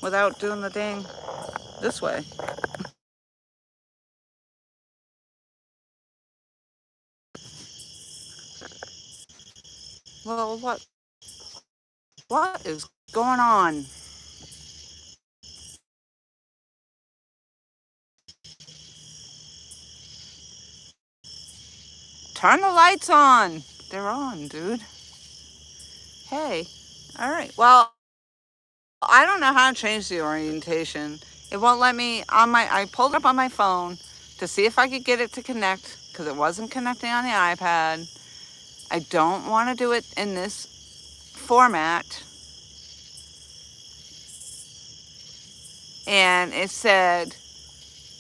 without doing the dang this way. Well, what is going on? Turn the lights on. They're on, dude. Hey. All right. Well, I don't know how to change the orientation. It won't let me on I pulled it up on my phone to see if I could get it to connect because it wasn't connecting on the iPad. I don't want to do it in this format. And it said,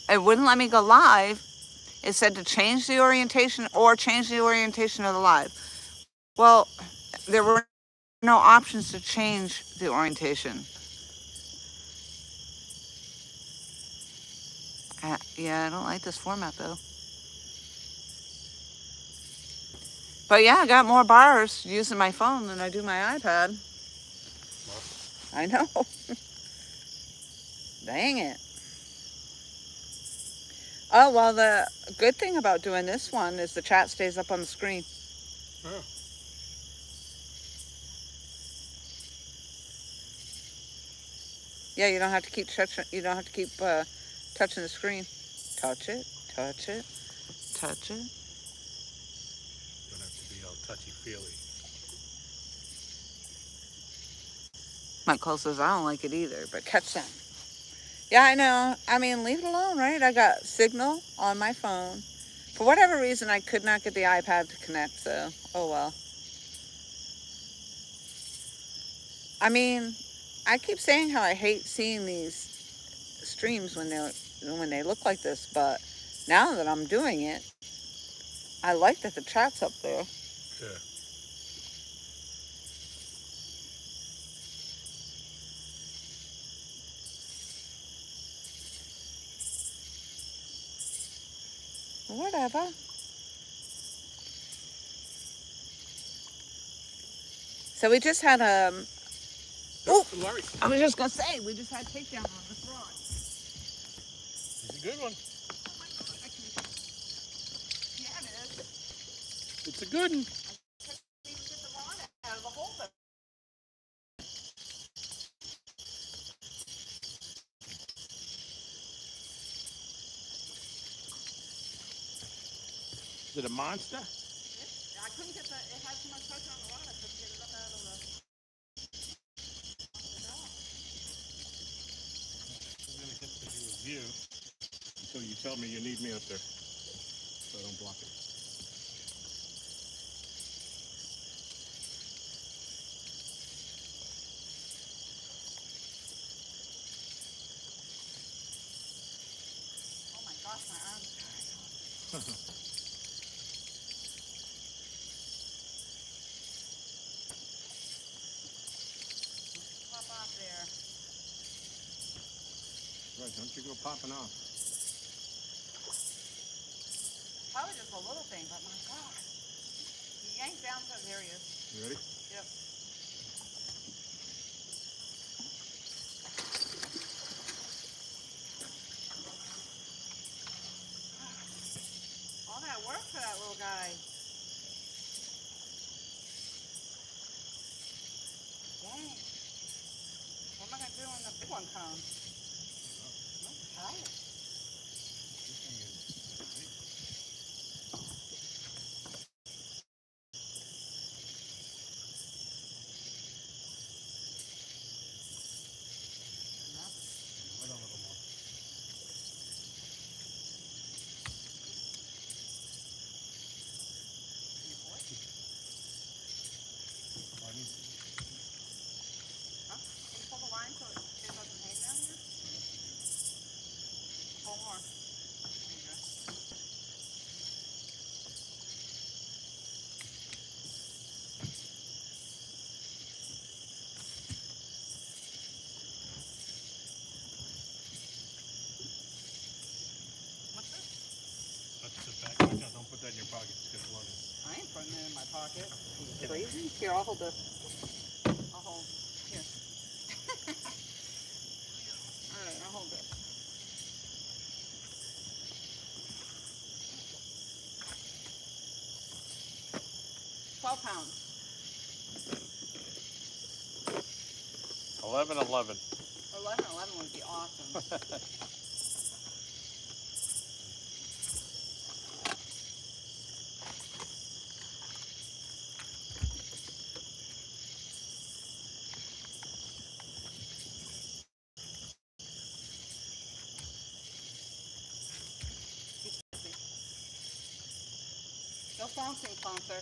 it wouldn't let me go live. It said to change the orientation or change the orientation of the live. Well, there were no options to change the orientation. Yeah, I don't like this format though. But yeah, I got more bars using my phone than I do my iPad. I know. Dang it. Oh, well, the good thing about doing this one is the chat stays up on the screen. Oh. Yeah, you don't have to keep touching. You don't have to keep touching the screen. Touch it, touch it, touch it. Don't have to be all touchy-feely. Mike Cole says, I don't like it either, but catch them. Yeah, I know. I mean, leave it alone, right? I got signal on my phone. For whatever reason, I could not get the iPad to connect, so oh well. I mean, I keep saying how I hate seeing these streams when they look like this, but now that I'm doing it, I like that the chat's up there. Yeah. Whatever. So we just had Oh, Larry. I was just gonna say we just had takedown on this rod. It's a good one. Oh my god, I can. Yeah, it is. It's a good one. I couldn't even get the rod out of the hole though. Is it a monster? I couldn't get it had too much pressure on the rod, I couldn't get it up out of the dock. I'm going to get to do a view until you tell me you need me up there, so I don't block it. Oh my gosh, my arm's tired. Pop off there. Right, don't you go popping off. Probably just a little thing, but my god. You yank down those areas. You ready? Yep. All that work for that little guy. Dang. What am I gonna do when the big one comes? I'm tired. This thing is big. No. Wait a little more. Pardon? Huh? Can you pull the line so it doesn't hang down here? Pull more. There you go. What's this? That's the back. Watch out, don't put that in your pocket. It's going to float in. I ain't putting it in my pocket. Are you crazy? Here, I'll hold this. I'll hold. Here. 12 pounds. 11. 11 would be awesome. No flouncing, flouncer.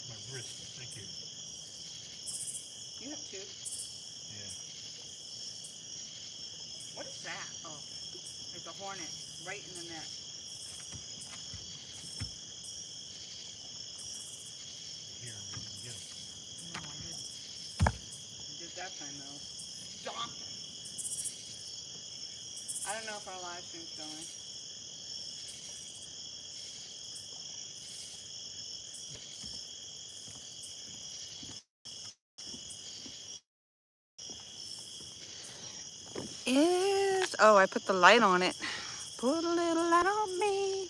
My wrist, thank you. You have two. Yeah. What is that? Oh, there's a hornet right in the net. Here, we didn't get it. No, I didn't. I did that time though. Stop! I don't know if our live stream's going. Oh, I put the light on it. Put a little light on me.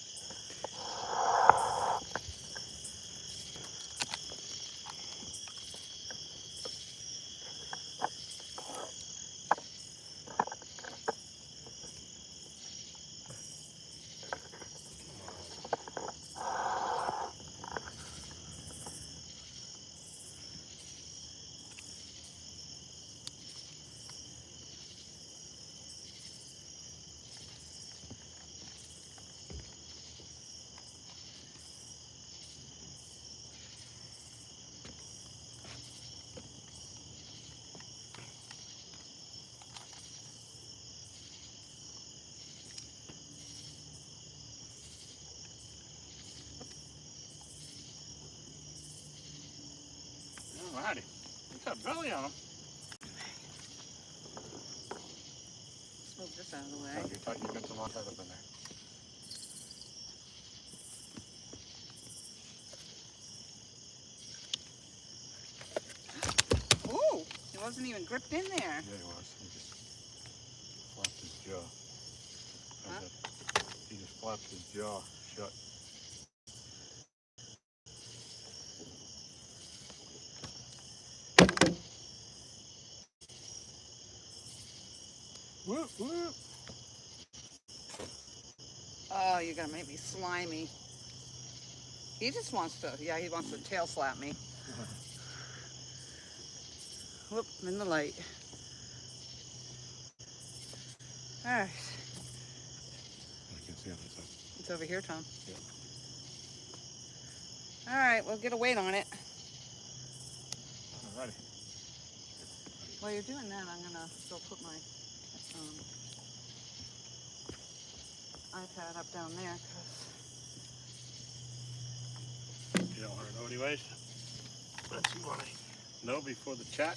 Alrighty. It's got belly on them. Let's move this out of the way. Oh, you thought you got some hot head up in there. Ooh, he wasn't even gripped in there. Yeah, he was. He just flapped his jaw. Huh? He just flapped his jaw shut. Whoop, whoop. Oh, you're gonna make me slimy. He just wants to, yeah, he wants to tail slap me. Whoop, I'm in the light. All right. I can see on the side. It's over here, Tom. Yeah. All right, we'll get a weight on it. Alrighty. While you're doing that, I'm gonna still put my iPad up down there. You don't want to know what he weighs? Let's see what I know before the chat.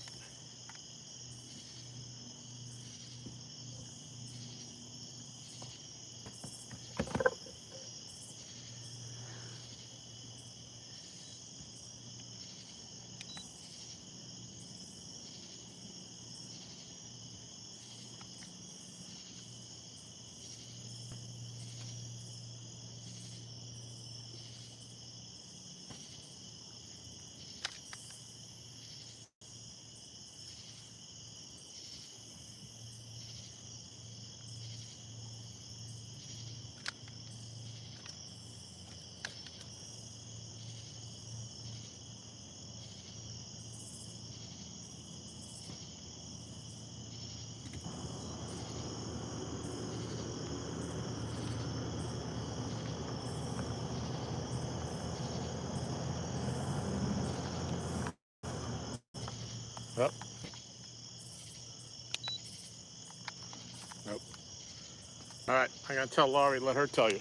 Yep. Nope. All right, I gotta tell Laurie, let her tell you.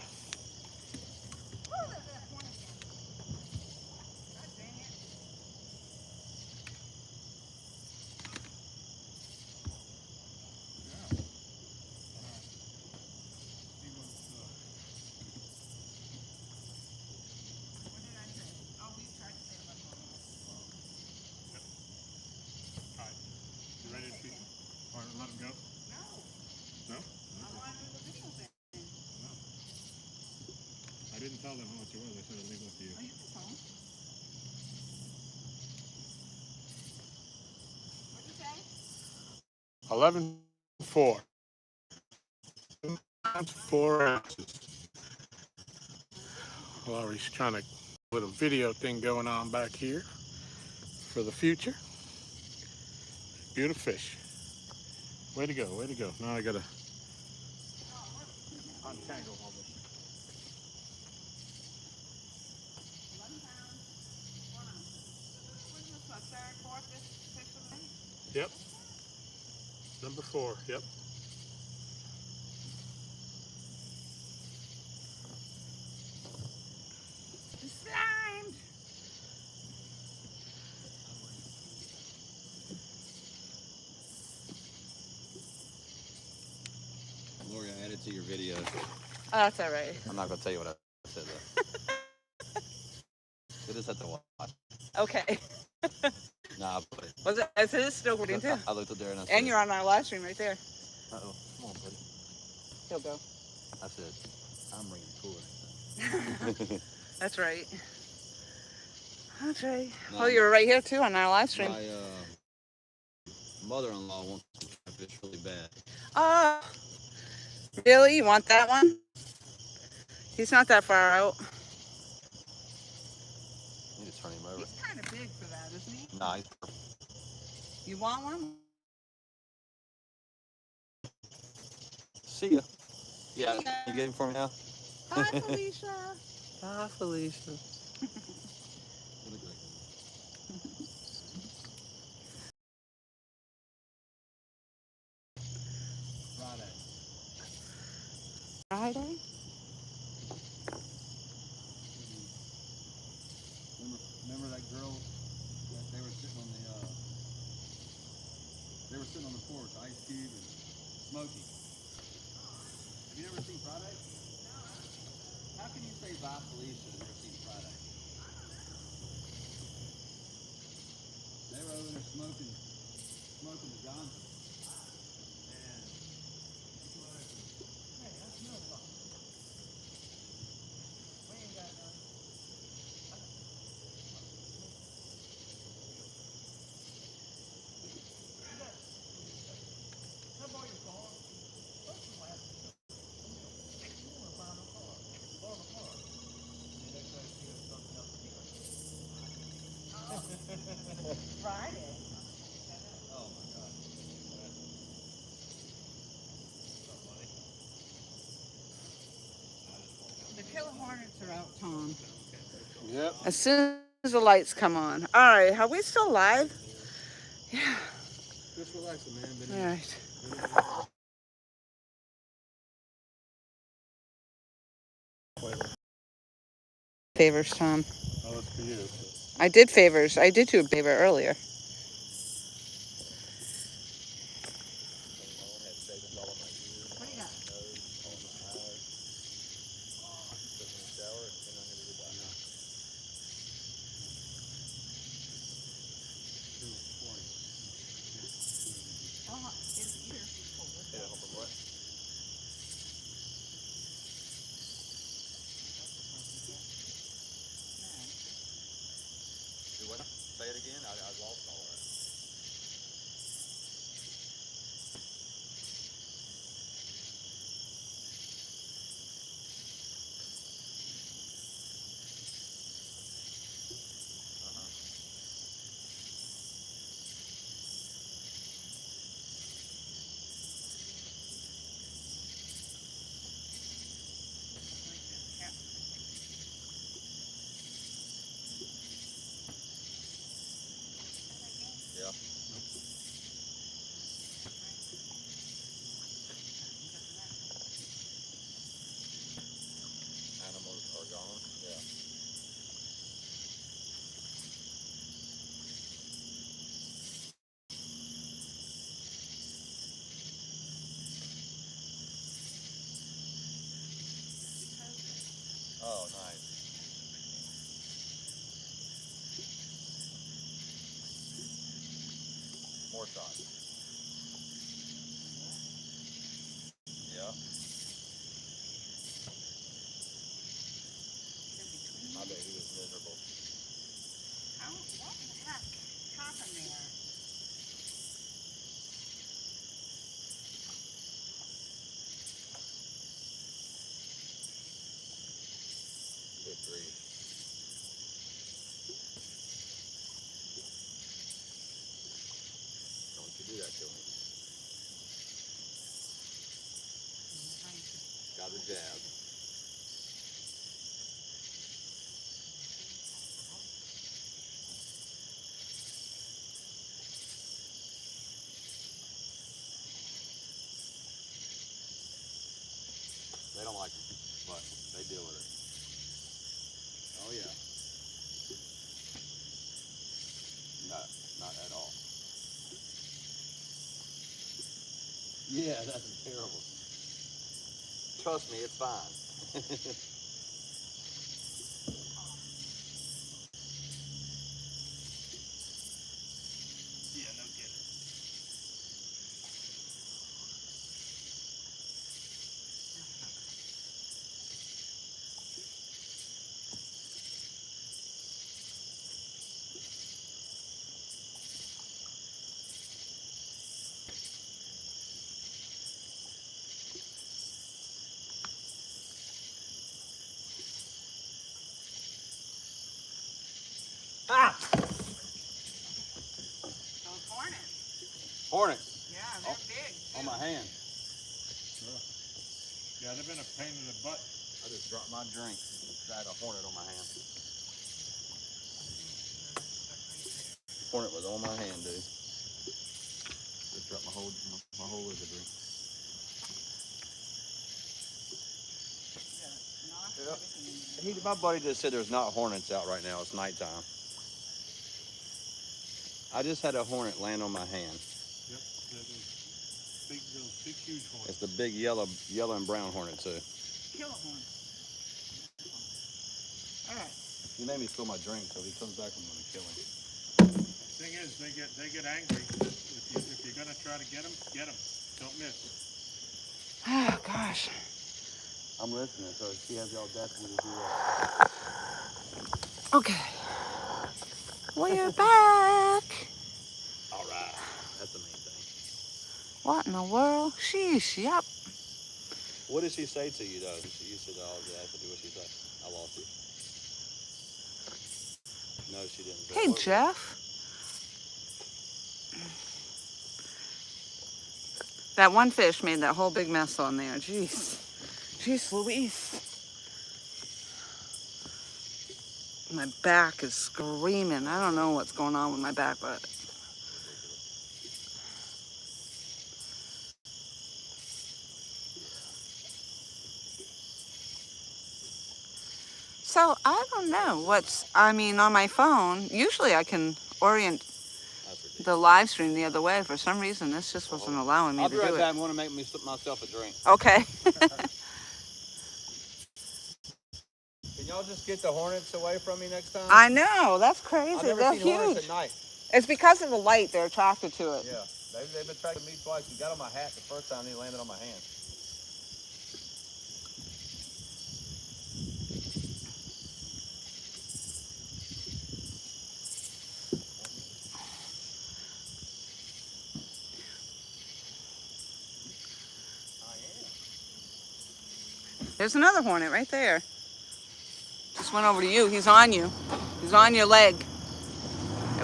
didn't tell them how much it was. I said I'd leave it up to you. Oh, you can tell them. What'd you say? 11.4. 4 ounces. Laurie's trying to put a video thing going on back here for the future. Beautiful fish. Way to go, way to go. Now I gotta untangle all this. 11 pounds, 4 ounces. What is this, my third, fourth fish of the day? Yep. Number 4, yep. Slimed. Lori, I added to your video. Oh, that's all right. I'm not gonna tell you what I said though. You just have to watch. Okay. Nah, but Was it? It is still recording too. I looked at there and I said, And you're on our live stream right there. uh-oh, come on, buddy. He'll go. I said, I'm bringing cooler. That's right. That's right. No, Oh, you're right here too on our live stream. My mother-in-law wants some catfish really bad. Oh, really? You want that one? He's not that far out. I need to turn him over. He's kind of big for that, isn't he? Nah, You want one? see ya. Yeah, you get him for me now? Bye, Felicia. Bye, Felicia. Friday? Remember that girl that they were sitting on the porch, Ice Cube and Smokey. Have you ever seen Friday? No. How can you say bye Felicia and never seen Friday? They were over there smoking the Johnson. Friday. Oh my God. The killer hornets are out, Tom. yep. As soon as the lights come on. All right, are we still live? Yeah. Just relax, man. All right. Favors, Tom. Oh, that's for you. I did favors. I did you a favor earlier. What do you got? Say it again. I lost all that. Yeah. Animals are gone. Yeah. Oh, nice. More shots. Yeah. I bet he was miserable. What the heck happened there? Good grief. Don't you do that to him. Got a jab. They don't like him, but they deal with it. Oh yeah. No, not at all. Yeah, that's terrible. Trust me, it's fine. Yeah, no kidding. Ah! Those hornets. Hornets Yeah, they're big. on my hand. Yeah, they've been a pain in the butt. I just dropped my drink. I had a hornet on my hand. Hornet was on my hand, dude. Just dropped my whole liquor drink. Yep. My buddy just said there's not hornets out right now. It's nighttime. I just had a hornet land on my hand. Yep, those big, huge hornets. It's the big yellow and brown hornet too. Kill a hornet. All right. He made me spill my drink, so if he comes back, I'm gonna kill him. Thing is, they get angry. If you're gonna try to get them, don't miss. Oh gosh. I'm listening, so she has the audacity to do that. Okay. We're back. All right, that's the main thing. What in the world? Sheesh. Yep. What did she say to you though? You said, "Oh, yeah." What did she say? I lost you. No, she didn't. Hey, Jeff. That one fish made that whole big mess on there. Jeez. Jeez Louise. My back is screaming. I don't know what's going on with my back, but... So, I don't know on my phone, usually I can orient the live stream the other way. For some reason, this just wasn't allowing me to do it. I'll be right back. I'm going to make myself a drink. Okay. Can y'all just get the hornets away from me next time? I know, that's crazy. I've never They're seen huge. hornets at night. It's because of the light. They're attracted to it. Yeah, they've attracted me twice. He got on my hat the first time, and he landed on my hand. There's another hornet right there. Just went over to you. He's on you. He's on your leg.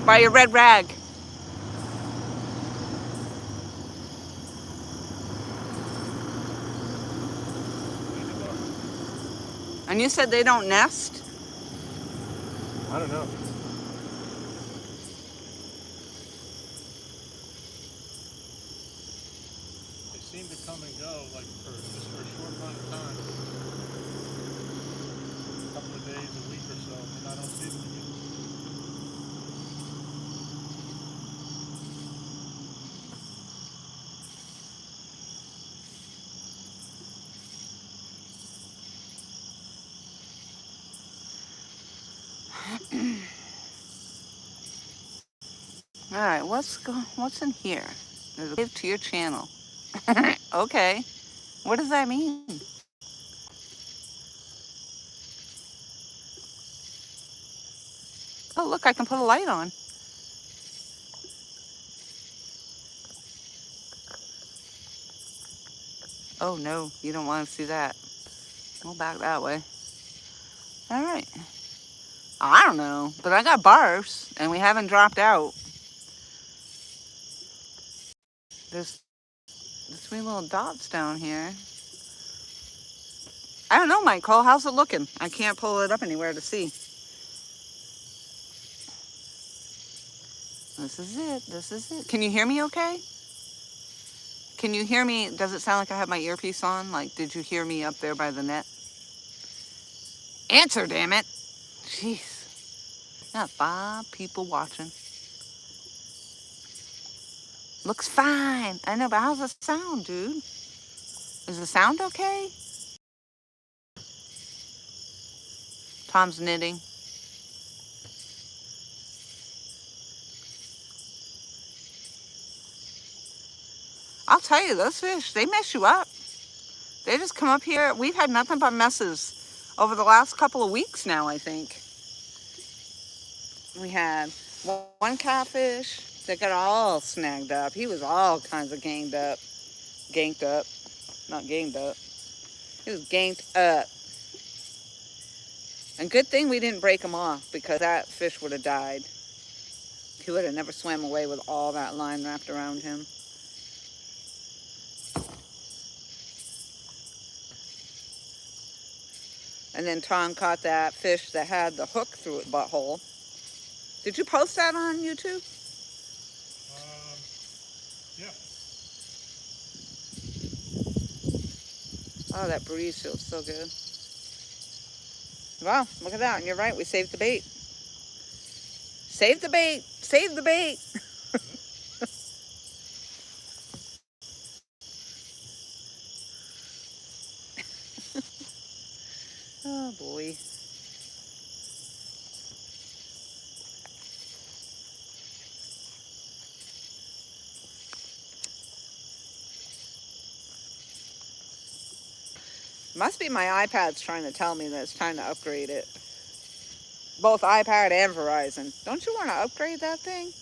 By your red rag. And you said they don't nest? I don't know. They seem to come and go like just for a short amount of time. A couple of days, a week or so, and I don't see them again. All right, what's in here? There's a gift to your channel. Okay. What does that mean? Oh, look, I can put a light on. Oh, no, you don't want to see that. Go back that way. All right. I don't know, but I got bars, and we haven't dropped out. There's 3 little dots down here. I don't know, Michael. How's it looking? I can't pull it up anywhere to see. This is it. This is it. Can you hear me okay? Can you hear me? Does it sound like I have my earpiece on? Like, did you hear me up there by the net? Answer, damn it. Jeez. Got 5 people watching. Looks fine. I know, but how's the sound, dude? Is the sound okay? Tom's knitting. I'll tell you, those fish, they mess you up. They just come up here. We've had nothing but messes over the last couple of weeks now, I think. We had one catfish that got all snagged up. He was all kinds of ganked up. Not ganked up. He was ganked up. And good thing we didn't break him off, because that fish would have died. He would have never swam away with all that line wrapped around him. And then Tom caught that fish that had the hook through its butthole. Did you post that on YouTube? Yeah. Oh, that breeze feels so good. Wow, look at that. And you're right, we saved the bait. Save the bait! Save the bait! Oh, boy. Must be my iPad's trying to tell me that it's time to upgrade it. Both iPad and Verizon. Don't you want to upgrade that thing?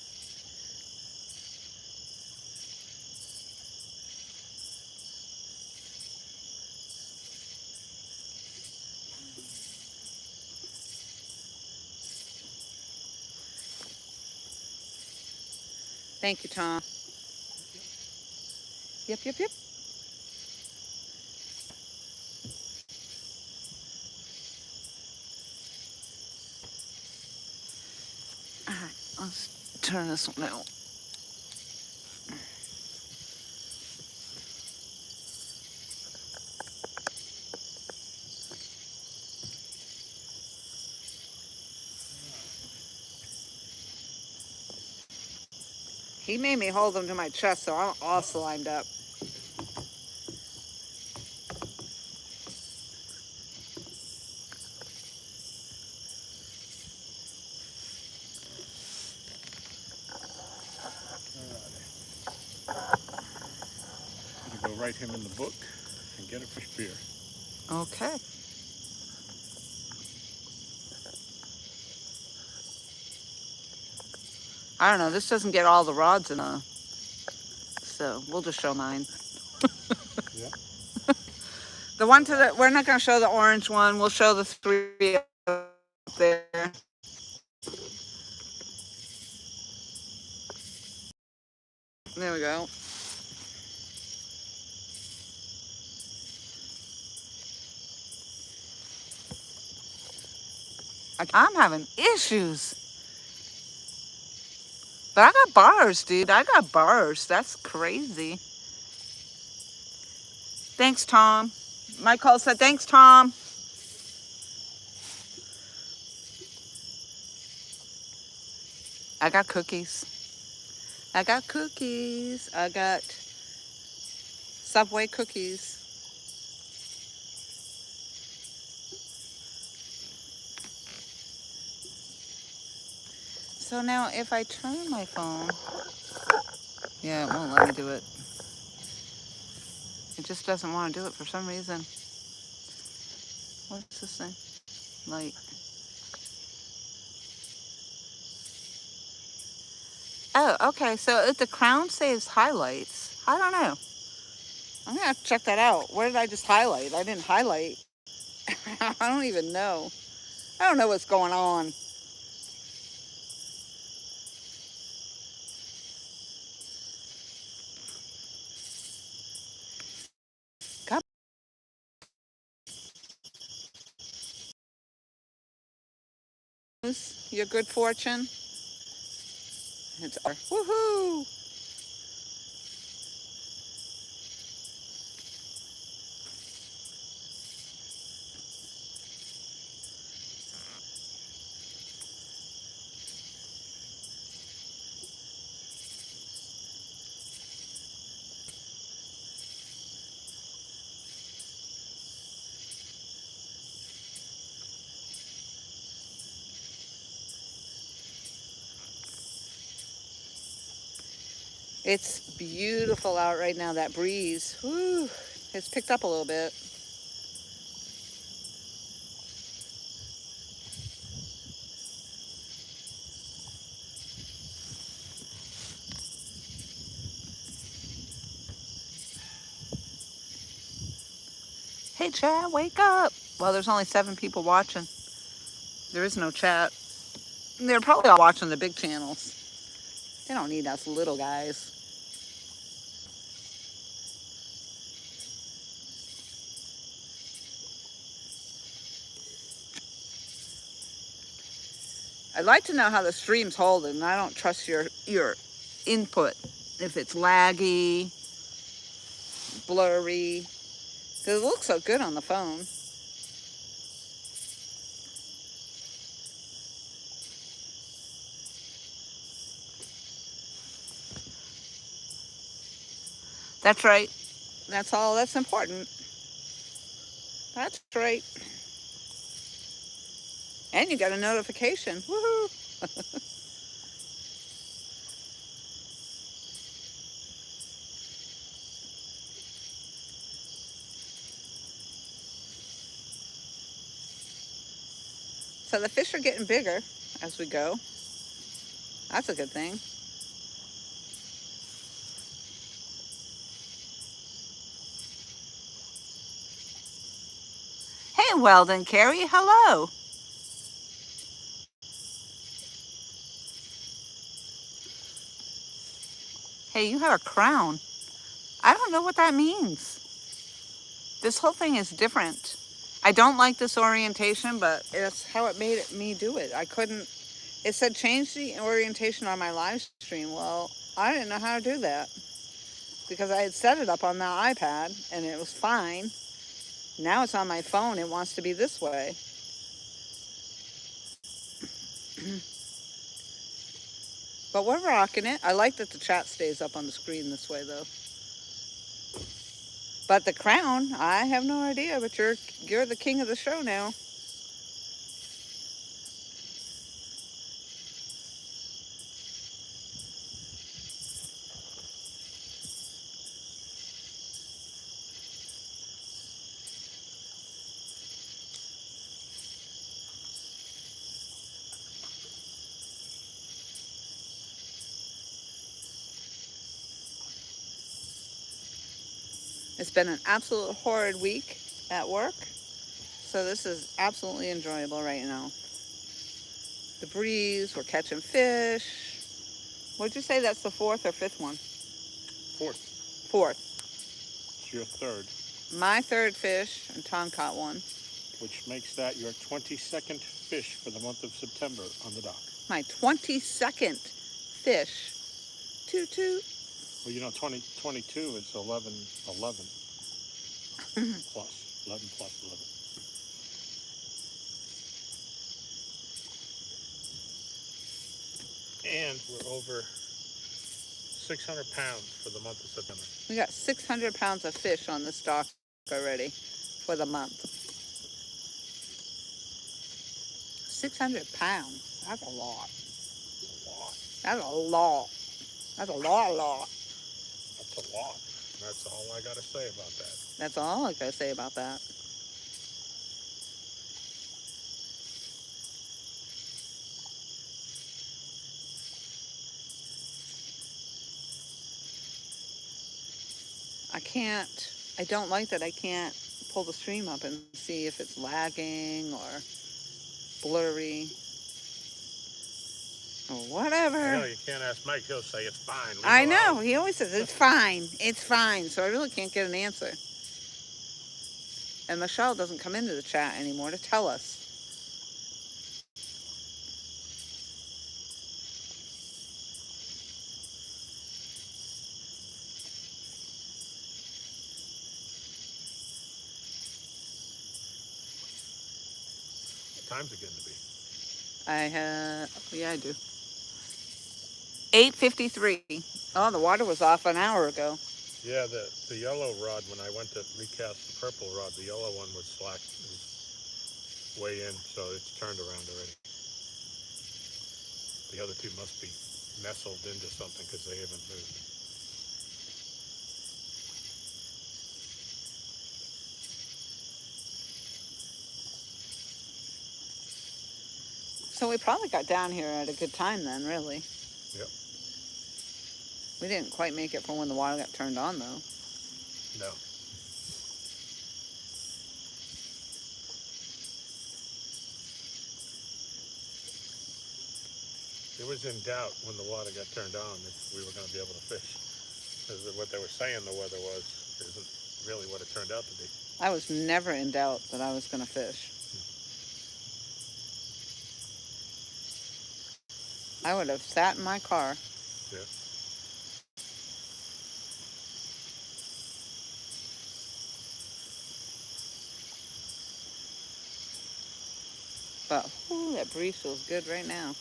Thank you, Tom. Yep, yep, yep. All right, let's turn this one out. He made me hold them to my chest, so I'm all slimed up. I'm going to go write him in the book and get a fish beer. Okay. I don't know. This doesn't get all the rods in a... So we'll just show mine. Yeah. The one to the... We're not going to show the orange one. We'll show the 3 up there. There we go. I'm having issues. But I got bars, dude. I got bars. That's crazy. Thanks, Tom. Michael said, thanks, Tom. I got cookies. I got cookies. I got Subway cookies. So now if I turn my phone, yeah, it won't let me do it. It just doesn't want to do it for some reason. What's this thing? Light. Oh, okay. So if the crown saves highlights, I don't know. I'm gonna have to check that out. Where did I just highlight? I didn't highlight. I don't even know. I don't know what's going on. God, your good fortune. It's woohoo! It's beautiful out right now. That breeze, whoo, it's picked up a little bit. Hey, chat, wake up. Well, there's only 7 people watching. There is no chat. They're probably all watching the big channels. They don't need us little guys. I'd like to know how the stream's holding. I don't trust your input. If it's laggy, blurry, because it looks so good on the phone. That's right. That's all that's important. That's right. And you got a notification. Woohoo! So the fish are getting bigger as we go. That's a good thing. Hey, Weldon, Carrie, hello. Hey, you have a crown. I don't know what that means. This whole thing is different. I don't like this orientation, but it's how it made me do it. I couldn't, it said change the orientation on my live stream. Well, I didn't know how to do that because I had set it up on the iPad and it was fine. Now it's on my phone. It wants to be this way. But we're rocking it. I like that the chat stays up on the screen this way, though. But the crown, I have no idea. But you're the king of the show now. It's been an absolute horrid week at work, so this is absolutely enjoyable right now. The breeze, we're catching fish. What'd you say? That's the 4th or 5th one? 4th. 4th. It's your 3rd. My 3rd fish, and Tom caught one. Which makes that your 22nd fish for the month of September on the dock. My 22nd fish. Toot toot. Well, you know, 2022 is 11 plus 11 plus 11. And we're over 600 pounds for the month of September. We got 600 pounds of fish on this dock already for the month. 600 pounds. That's a lot. That's a lot. That's a lot. That's a lot. That's all I got to say about that. That's all I gotta say about that. I don't like that I can't pull the stream up and see if it's lagging or blurry or I whatever. know you can't ask Mike. He'll say it's fine. Leave I it know. alone. He always says, it's fine. It's fine. So I really can't get an answer. And Michelle doesn't come into the chat anymore to tell us. What time's it getting to be? Yeah, I do. 8:53. Oh, the water was off an hour ago. Yeah, the yellow rod, when I went to recast the purple rod, the yellow one was slack, was way in, so it's turned around already. The other two must be nestled into something because they haven't moved. So we probably got down here at a good time then, really. Yep. We didn't quite make it for when the water got turned on, though. No. It was in doubt when the water got turned on if we were going to be able to fish. Because what they were saying the weather was isn't really what it turned out to be. I was never in doubt that I was going to fish. I would have sat in my car. Yeah. But, whew, that breeze feels good right now.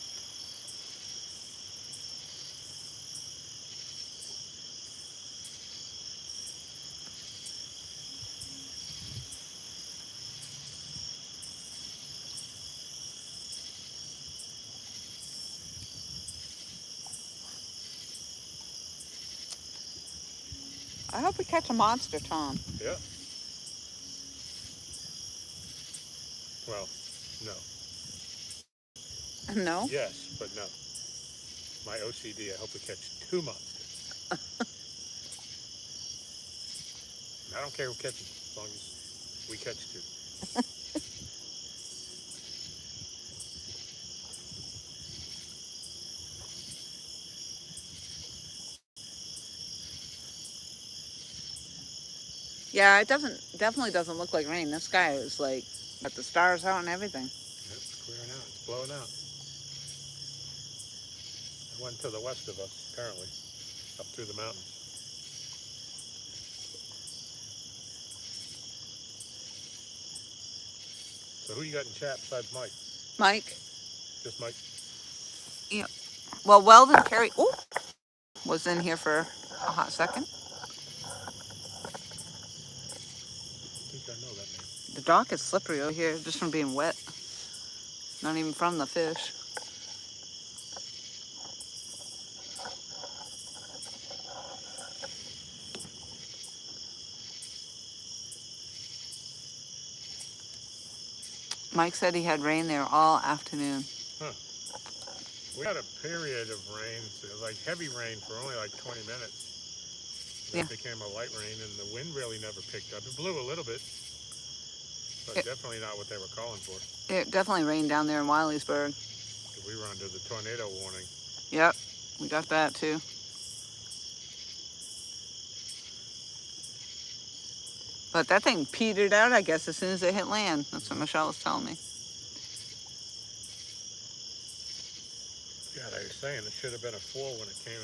I hope we catch a monster, Tom. Yeah. Well, no. No? Yes, but no. My OCD, I hope we catch 2 monsters. And I don't care who catches them, as long as we catch 2. Yeah, it definitely doesn't look like rain. This sky is like, got the stars out and everything. Yep, it's clearing out. It's blowing out. It went to the west of us, apparently, up through the mountains. So who you got in chat besides Mike? Mike? Just Mike? Yeah. Well, Weldon Carey was in here for a hot second. I think I know that name. The dock is slippery over here just from being wet. Not even from the fish. Mike said he had rain there all afternoon. Huh. We had a period of rain, like heavy rain for only like 20 minutes. Then it became a light rain, and the wind really never picked up. It blew a little bit, but definitely not what they were calling for. It definitely rained down there in Wileysburg. We were under the tornado warning. Yep, we got that too. But that thing petered out, I guess, as soon as it hit land. That's what Michelle was telling me. God, I was saying it should have been a 4 when it came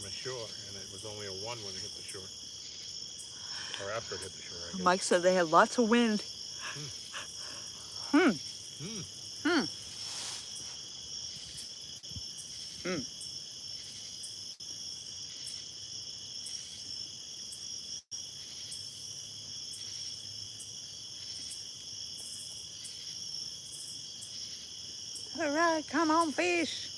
ashore, and it was only a 1 when it hit the shore. Or after it hit the shore, I guess. Mike said they had lots of wind. Hmm. All right, come on, fish.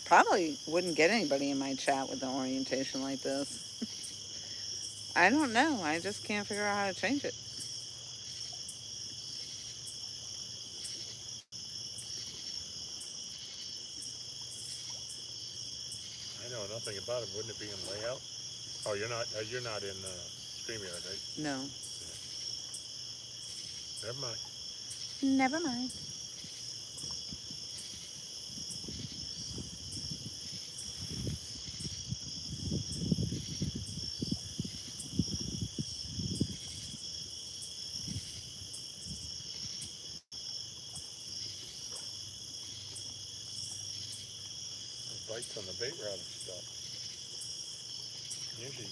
Probably wouldn't get anybody in my chat with an orientation like this. I don't know. I just can't figure out how to change it. I know nothing about it. Wouldn't it be in layout? Oh, you're not in StreamYard, right? No. Never mind. Never mind. The bites on the bait rod have stopped. Usually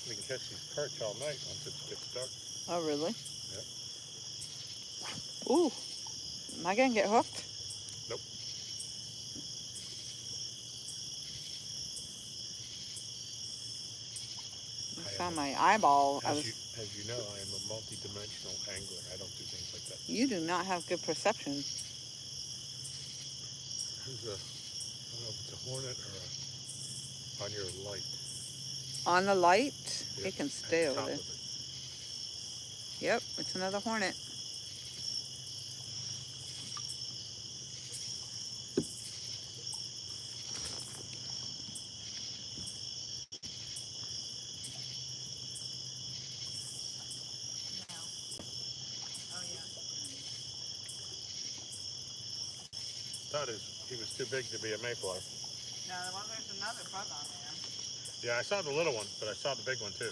we can catch these perch all night once it gets dark. Oh, really? Yep. Ooh. Am I going to get hooked? Nope. I found my eyeball. As you know, I am a multi-dimensional angler. I don't do things like that. You do not have good perception. There's a, I don't know if it's a hornet or on your light. On the light, Yeah, it can at stay the over top there. of it. Yep, it's another hornet. Thought he was too big to be a mayflower. No, well, there's another bug on there. Yeah, I saw the little one, but I saw the big one too.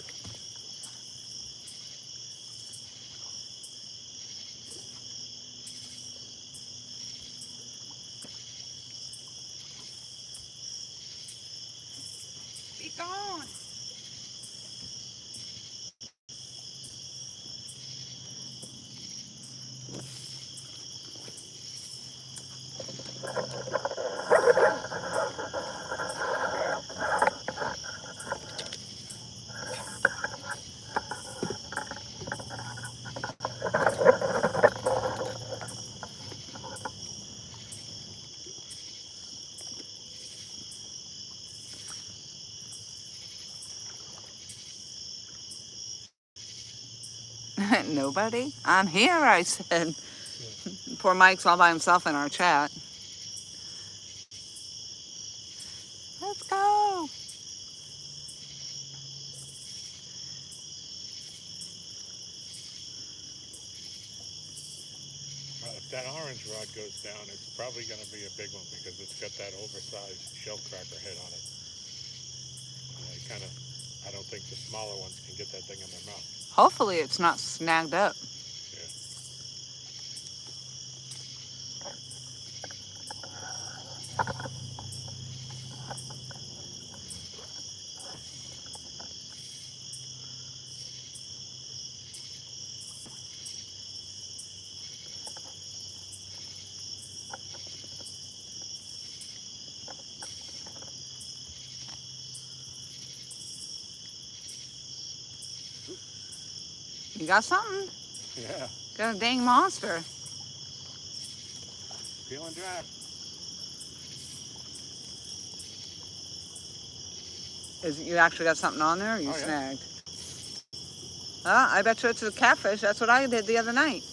Be gone. Nobody? I'm here, I said. Yeah. Poor Mike's all by himself in our chat. Let's go. If that orange rod goes down, it's probably going to be a big one because it's got that oversized shell cracker head on it. And I don't think the smaller ones can get that thing in their mouth. Hopefully it's not snagged up. Yeah. You got something? Yeah. Got a dang monster. Feeling dry. You actually got something on there or you Oh, yeah. snagged? I bet you it's a catfish. That's what I did the other night.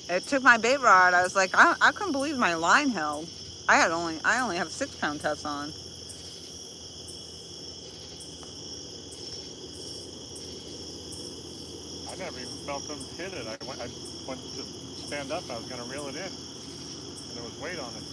It took my bait rod. I was like, I couldn't believe my line held. I only have 6 pound test on. I never even felt them hit it. I went to stand up. I was going to reel it in. And there was weight on it.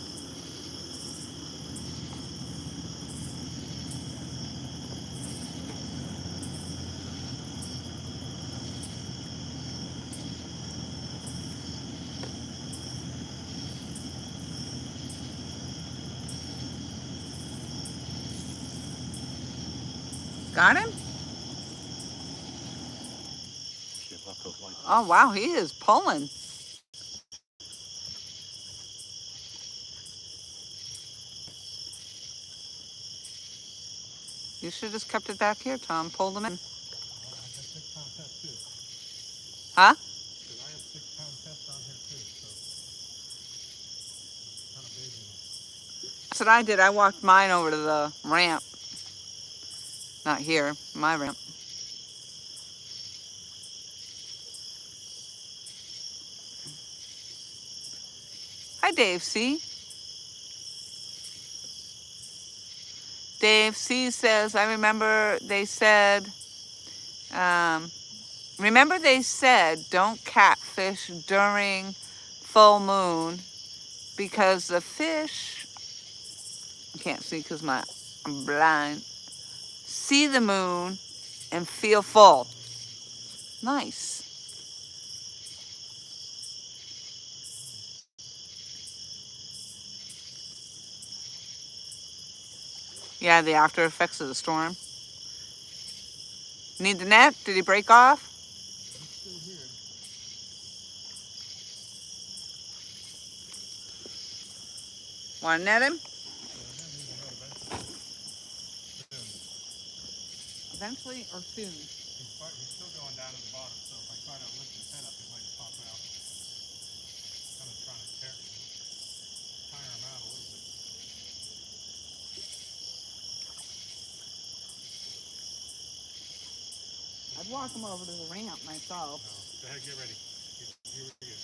Got him? Shit, left those lights. Oh, wow, he is pulling. You should have just kept it back here, Tom. Pulled him in. I got 6 pound test too. Huh? Because I have 6 pound test on here too. So kind of big, you know. That's what I did. I walked mine over to the ramp. Not here, my ramp. Hi, Dave C. Dave C says, I remember they said, don't catfish during full moon because the fish, I can't see because I'm blind, see the moon and feel full. Nice. Yeah, the after effects of the storm. Need the net? Did he break off? He's still here. Want to net him? Yeah, I need to know eventually. Soon. Eventually or soon? He's still going down to the bottom, so if I try to lift his head up, he might pop out. Kind of trying to tire him out a little bit. I'd walk him over to the ramp myself. No, go ahead, get ready. Here we go.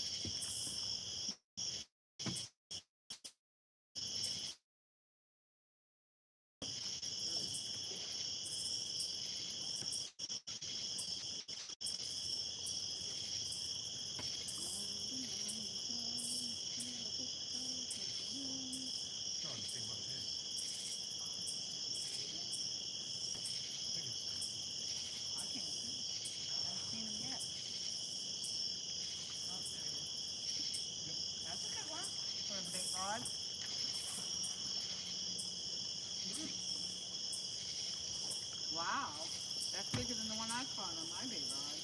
Trying to see what it is. I think it's I can't see. I haven't seen him yet. Oh, there he is. That's a good one for a bait rod. Wow, that's bigger than the one I caught on my bait rod.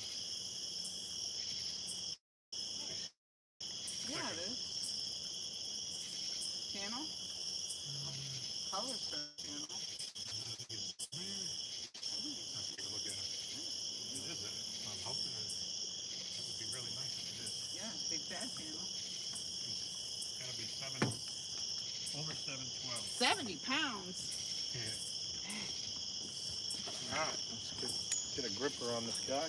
Yeah, it is. Channel? Color search channel. Let's take a look at it. It is. I'm hoping that would be really nice if it is. Yeah, big fat channel. It's gotta be over 712. 70 pounds. Yeah. All right, let's get a gripper on this guy.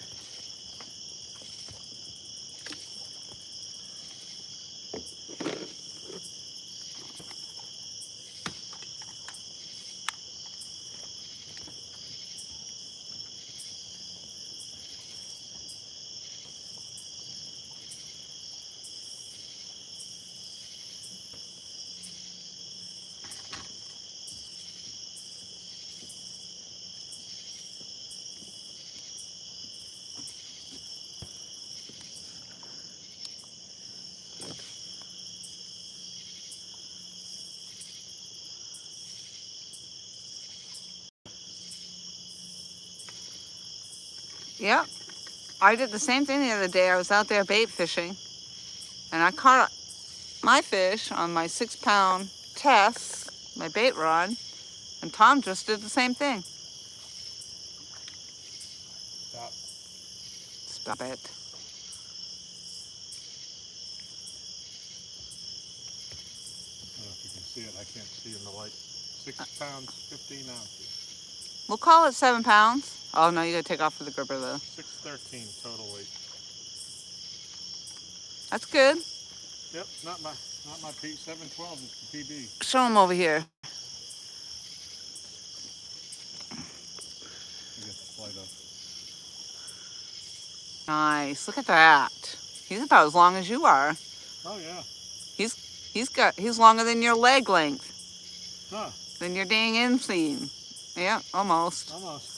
Yep. I did the same thing the other day. I was out there bait fishing and I caught my fish on my 6-pound test, my bait rod, and Tom just did the same thing. Stop. Stop it. I don't know if you can see it. I can't see in the light. 6 pounds, 15 ounces. We'll call it 7 pounds. Oh no, you gotta take off for the gripper though. 613 total weight. That's good. Yep, not my P. 712 is the PB. Show him over here. I get the flight up. Nice. Look at that. He's about as long as you are. Oh yeah. He's longer than your leg length. Huh. Than your dang inseam. Yeah, almost. Almost.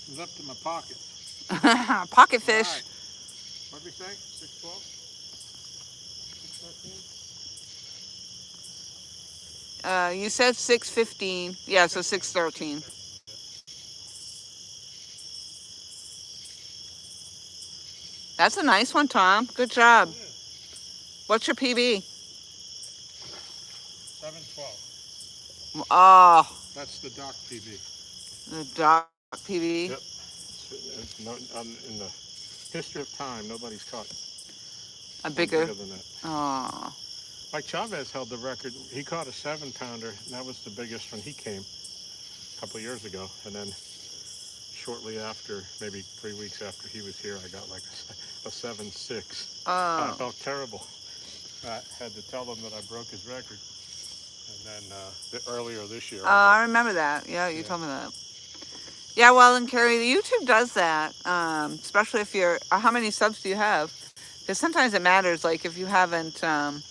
It was up to my pocket. Pocket fish. Right. What did we say? 612? 613? You said 6:15. Yeah, so 6:13. That's a nice one, Tom. Good job. Yeah. What's your PB? 712. Oh, That's the dock PB. the dark PB. Yep. In the history of time, nobody's caught A bigger. than that. Oh. Mike Chavez held the record. He caught a 7-pounder, and that was the biggest when he came a couple of years ago. And then shortly after, maybe 3 weeks after he was here, I got like a 7.6. I Oh. felt terrible. I had to tell him that I broke his record. And then earlier this year, I remember that. Yeah, you told me that. Yeah, well, and Carrie, the YouTube does that, especially if you're. How many subs do you have? Because sometimes it matters. Like if you haven't, gotten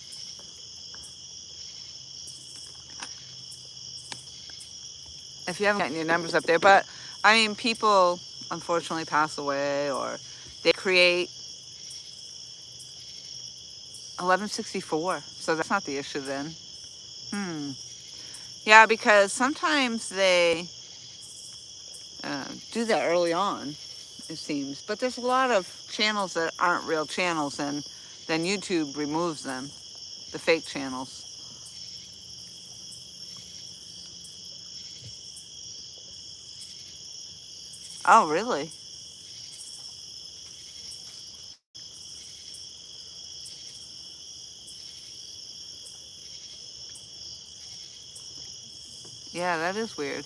your numbers up there. But I mean, people unfortunately pass away, or they create 1164. So that's not the issue then. Hmm. Yeah, because sometimes they do that early on, it seems. But there's a lot of channels that aren't real channels, and then YouTube removes them, the fake channels. Oh, really? Yeah, that is weird.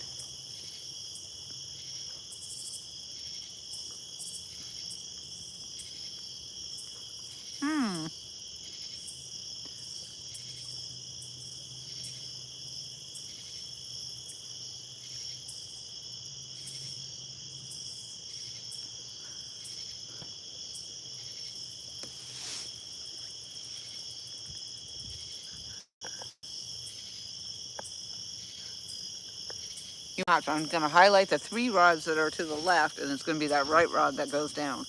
Hmm. I'm going to highlight the 3 rods that are to the left, and it's going to be that right rod that goes down.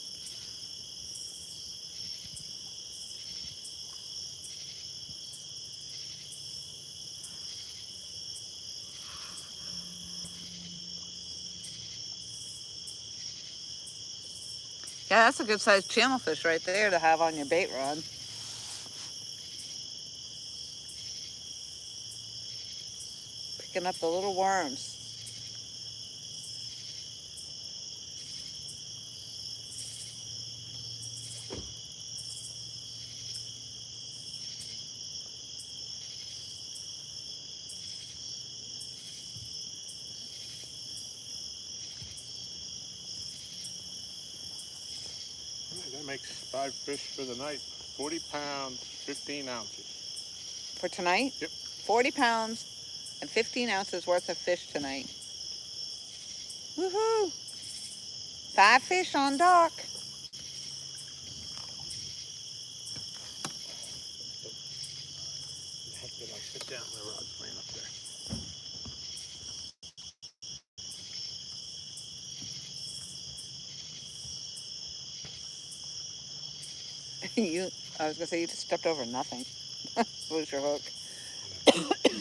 Yeah, that's a good sized channel fish right there to have on your bait rod. Picking up the little worms. that makes 5 fish for the night. 40 pounds, 15 ounces. For tonight? Yep. 40 pounds and 15 ounces worth of fish tonight. Woohoo! 5 fish on dock. Did I sit down? The rod's laying up there. I was going to say, you just stepped over nothing. Lose your hook. Early ballot.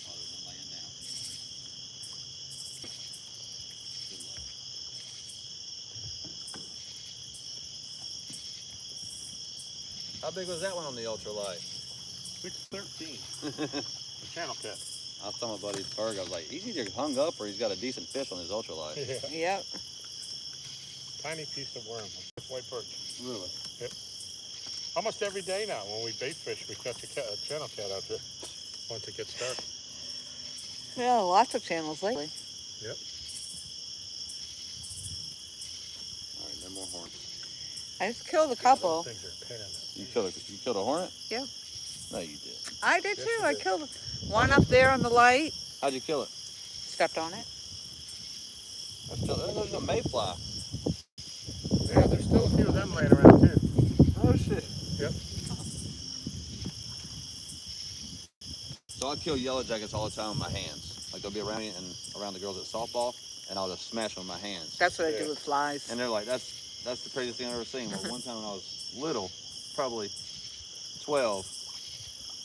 Other than laying down. Good luck. How big was that one on the ultralight? 613. The channel cat. I was telling my buddy Berg, I was like, he's either hung up or he's got a decent fish on his ultralight. Yeah. Yep. Tiny piece of worm. White perch. Really? Yep. Almost every day now when we bait fish, we catch a channel cat out there once it gets dark. Yeah, lots of channels lately. Yep. All right, no more horns. I just killed a couple. Those things are a pain in the... You killed a hornet? Yep. No, you did. I did Yes, too. you I did. killed one up there on the light. How'd you kill it? Stepped on it. There's a mayfly. Yeah, there's still a few of them laying around too. Oh shit. Yep. So I kill yellow jackets all the time with my hands. Like they'll be around me and around the girls at softball, and I'll just smash them with my hands. That's what I do with flies. And they're like, that's the craziest thing I've ever seen. Well, one time when I was little, probably 12,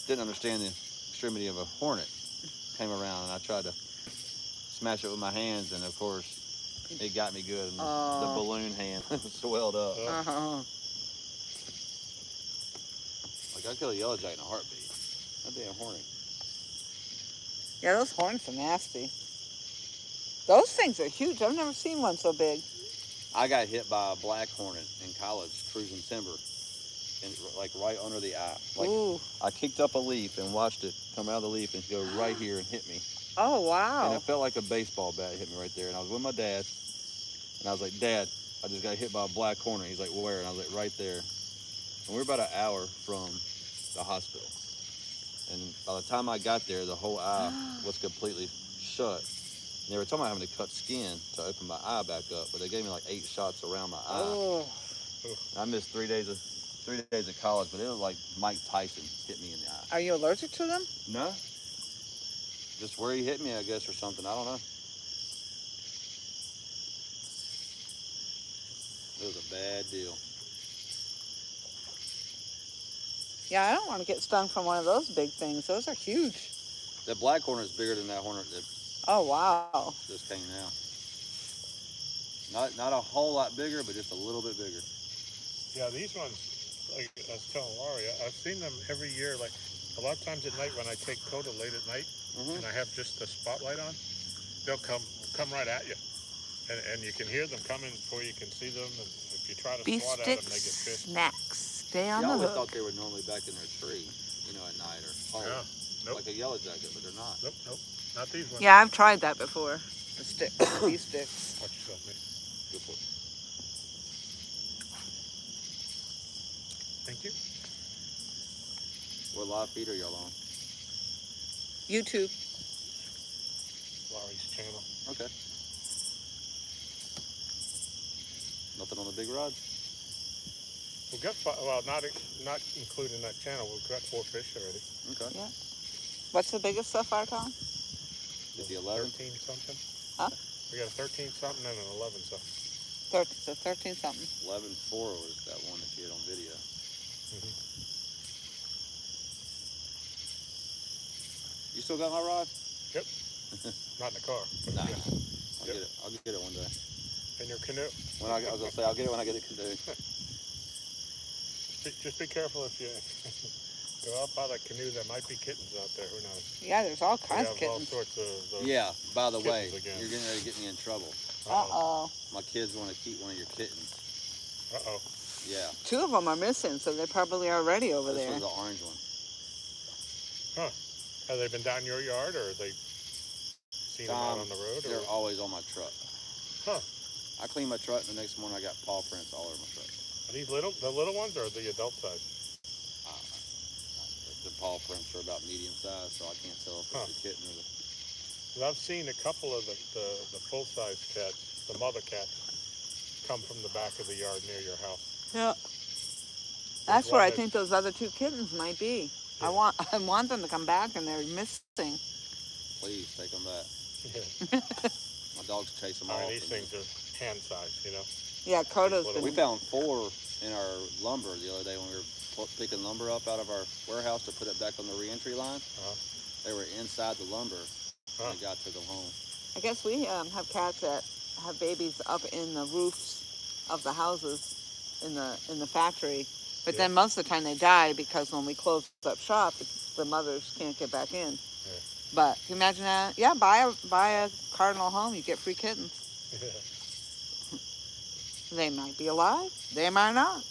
didn't understand the extremity of a hornet. Came around and I tried to smash it with my hands, and of course, it got me good. And the balloon hand swelled up. Like I kill a yellow jacket in a heartbeat. That damn hornet. Yeah, those horns are nasty. Those things are huge. I've never seen one so big. I got hit by a black hornet in college cruising timber, and like right under the eye. Like Ooh. I kicked up a leaf and watched it come out of the leaf and go right here and hit me. Oh, wow. And it felt like a baseball bat hit me right there. And I was with my dad, And I was like, Dad, I just got hit by a black hornet. He's like, where? And I was like, right there. And we were about an hour from the hospital. And by the time I got there, the whole eye was completely shut. And they were talking about having to cut skin to open my eye back up, but they gave me like 8 shots around my eye. Oh. And I missed 3 days of college, but it was like Mike Tyson hit me in the eye. Are you allergic to them? No. Just where he hit me, I guess, or something. I don't know. It was a bad deal. Yeah, I don't want to get stung from one of those big things. Those are huge. That black hornet is bigger than that hornet that Oh, wow. just came now. Not a whole lot bigger, but just a little bit bigger. Yeah, these ones, like I was telling Laurie, I've seen them every year. Like a lot of times at night when I take Coda late at night and I have just the spotlight on, they'll come right at you. And you can hear them coming before you can see them. And if you try to Beef swat at stick them, they get pissed. snacks. Stay on I the always hook. thought they were normally back in their tree, you know, at night or home. Yeah. Nope. Like a yellow jacket, but they're not. Nope. Not these ones. Yeah, I've tried that before. The stick, beef sticks. Watch yourself, mate. Good for it. Thank you. What live feed are y'all on? YouTube. Laurie's channel. Okay. Nothing on the big rods? We've got, not including that channel, we've got 4 fish already. Okay. Yeah. What's the biggest so far, Tom? Is the 11? 13 something. Huh? We got a 13 something and an 11 something. 13 something. 11.4 was that one that you had on video. You still got my rod? Yep. Not in the car. But Nah. yeah. I'll get it one day. In your canoe. I was gonna say I'll get it when I get a canoe. Just be careful if you go out by that canoe. There might be kittens out there. Who knows? Yeah, there's all We kinds have of kittens. all sorts of those. Yeah. By the way, Kittens again. you're getting ready to get me in trouble. Uh-oh. My kids want to keep one of your kittens. Uh-oh. Yeah. 2 of them are missing, so they probably are already over This there. was the orange one. Huh. Have they been down your yard, or have they seen them out on the road? They're Or? always on my truck. Huh. I clean my truck, and the next morning I got paw prints all over my truck. Are these the little ones, or the adult size? The paw prints are about medium size, so I can't tell if it's a kitten or the... 'Cause I've seen a couple of the full-size cats, the mother cats, come from the back of the yard near your house. Yeah. That's where I one think those other 2 kittens might be. Yeah. I want them to come back, and they're missing. Please, take them back. Yeah. My dogs chase them I off. mean, these things are hand-sized, you know. Yeah, Coda's Little- We been... found 4 in our lumber the other day when we were picking lumber up out of our warehouse to put it back on the reentry line. They were inside the lumber. And the guy took them home. I guess we have cats that have babies up in the roofs of the houses in the factory. But then most of the time they die because when we close up shop, the mothers can't get back in. Yeah. But can you imagine that? Yeah, buy a cardinal home, you get free kittens. Yeah. They might be alive. They might not.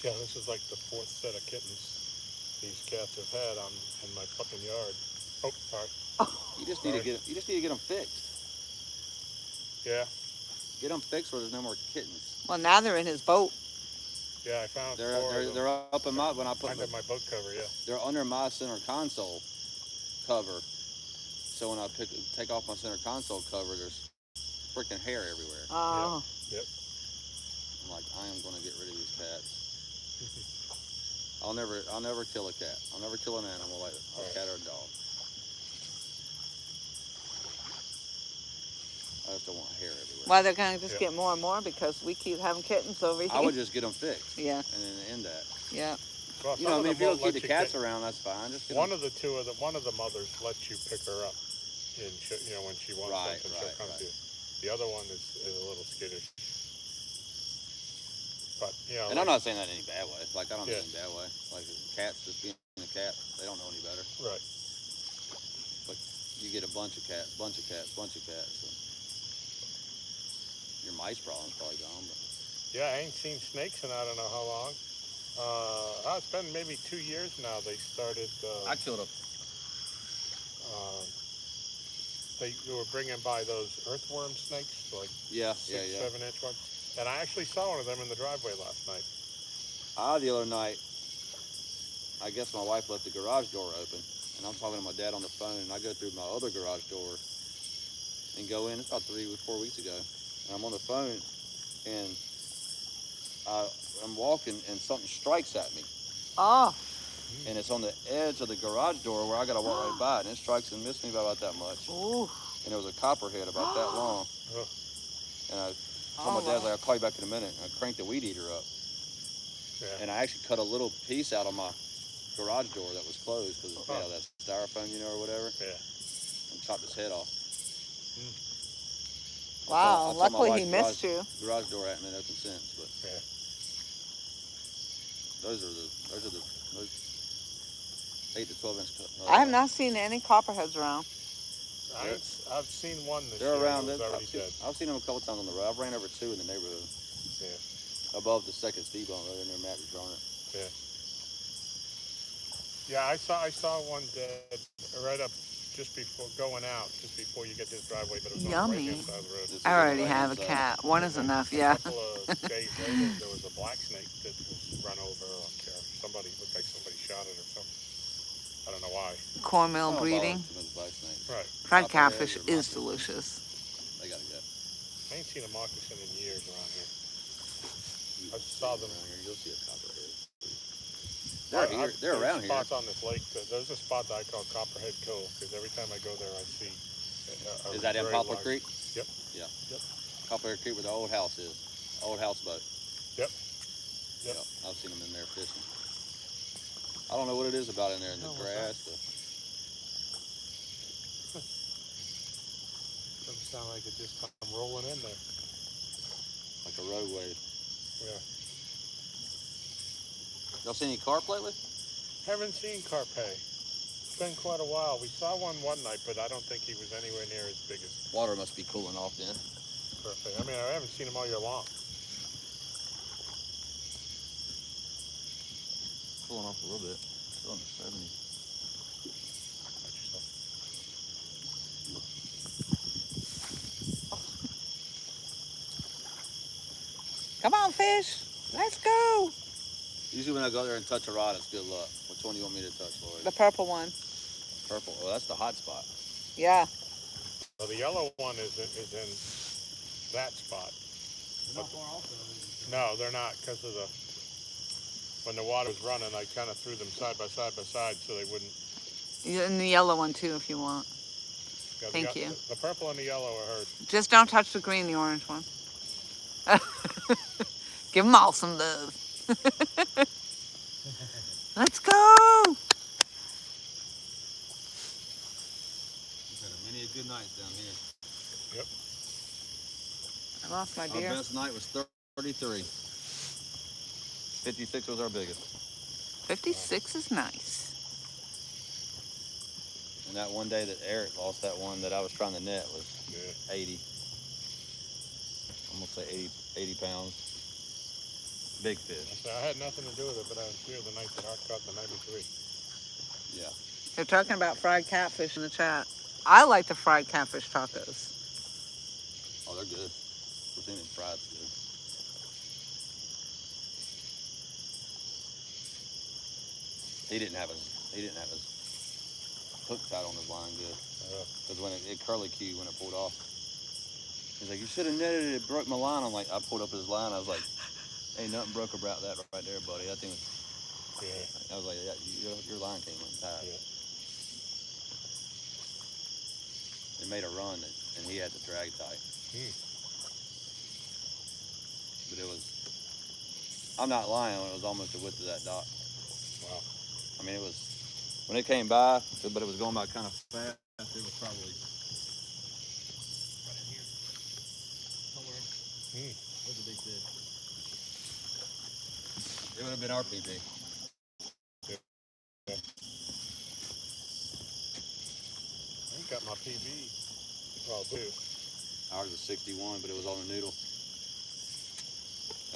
Yeah, this is like the 4th set of kittens these cats have had in my fucking yard. Oh, sorry. You just need to get them fixed. Yeah. Get them fixed where there's no more kittens. Well, now they're in his boat. Yeah, I found 4 of them They're up in my when I put under my boat cover. Yeah. they're under my center console cover. So when I take off my center console cover, there's freaking hair everywhere. Oh. Yep. I'm like, I am gonna get rid of these cats. I'll never kill a cat. I'll never kill an animal like a cat or a dog. I just don't want hair everywhere. Well, they're going to just get more and more because we keep having kittens over here. I would just get them fixed. Yeah. And then end that. Yeah. Well, You know, I mean, if you don't keep the cats around, that's fine. Just get One them. of the mothers lets you pick her up, and when she wants something, she'll come to you. The other one is a little skittish. But And I'm not saying that in any bad way. Like, I don't mean Yeah. in a bad way. Like, cats just being a cat, they don't know any better. right. But you get a bunch of cats. And your mice problem's probably gone. But Yeah, I ain't seen snakes in I don't know how long. It's been maybe 2 years now. They started. I killed them. They were bringing by those earthworm snakes, like Yeah, 6-7 inch ones, and I actually saw one of them in the driveway last night. The other night, I guess my wife left the garage door open, and I'm talking to my dad on the phone, and I go through my other garage door and go in. It's about 3 or 4 weeks ago, and I'm on the phone, and I'm walking, and something strikes at me. Oh. And it's on the edge of the garage door where I gotta walk right by it, and it strikes and missed me by about that much. Ooh. And it was a copperhead about that long. Oh. And I told my dad, like, I'll call you back in a minute. And I cranked the weed eater up. Yeah. And I actually cut a little piece out of my garage door that was closed because it's made out of that styrofoam, or whatever. Yeah. And chopped his head off. Wow, I told my luckily wife he missed you. Garage door hasn't been open since, but Yeah. those 8 to 12 inch. I have not seen any copperheads around. I've seen one this They're year. around. That was already dead. I've seen them a couple times on the road. I've ran over 2 in the neighborhood. Yeah. Above the second speed bump right near Matt was drawing it. Yeah. Yeah, I saw one dead right up just before going out, just before you get to the driveway, but it was on the Yummy. right-hand side of the road. I already have a cat. One is enough, yeah. A couple of days later, there was a black snake that was run over. Somebody looked like somebody shot it or something. I don't know why. Cornmeal breeding. Right. Fried catfish is delicious. They gotta go. I ain't seen a moccasin in years around here. I saw them around here. You'll see a copperhead. They're around here. Spots on this lake. There's a spot that I call Copperhead Cove because every time I go there, I see. Is that in Poplar Creek? Yep. Yeah. Yep. Copperhead Creek where the old house is. Old houseboat. Yep. Yep. I've seen them in there fishing. I don't know what it is about in there in the grass. Doesn't sound like it just come rolling in there. Like a road wave. Yeah. Y'all seen any carp lately? Haven't seen carpe. It's been quite a while. We saw one night, but I don't think he was anywhere near as big as Water must be cooling off then. carpe. I mean, I haven't seen him all year long. Cooling off a little bit. Still in the 70s. Come on, fish. Let's go. Usually when I go there and touch a rod, it's good luck. Which one do you want me to touch, Lori? The purple one. Purple. Oh, that's the hot spot. Yeah. So the yellow one is in that spot. No, they're not because of when the water was running. I kind of threw them side by side so they wouldn't. And the yellow one too, if you want. Yeah, Thank you. The purple and the yellow are hers. Just don't touch the green, the orange one. Give them all some love. Let's go. We've had many a good nights down here. Yep. I lost my deer. Our best night was 33. 56 was our biggest. 56 is nice. And that one day that Eric lost that one that I was trying to net was 80. I'm gonna say 80 pounds. Big fish. I had nothing to do with it, but I was here the night that I caught the 93. Yeah. They're talking about fried catfish in the chat. I like the fried catfish tacos. Oh, they're good. We're thinking fried's good. He didn't have his hook tied on his line good. Because when it curly cued when it pulled off. He's like, you should have netted it. It broke my line. I'm like, I pulled up his line. I was like, ain't nothing broke about that right there, buddy. That thing was. Yeah. I was like, yeah, your line came untied. Yeah. It made a run, and he had the drag tight. But it was. I'm not lying. It was almost the width of that dock. Wow. I mean, it was when it came by, but it was going by kind of fast. It was probably right in here somewhere. There's a big fish. It would have been our PB. Yeah. I got my PB. Well, too. Ours was 61, but it was on a noodle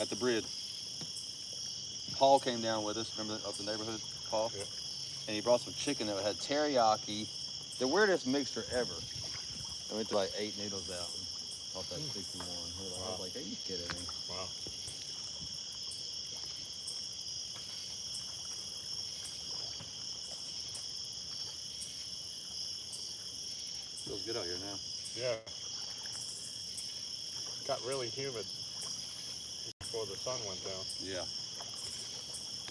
at the bridge. Paul came down with us. Remember up the neighborhood, Paul? Yeah. And he brought some chicken that had teriyaki. The weirdest mixture ever. I went to like 8 noodles out and caught that 61. I was like, are you kidding me? Wow. Feels good out here now. Yeah. Got really humid before the sun went down. Yeah.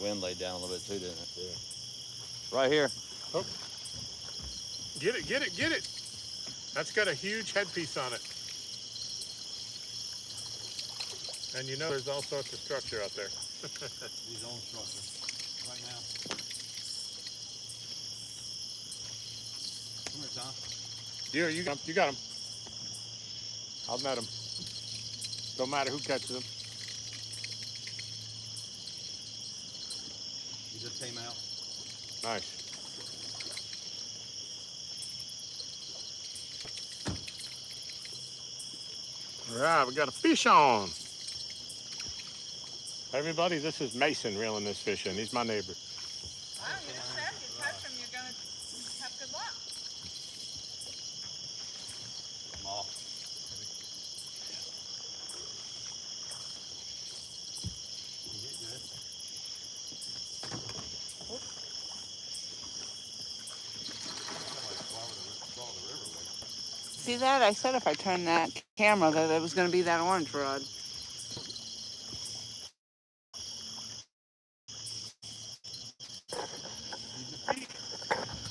Wind laid down a little bit too, didn't it? Yeah. Right here. Oh. Get it, get it, get it. That's got a huge headpiece on it. And you know there's all sorts of structure out there. His own structure. Right now. Come here, Tom. You got him. I'll net him. Don't matter who catches him. He just came out. Nice. All right, we got a fish on. Everybody, this is Mason reeling this fish in. He's my neighbor. Wow, you just said if you touch them, you're going to have good luck. Come off. See that? I said if I turned that camera that it was going to be that orange rod.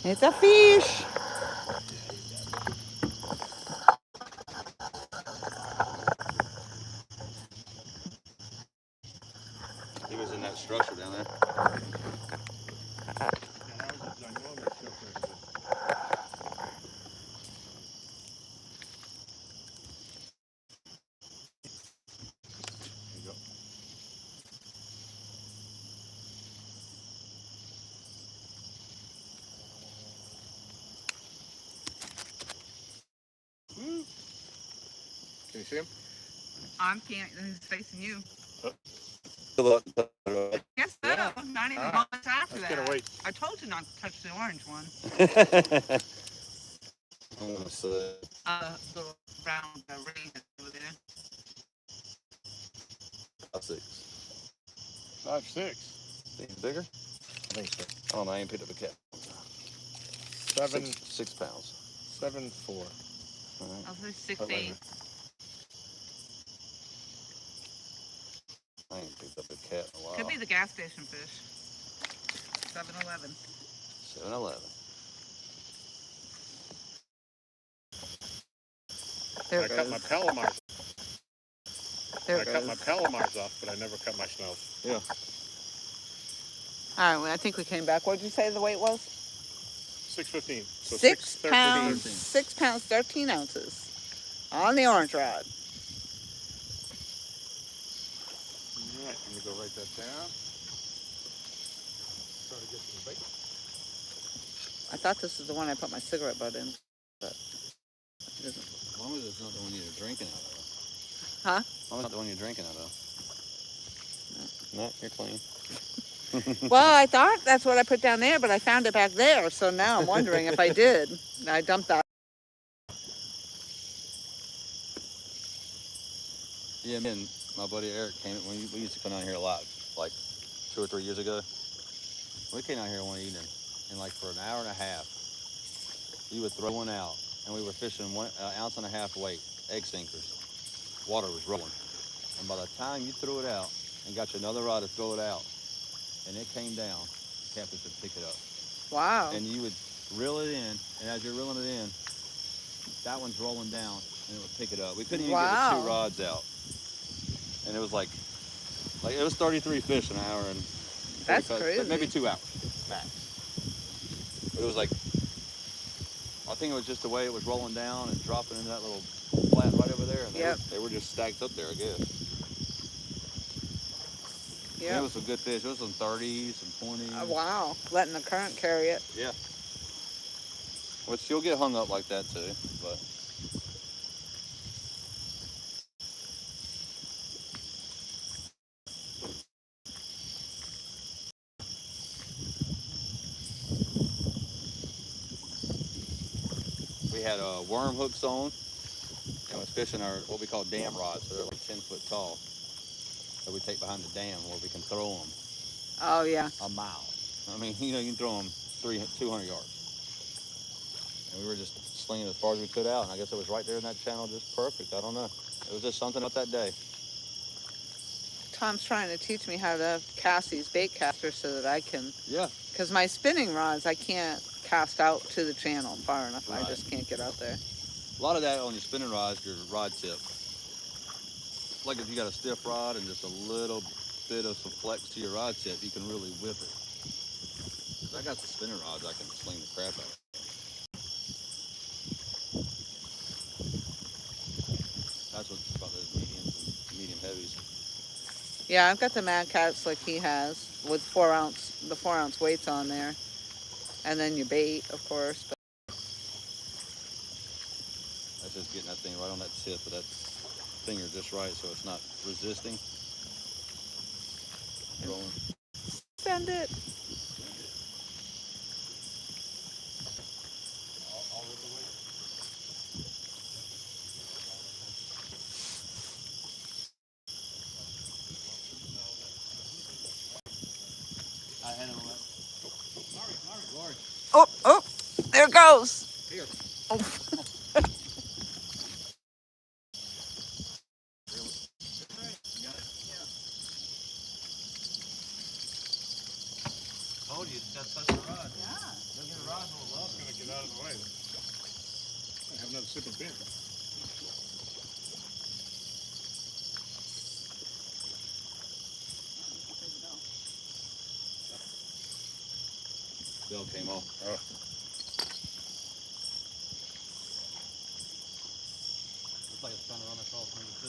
It's a fish. He was in that structure down there. Can you see him? I can't. He's facing you. Good luck. Yes, so. Yeah. Not even All right. much after Let's that. get a wait. I told you not to touch the orange one. I'm gonna say The round ring over there. 5'6". 5'6". Think he's bigger? I think so. I don't know. I ain't picked up a cat. 6 pounds. 7'4". All right. I'll say Oh, wait a 6'8". minute. I ain't picked up a cat in a while. Could be the gas station fish. 7-Eleven. 7-Eleven. There I it cut goes. my Palomars. There I it cut goes. my Palomars off, but I never cut my Schnells. Yeah. All right, well, I think we came back. What did you say the weight was? 6'15". So 6 6'13". pounds, 6 pounds, 13 ounces on the orange rod. All right, let me go write that down. Try to get some bait. I thought this was the one I put my cigarette butt in, but it isn't. As long as it's not the one you're drinking out of. Huh? As long as it's not the one you're drinking out of. No, you're clean. Well, I thought that's what I put down there, but I found it back there, so now I'm wondering if I did. I dumped that. Yeah, me and my buddy Eric came. We used to come down here a lot, like 2 or 3 years ago. We came out here one evening, and like for an hour and a half, you would throw one out, and we were fishing 1.5 ounce weight, egg sinkers. Water was rolling, and by the time you threw it out and got you another rod to throw it out, and it came down, Catfish would pick it up. Wow. And you would reel it in, and as you're reeling it in, that one's rolling down, and it would pick it up. We couldn't even get the 2 rods out, and it was like it was 33 fish an hour and That's crazy. maybe 2 hours max. But it was like, I think it was just the way it was rolling down and dropping into that little flat right over there, and they were just stacked up there, I guess. Yeah. It was some good fish. It was some 30s, some 20s. Wow. Letting the current carry it. Yeah. Which you'll get hung up like that too, but. We had worm hooks on, and was fishing our what we call dam rods. So they're like 10 foot tall that we take behind the dam where we can throw them Oh yeah. a mile. I mean, you know, you can throw them 200 yards. And we were just slinging as far as we could out. And I guess it was right there in that channel, just perfect. I don't know. It was just something about that day. Tom's trying to teach me how to cast these bait casters so that I can. Yeah. Because my spinning rods, I can't cast out to the channel far enough. Right. I just can't get out there. A lot of that on your spinning rods, your rod tip. Like if you got a stiff rod and just a little bit of some flex to your rod tip, you can really whip it. Because I got the spinning rods, I can sling the crap out of it. That's what's about those mediums and medium heavies. Yeah, I've got the Mad Cats like he has with the 4 ounce weights on there. And then your bait, of course. But That's just getting that thing right on that tip of that finger just right so it's not resisting. Rolling. send it. All rip away. I had him left. Sorry. Oh, oh, there it goes. Here. Oh. Told you, that's such a rod. Yeah. Look at the rod, no love. It's gonna get out of the way. I have another sip of beer. Bill came off. Oh. Looks like it's trying to run across number 2.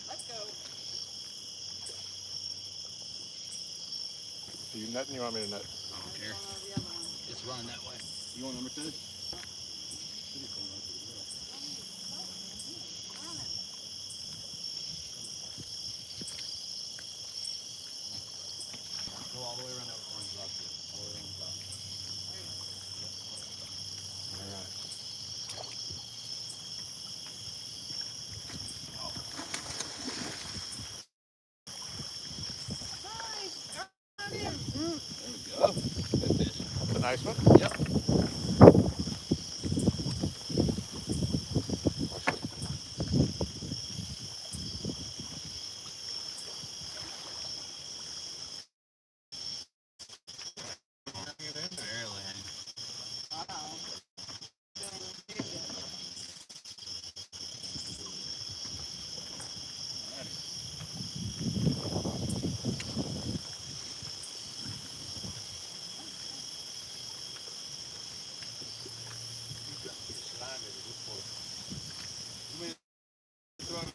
Let's go. Are you nutting? You want me to nut? I don't care. It's running that way. You want number 2? Go all the way around that orange rock here. All the way around the top. All right. There we go. Good fish. That's a nice one. Yep.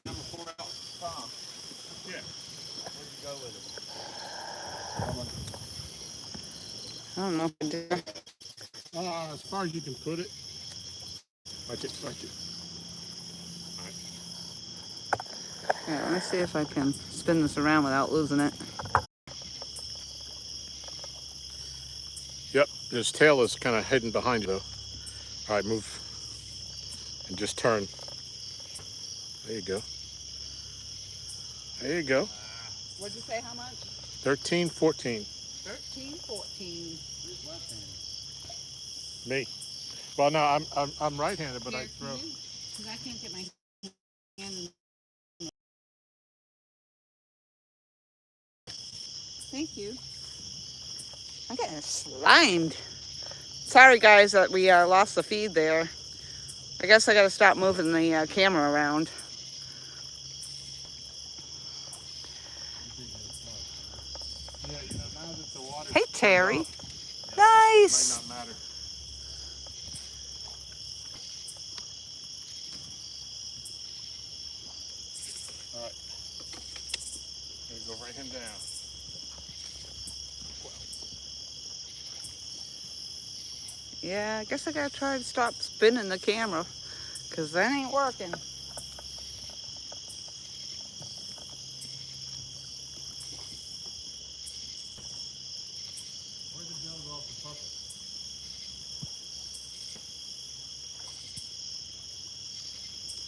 Number 4 out, Tom. Yeah. Where'd you go with it? I don't know if I do. As far as you can put it. Like it. Yeah, let me see if I can spin this around without losing it. Yep. His tail is kind of hidden behind you, though. All right, move. And just turn. There you go. There you go. What'd you say, how much? 13, 14. 13, 14. Who's left-handed? Me. Well, no, I'm right-handed, but I throw. Because I can't get my hand. Thank you. I'm getting slimed. Sorry, guys, that we lost the feed there. I guess I got to stop moving the camera around. Yeah, you know, now that the water's Hey, Terry. off, Nice. might not matter. All right. There you go, right him down. 12. Yeah, I guess I gotta try to stop spinning the camera, cause that ain't working. Where'd the gel go off the puppet?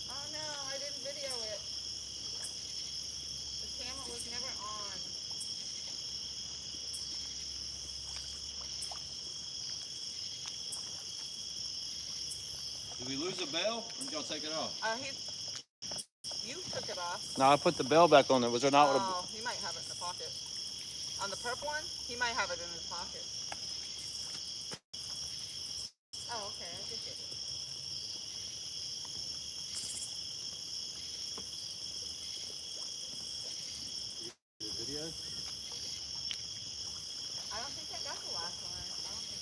Oh no, I didn't video it. The camera was never on. Did we lose a bell? Or did y'all take it off? You took it off. No, I put the bell back on there. Was there not? Oh, he might have it in the pocket. On the purple one, he might have it in his pocket. Oh, okay, I did get it. The video? I don't think I got the last one. I don't think.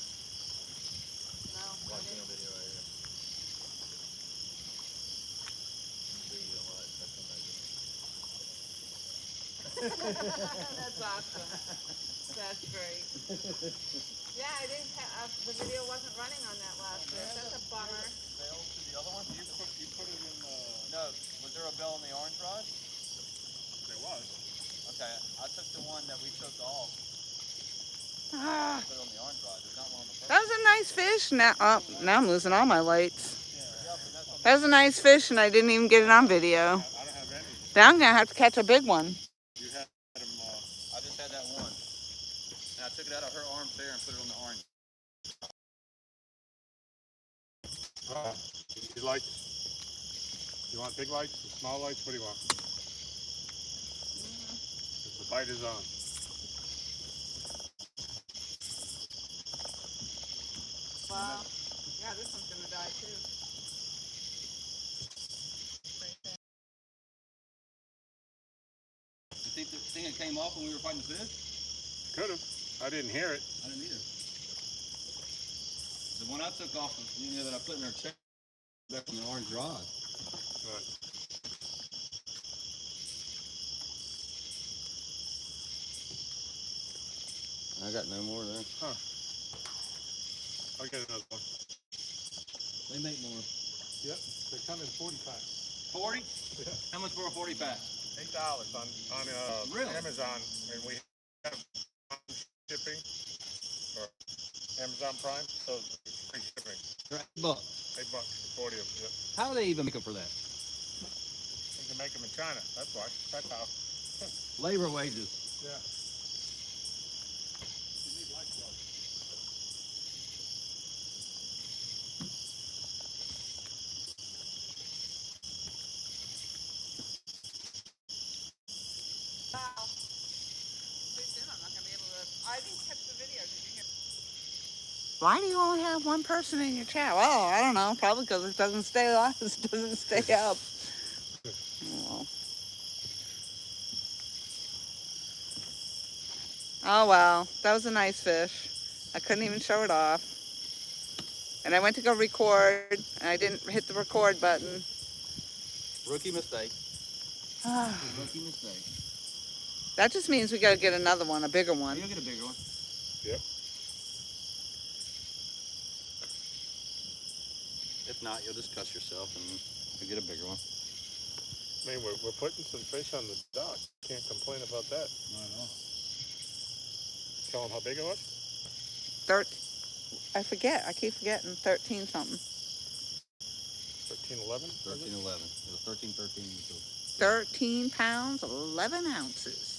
No, I Watching a didn't. video right here. That's awesome. That's great. Yeah, I didn't. The video wasn't running on that last bit. That's a bummer. Bell to the other one? You put it in the. No. Was there a bell on the orange rod? There was. Okay, I took the one that we took off. Ah, Put it on the orange rod. There's not one on the purple. that was a nice fish. Now I'm losing all my lights. Yeah, but that's on That was a nice fish, and I didn't even get it on video. I don't have any. Now I'm gonna have to catch a big one. You had them. I just had that one. And I took it out of her arms there and put it on the orange. You lights? You want big lights, small lights? What do you want? The bite is on. Wow. Yeah, this one's gonna die too. You think it came off when we were fighting the fish? Could have. I didn't hear it. I didn't either. The one I took off, that I put in her check back on the orange rod. But I got no more there. I'll get another one. They make more. Yep, they come in 40 packs. 40? Yeah. How much for a 40 pack? $8 on Really? Amazon, and we have shipping or Amazon Prime, so free shipping. $8. $8 for 40 of them. Yep. How do they even make them for that? You can make them in China. That's why. That's how. Labor wages. Yeah. You need lifeblood. Wow. Pretty soon I'm not gonna be able to. I didn't catch the video. Did you hear? Why do you only have one person in your chat? Well, I don't know. Probably because it doesn't stay up. It doesn't stay up. Oh well, that was a nice fish. I couldn't even show it off. And I went to go record, and I didn't hit the record button. Rookie mistake. Rookie mistake. That just means we gotta get another one, a bigger one. You'll get a bigger one. Yep. If not, you'll just cuss yourself and you'll get a bigger one. I mean, we're putting some fish on the dock. Can't complain about that. Not at all. Tell them how big it was. I forget. I keep forgetting. 13 something. 13, 11? 13, 11. It was 13, 13. 13 pounds, 11 ounces.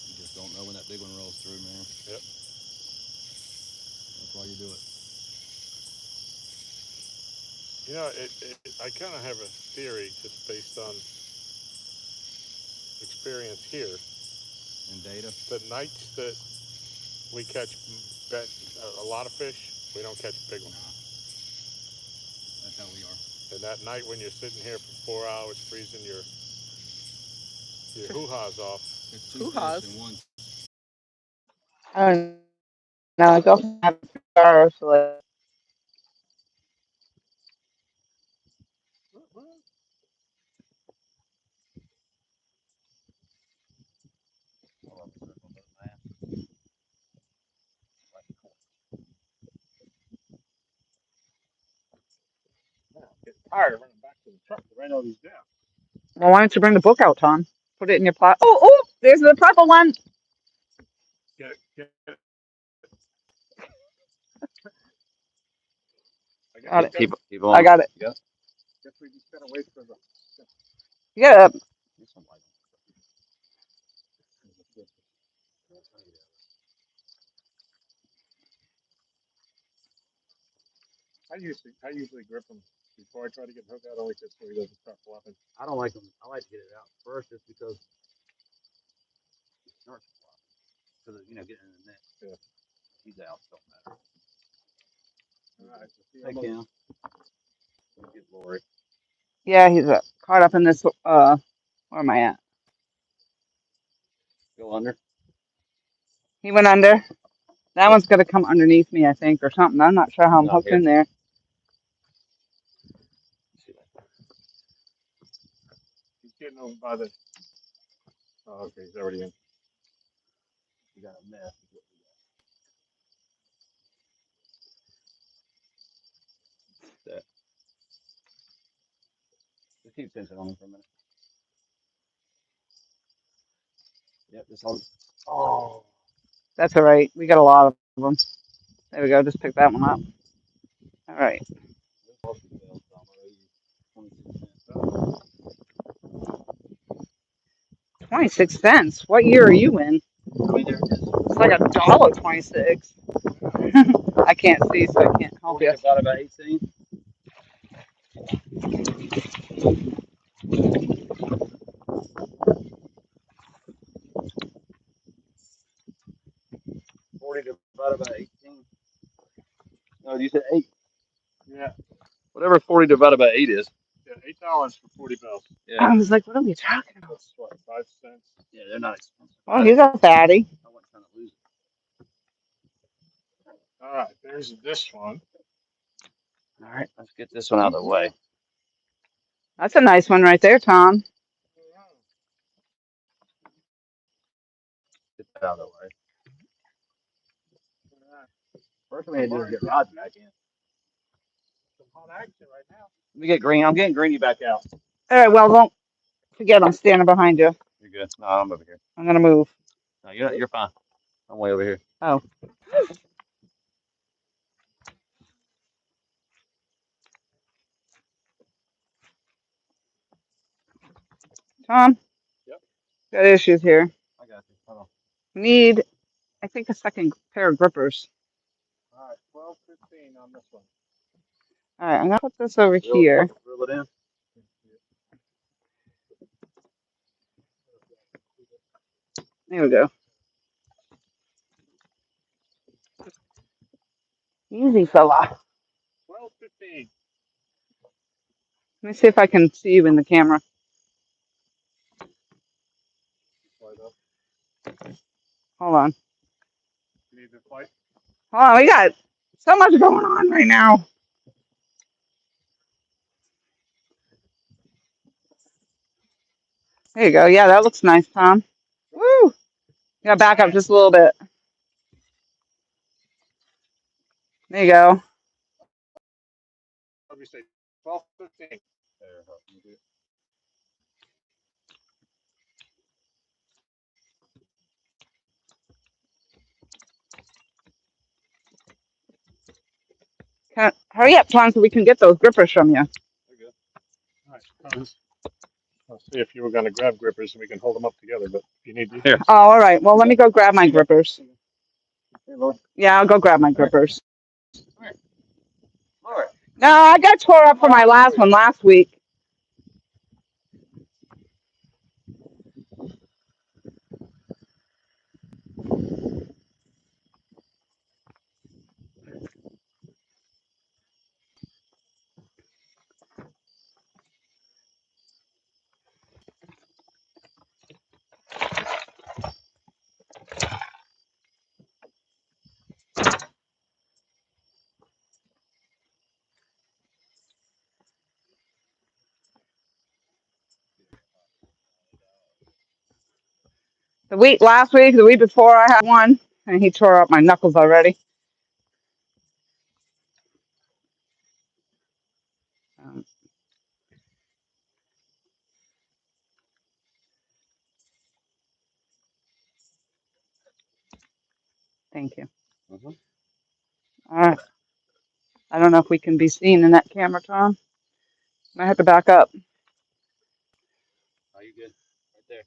You just don't know when that big one rolls through, man. Yep. That's why you do it. You know, I kind of have a theory just based on experience here. And data. The nights that we catch a lot of fish, we don't catch big ones. That's how we are. And that night when you're sitting here for 4 hours freezing your hoo-ha's off. It's 2 Hoo-ha's. fish and 1. Oh, no, I go have first. tired of running back to the truck to write all these down. Well, why don't you bring the book out, Tom? Put it in your pot. Oh, there's the purple one. Get it. Got it. Keep I on. got it. Yeah. Guess we just gotta wait for the. Yeah. I usually grip them before I try to get hooked out, only so he doesn't start flopping. I don't like them. I like to get it out first, just because it starts flopping. Because getting in the net. Yeah. He's out. Don't matter. All right. Thank you. Get Lori. Yeah, he's caught up in this. Where am I at? Go under. He went under. That one's gonna come underneath me, I think, or something. I'm not sure how I'm No, hooked here. in there. He's getting over by the. Oh, okay. He's already in. You got a mess. That. Just keep tension on him for a minute. Yep, this one. Oh. That's all right. We got a lot of them. There we go. Just pick that one up. All right. 26 cents. What year are you in? I mean, there it is. It's like $1.26. I can't see, so I can't help you. About 18. Divided by 18. No, you said 8. Yeah. Whatever 40 divided by 8 is. Yeah. $8 for 40 bells. Yeah. I was like, what are we talking about? That's what, 5 cents. Yeah, they're not expensive. Well, he's a fatty. I wasn't trying to lose it. All right. There's this one. All right, let's get this one out of the way. That's a nice one right there, Tom. Get that out of the way. First thing we had to do is get Rod back in. Some hot action right now. Let me get Green. I'm getting Greeny back out. All right. Well, don't forget, I'm standing behind you. You're good. No, I'm over here. I'm gonna move. No, you're fine. I'm way over here. Oh. Tom. Yep. Got issues here. I got you. Hold on. Need, I think, a second pair of grippers. All right. 12.15 on this one. All right. I'm gonna put this over here. Reel it in. There we go. Easy, fella. 12.15. Let me see if I can see you in the camera. Hold on. You need the flight? Hold on. We got so much going on right now. There you go. Yeah, that looks nice, Tom. Woo! You gotta back up just a little bit. There you go. What do we say? 12.15. Hurry up, Tom, so we can get those grippers from you. All right. I'll see if you were going to grab grippers and we can hold them up together, but if you need these. Here. Oh, all right. Well, let me go grab my grippers. Yeah, I'll go grab my grippers. Lord. No, I got tore up for my last one last week. Last week, the week before, I had one, and he tore up my knuckles already. Thank you. Mhm. All right. I don't know if we can be seen in that camera, Tom. I have to back up. Oh, you good? Right there.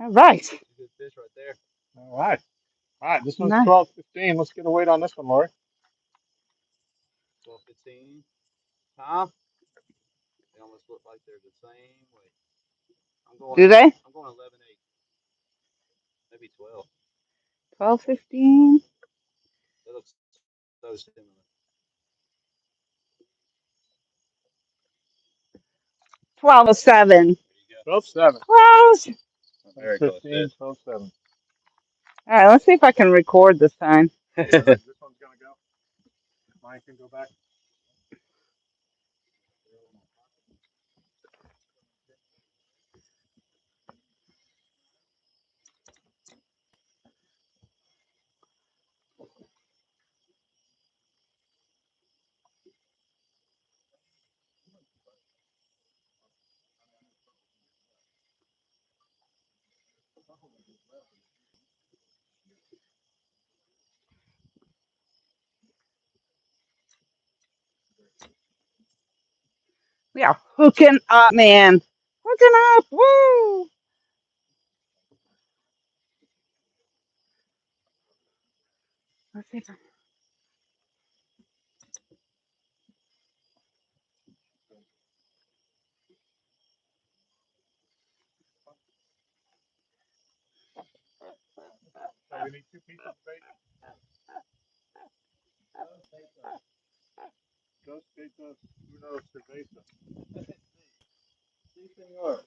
All right. Good fish right there. All right. All right. This one's Nice. 12:15. Let's get a weight on this one, Lori. 12:15. Tom? They almost look like they're the same weight. Do they? I'm going 11.8. Maybe 12. 12:15. They look so similar. 12:07. There you go. 12:7. Close. Very close 15, fish. 12:7. All right. Let's see if I can record this time. All right. This one's gonna go. Mine can go back. We are hooking up, man. Hooking up. Woo. Let's see if I... So we need 2 pieces of bait. Dos peitos, uno cerveza. Sí, señor.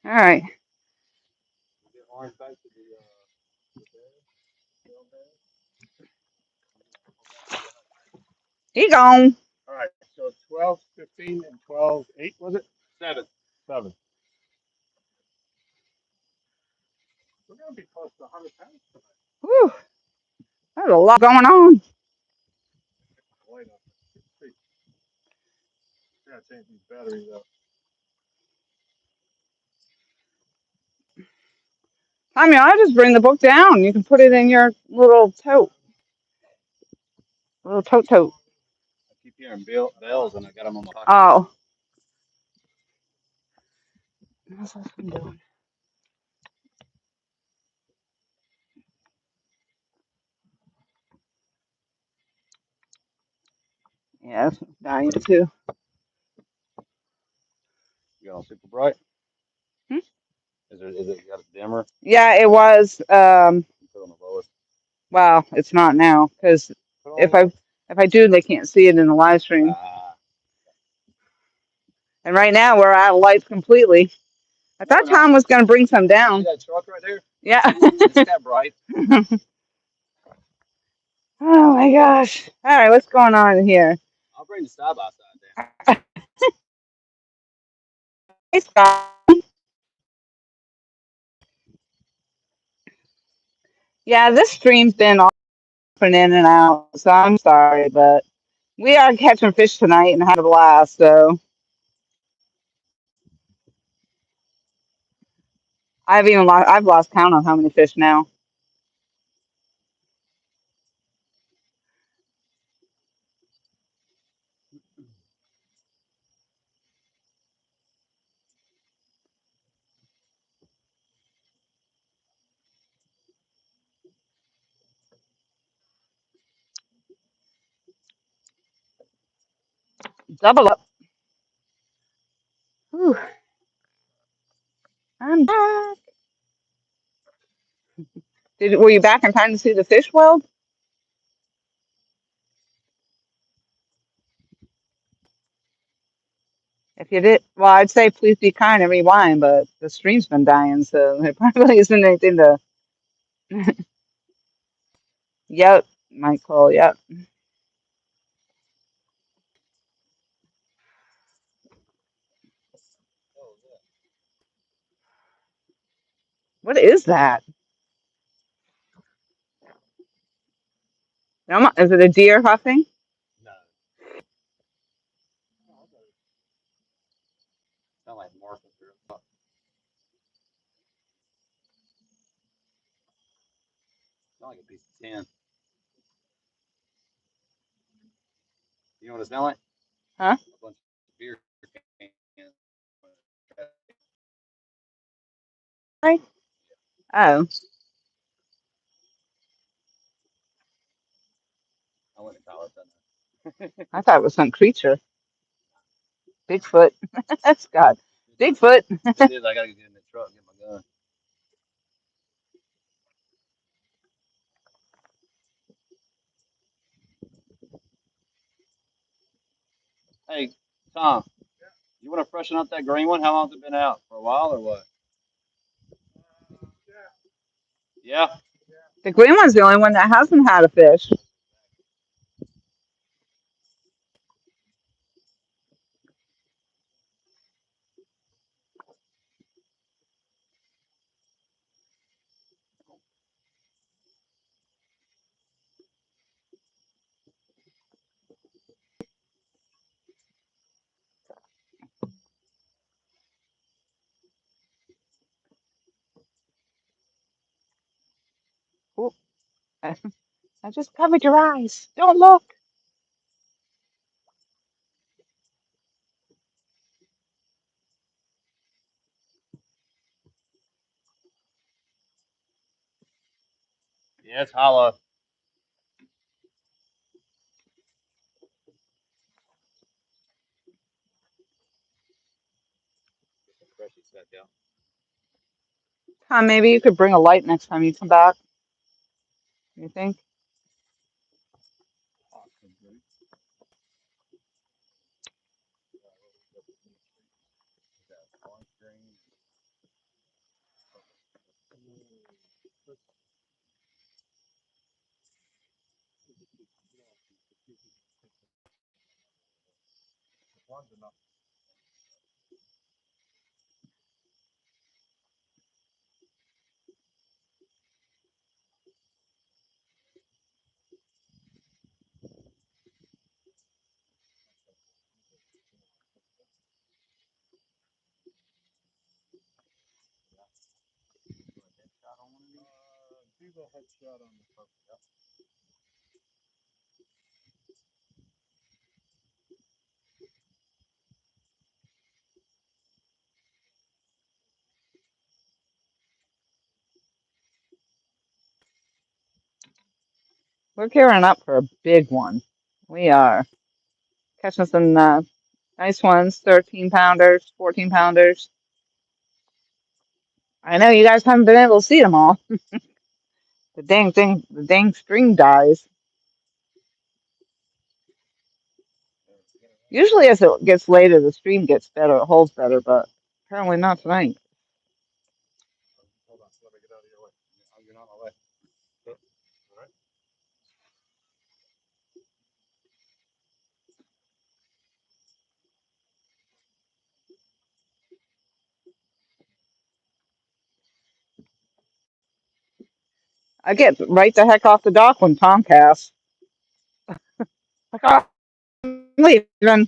All right. Get orange back to the He gone. All right. So 12:15 and 12:8 was it? 7. 7. We're gonna be close to 100 pounds tonight. Whew. There's a lot going on. Light up. I gotta change these batteries up. I mean, I just bring the book down. You can put it in your little tote. Little tote. I keep hearing bells and I got them on my pocket. Oh. What's this one doing? Yeah, this one's dying too. You got on super bright? Hmm? Is it you got a dimmer? Yeah, it was. You put on the lowest. Well, it's not now because Put on if the lowest. I do, they can't see it in the live stream. And right now we're out of lights completely. I thought Tom was going to bring some down. See that truck right there? Yeah. It's that bright. Oh my gosh. All right, what's going on here? I'll bring the side by side down. Hey, Scott. Yeah, this stream's been off and in and out, so I'm sorry, but we are catching fish tonight and had a blast. So I've lost count on how many fish now. Double up. Whew. I'm back. Were you back in time to see the fish weld? If you did, well, I'd say please be kind and rewind, but the stream's been dying, so there probably isn't anything to. Yep, Michael. Yep. What is that? Is it a deer huffing? No. can. You know what it smells like? Huh? A bunch of beer cans. Right? Oh, I went to college on I thought it was some creature. Bigfoot. That's God. Bigfoot. that. It is. I gotta get in the truck and get my gun. Hey, Tom, you want to freshen up that green one? How long's it been out? For a while or what? Yeah. The green one's the only one that hasn't had a fish. Ooh, I just covered your eyes. Don't look. Yeah, it's hollow. Tom, maybe you could bring a light next time you come back. You think? We're gearing up for a big one. We are catching some nice ones, 13 pounders, 14 pounders. I know you guys haven't been able to see them all. The dang thing, the dang string dies. Usually, as it gets later, the stream gets better, it holds better, but apparently not tonight. Hold on, let me get out of your way. I'll get on my way. All right. I get right the heck off the dock when Tom casts. Like, oh, I'm leaving. I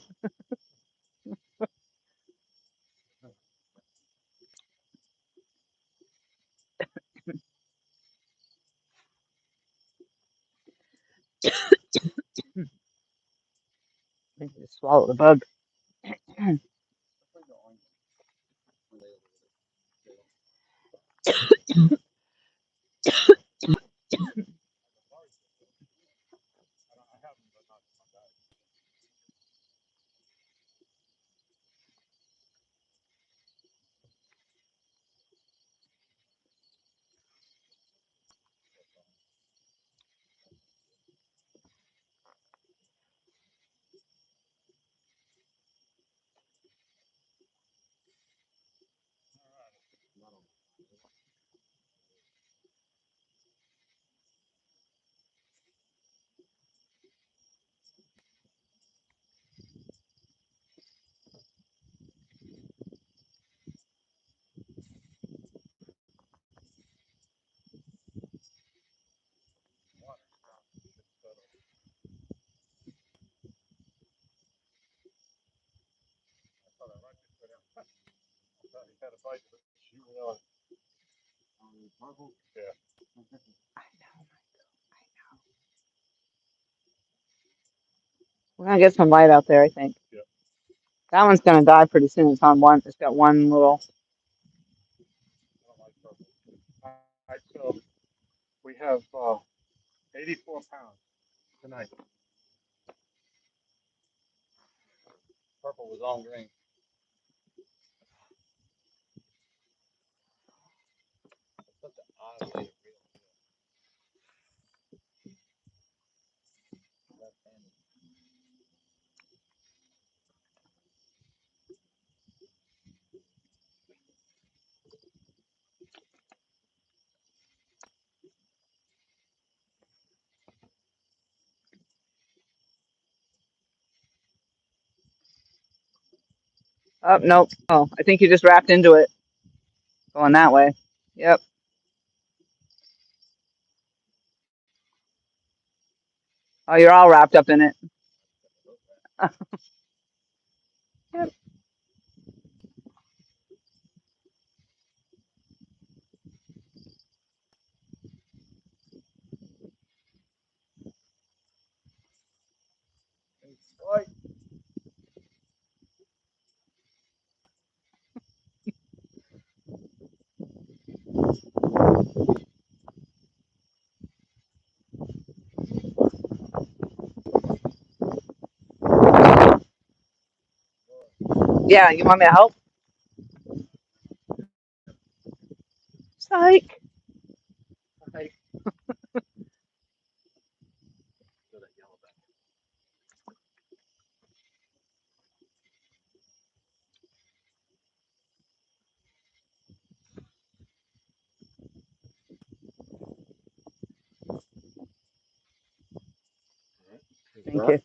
think I just swallowed a bug. He had a bite, but you know, yeah. I know. We're gonna get some light out there, I think. Yep. That one's gonna die pretty soon. It's on one. It's got one little. I don't like purple. All right, so we have 84 pounds tonight. Purple was on green. Such an odd way to reel. Oh, nope. Oh, I think you just wrapped into it. Going that way. Yep. Oh, you're all wrapped up in it. Yep. Yeah, you want me to help? Psych. Psych. Thank you.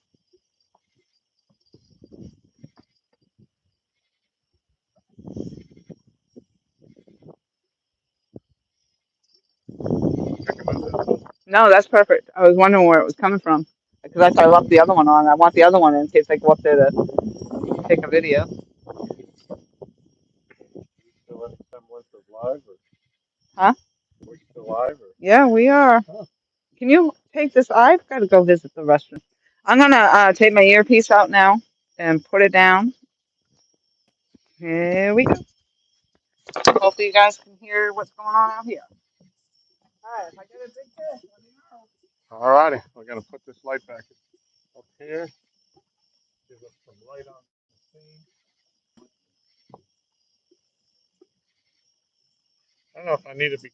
No, that's perfect. I was wondering where it was coming from because I thought I left the other one on. I want the other one in case I go up there to take a video. Still in semblance of live, or Huh? we're still live, or Yeah, we are. Can you take this? I've got to go visit the restroom. I'm gonna take my earpiece out now and put it down. Here we go. Hopefully you guys can hear what's going on out here. All right, if I get a big fish, let me know. all righty. We're gonna put this light back up here. Give us some light on the scene. I don't know if I need to be.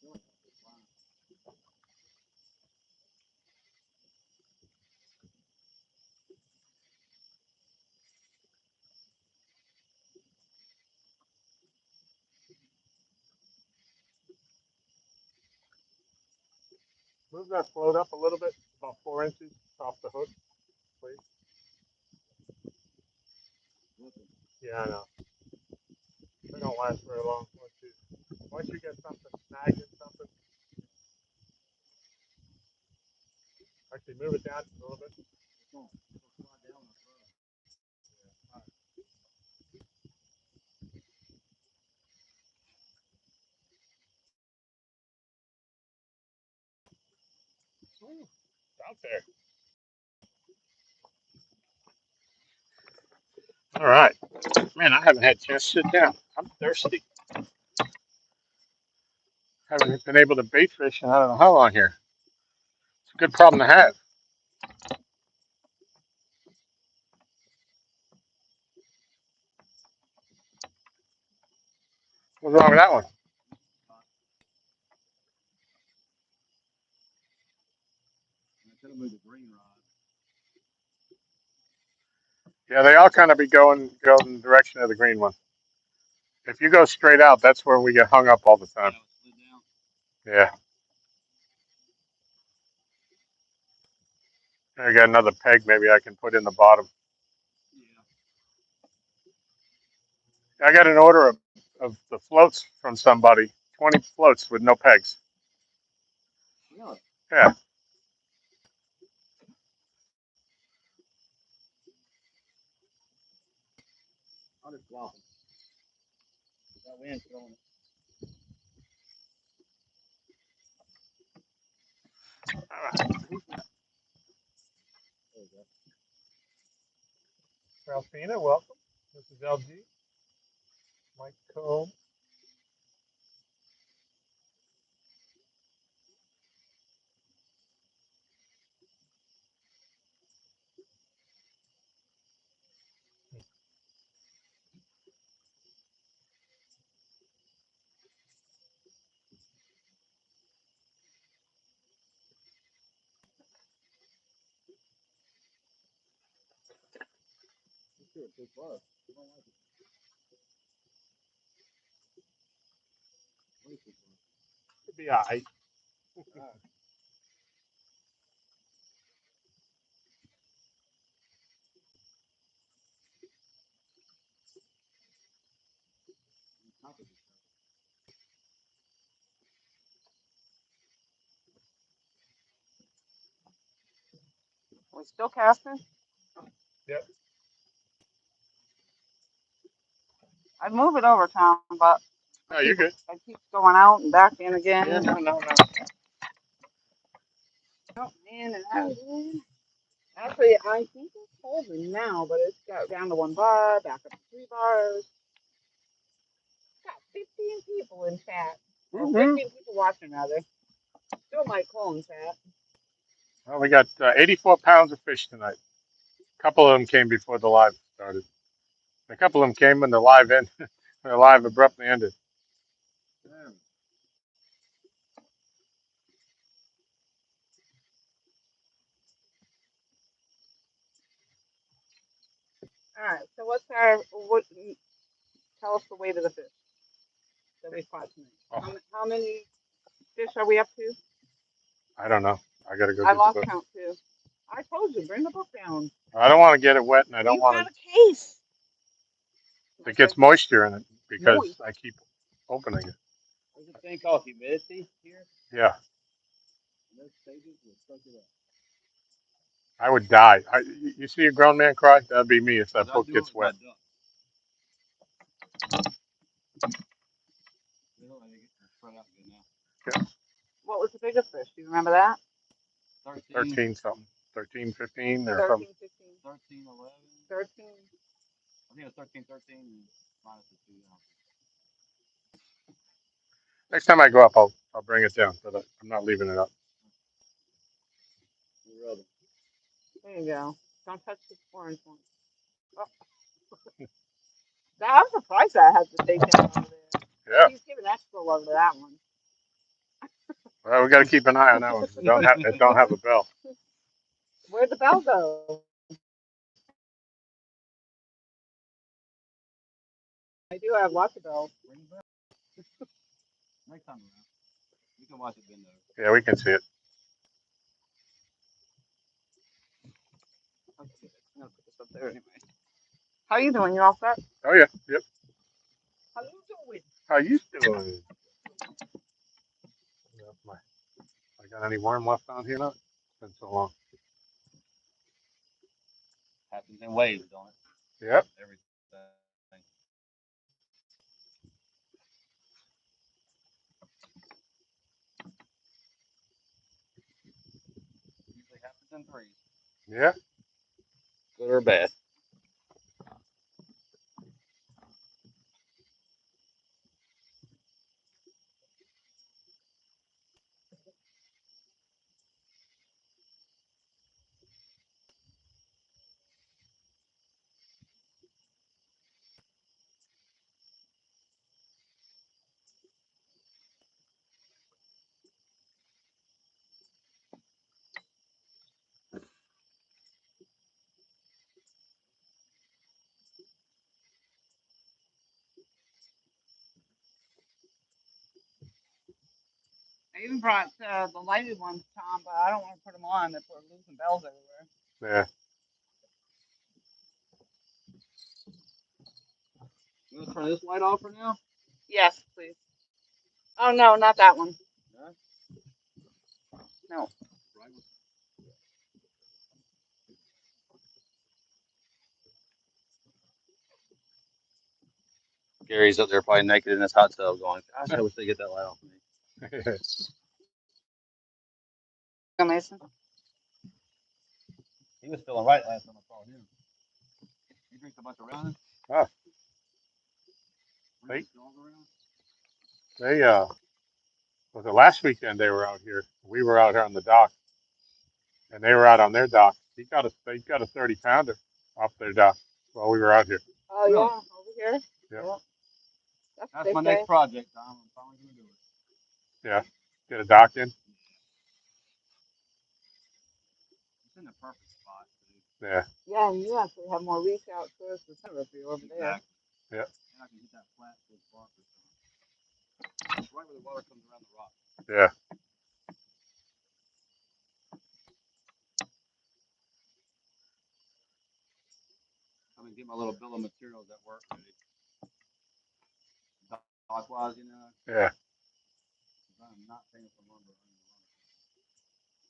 Move that float up a little bit, about 4 inches off the hook, please. Yeah, I know. They don't last very long. Once you get something snagged in something, actually move it down a little bit. Ooh, it's out there. All right. Man, I haven't had a chance to sit down. I'm thirsty. Haven't been able to bait fish in I don't know how long here. It's a good problem to have. What's wrong with that one? Yeah, they all kind of go in the direction of the green one. If you go straight out, that's where we get hung up all the time. Yeah. I got another peg maybe I can put in the bottom. I got an order of the floats from somebody, 20 floats with no pegs. Yeah. All right. Ralphina, welcome. This is LG. Mike Cole. Could be alright. We still casting? Yep. I'd move it over, Tom, but No, you're good. I keep going out and back in again. Yeah, no. Oh, in and out. Actually, I think it's holding now, but it's got down to 1 bar, back up to 3 bars. Got 15 people in chat. Or 15 people watching, rather. Still Mike Cole in chat. Well, we got 84 pounds of fish tonight. A couple of them came before the live started. A couple of them came when the live ended. The live abruptly ended. All right, so what's our, tell us the weight of the fish that we caught tonight. Oh, How many fish are we up to? I don't know. I gotta go I get the lost book. count too. I told you, bring the book down. I don't want to get it wet, and I don't You want got a case. to. It gets moisture in it because Moist. I keep opening it. There's a thing called humidity here. Yeah, In those stages, will soak it up. I would die. You see a grown man cry? That'd be me if that I book do it gets with my wet. duck. You know, I think it's spread out good now. Okay. What was the biggest fish? Do you remember that? 13 something. 13, 15 or 13, something. 15, 13, 11. 13. I think it was 13, 13 minus the 2 ounces. Next time I go up, I'll bring it down, but I'm not leaving it up. There you go. Don't touch the orange one. Oh. I'm surprised I had to take him over there. Yeah. He's giving extra love to that one. Well, we got to keep an eye on that one. It don't have a bell. Where'd the bell go? I do have lots of bells. Ring the bell. Next time around. You can watch it bend over. Yeah, we can see it. Okay, I'm gonna put this up there anyway. How you doing? You all set? Oh yeah. Yep. How you doing? How you doing? I got any worm left on here? Not. It's been so long. Happens in waves, don't it? Yep. Everything. Usually happens in threes. Yeah. Good or bad. I even brought the lighted ones, Tom, but I don't want to put them on if we're losing bells everywhere. Yeah. You want to turn this light off for now? Yes, please. Oh no, not that one. No. No. Gary's up there probably naked in his hot tub going, gosh, I wish they get that light off of me. Go, Mason. He was feeling right last time I saw him. He drink a bunch of ramen? Ah, Bring the dogs around? they was it last weekend they were out here. We were out here on the dock, and they were out on their dock. They got a 30-pounder off their dock while we were out here. Oh Really? yeah, over here. Yep. Yeah. That's That's big my day. next project, Tom. I'm finally gonna do it. Yeah, get a dock in. It's in the perfect spot, dude. Yeah, Yeah, and you actually have more reach out towards the center of you over there. Exactly. yeah, And I can hit that flat with Barker. It's right where the water comes around the rock. yeah. I'm gonna get my little bill of materials at work ready. Clockwise, you know. Yeah, I'm not paying for lumber.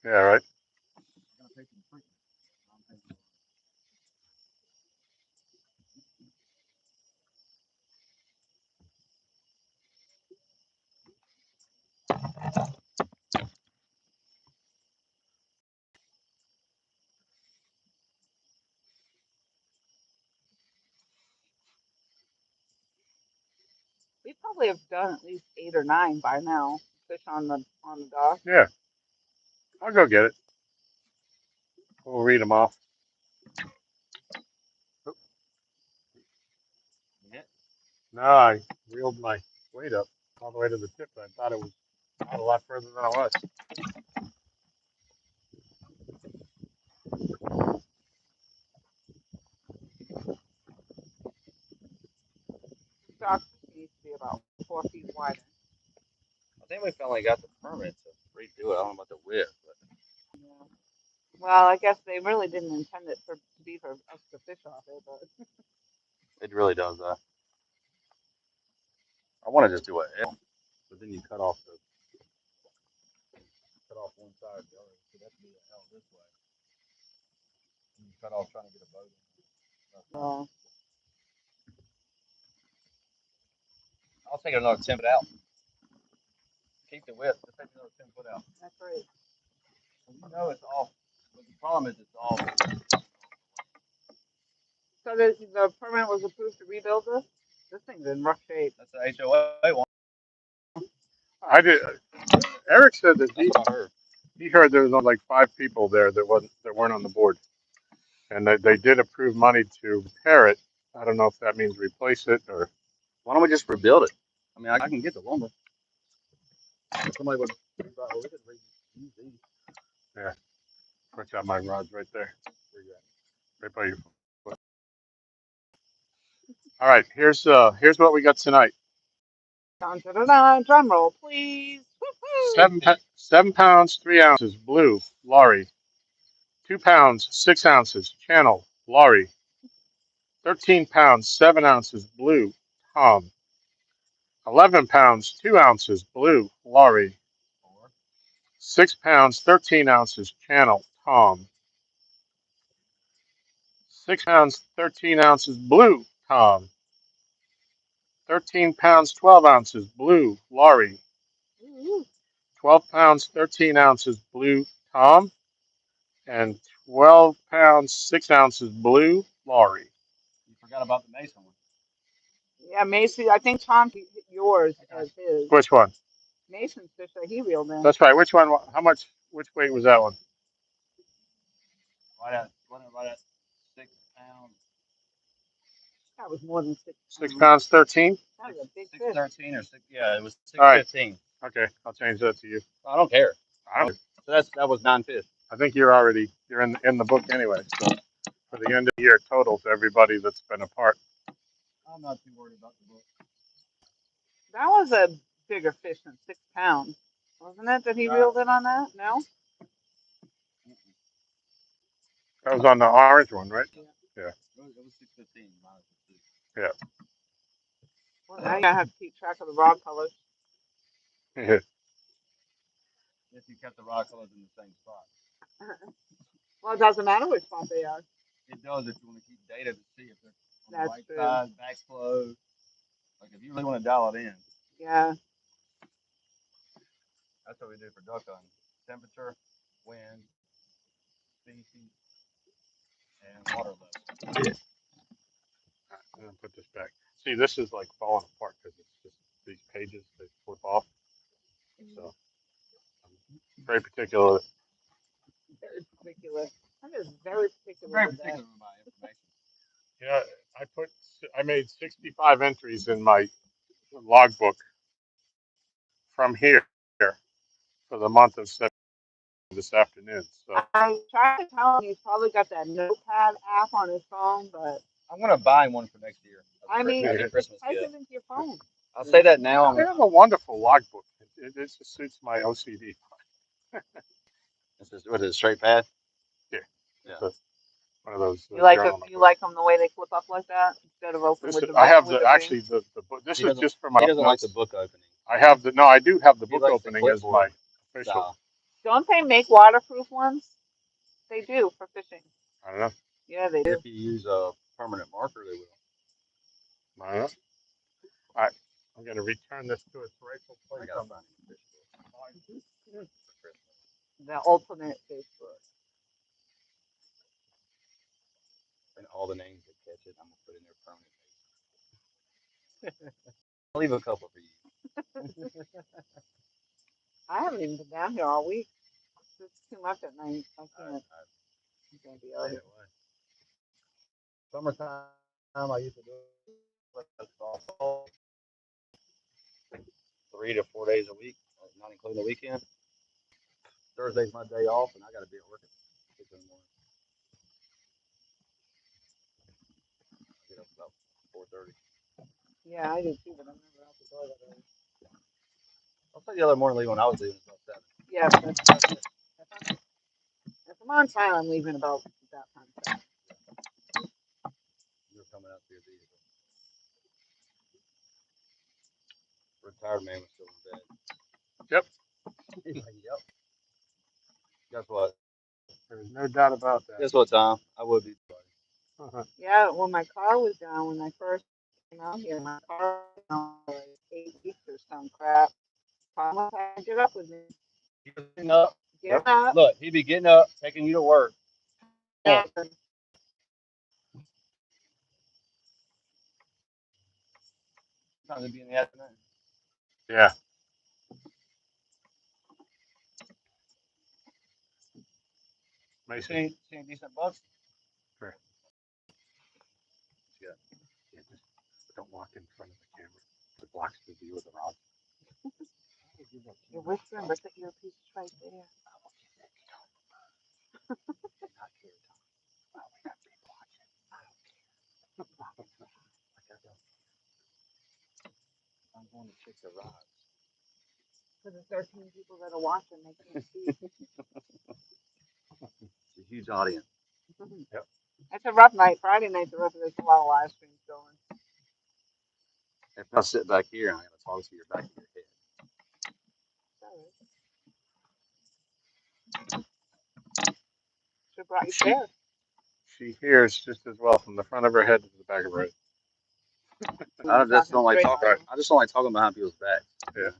yeah, right. I'm gonna pay for the treatment. I'm paying for We probably have done at least 8 or 9 by now. Fish on the dock. Yeah, I'll go get it. We'll read them off. it. No, I reeled my weight up all the way to the tip. I thought it was not a lot further than it was. Dock needs to be about 4 feet wider. I think we finally got the permit to redo it. I don't know about the width, but Yeah. Well, I guess they really didn't intend it to be for us to fish off it, but it really does that. I want to just do an L, but then you cut off one side of the other. So that's be an L this way. And you cut off trying to get a boat. uh, I'll take another 10 foot out. Keep the width. Just take another 10 foot out. that's right. You know it's off. But the problem is it's off. So the permit was approved to rebuild this. This thing's in rough shape. That's the HOA one. I did. Eric said that That's what I heard. he heard there was only like 5 people there that weren't on the board, and they did approve money to repair it. I don't know if that means replace it or. Why don't we just rebuild it? I mean, I can get the lumber. Somebody would. Oh, we could reuse these. Yeah, I got my rods right there. Right by your foot. All right, here's what we got tonight. Dun, dun, dun, dun, drum roll, please. Woo-hoo. 7 pounds 3 ounces blue Laurie. 2 pounds 6 ounces channel Laurie. 13 pounds 7 ounces blue Tom. 11 pounds 2 ounces blue Laurie. 6 pounds 13 ounces channel Tom. 6 pounds 13 ounces blue Tom. 13 pounds 12 ounces blue Laurie. Woo-hoo. 12 pounds 13 ounces blue Tom. And 12 pounds 6 ounces blue Laurie. You forgot about the Mason one. Yeah, Mason. I think Tom hit yours as his. Which one? Mason's fish that he reeled in. That's right. Which one? How much? Which weight was that one? Right at 6 pounds. That was more than 6 6 pounds. pounds 13. That was a big fish. 613 or 6. Yeah, it was All right. 615. Okay, I'll change that to you. I don't care. I don't. So that was 9 fish. I think you're in the book anyway. So for the end of the year total to everybody that's been a part. I'm not too worried about the book. That was a bigger fish than 6 pounds, wasn't it? That he reeled in on that? No. That was on the orange one, right? Yeah. Yeah. It was 615 minus the 2. Yeah. Well, now you have to keep track of the rod colors. If you kept the rock colors in the same spot. Well, it doesn't matter which spot they are. It does if you want to keep data to see if they're on That's the right true. side, backflow. Like if you really want to dial it in, Yeah. that's what we do for duck hunting. Temperature, wind, species, and water level. See, this is like falling apart because it's just these pages they flip off. So I'm very particular. Very particular. I'm just very particular. Very with that. particular about information. Yeah, I made 65 entries in my logbook from here for the month of September this afternoon. So I tried to tell him he's probably got that notepad app on his phone, but I'm gonna buy one for next year. I mean, As a Christmas type gift. it into your phone. I'll say that now. I have a wonderful logbook. It just suits my OCD. This is what is it, straight pad? Yeah, Yeah. so one of those. You like journal them? You notebooks. like them the way they flip up like that instead of open This with is, the. I have with the the actually the book. This He is doesn't. just for my He doesn't like notes. the book opening. I have the no. I do have the He book likes the opening as my clipboard official. style. Don't they make waterproof ones? They do for fishing. I don't know. Yeah, they do. If you use a permanent marker, they will. I don't know. All right, I'm going to return this to its rightful I place. gotta find a fish book. The ultimate Facebook. And all the names that catch it, I'm gonna put in their permanent. I'll leave a couple for you. I haven't even been down here all week. It's too much at night. I can't. I can't be out here. Summertime, I used to do it 3 to 4 days a week, not including the weekend. Thursday's my day off, and I got to be at work at 6 in the morning. I get up about 4:30. Yeah, I do too, but I'm never out the door that early. I'll say the other morning leave when I was leaving about 7. Yeah, that's it. If I'm on time, I'm leaving about that time. You're coming out to your vehicle. Retired man was still in bed. Yep. He's like, yep. Guess what? There's no doubt about that. Guess what, Tom? I would be. Yeah, when my car was down, when I first came out here, my car was down for like 8 weeks or some crap. Tom had to get up with me. He was getting up. Get up. Look, he'd be getting up, taking you to work. And Time to be in the afternoon. Yeah. Mason. Seeing decent bucks? Sure. Yeah. Just don't walk in front of the camera. It blocks the view of the rod. you're whispering, but the earpiece is right there. I'm going to check the rods. For the 13 people that are watching, they can't see. It's a huge audience. Yep. It's a rough night. Friday night's a rough night. There's a lot of live streams going. If I sit back here and I got to talk to your back of your head. Should have brought you chair. She hears just as well from the front of her head to the back of her head. I just don't like Straight talking. on. I just don't like talking behind people's backs. Yeah.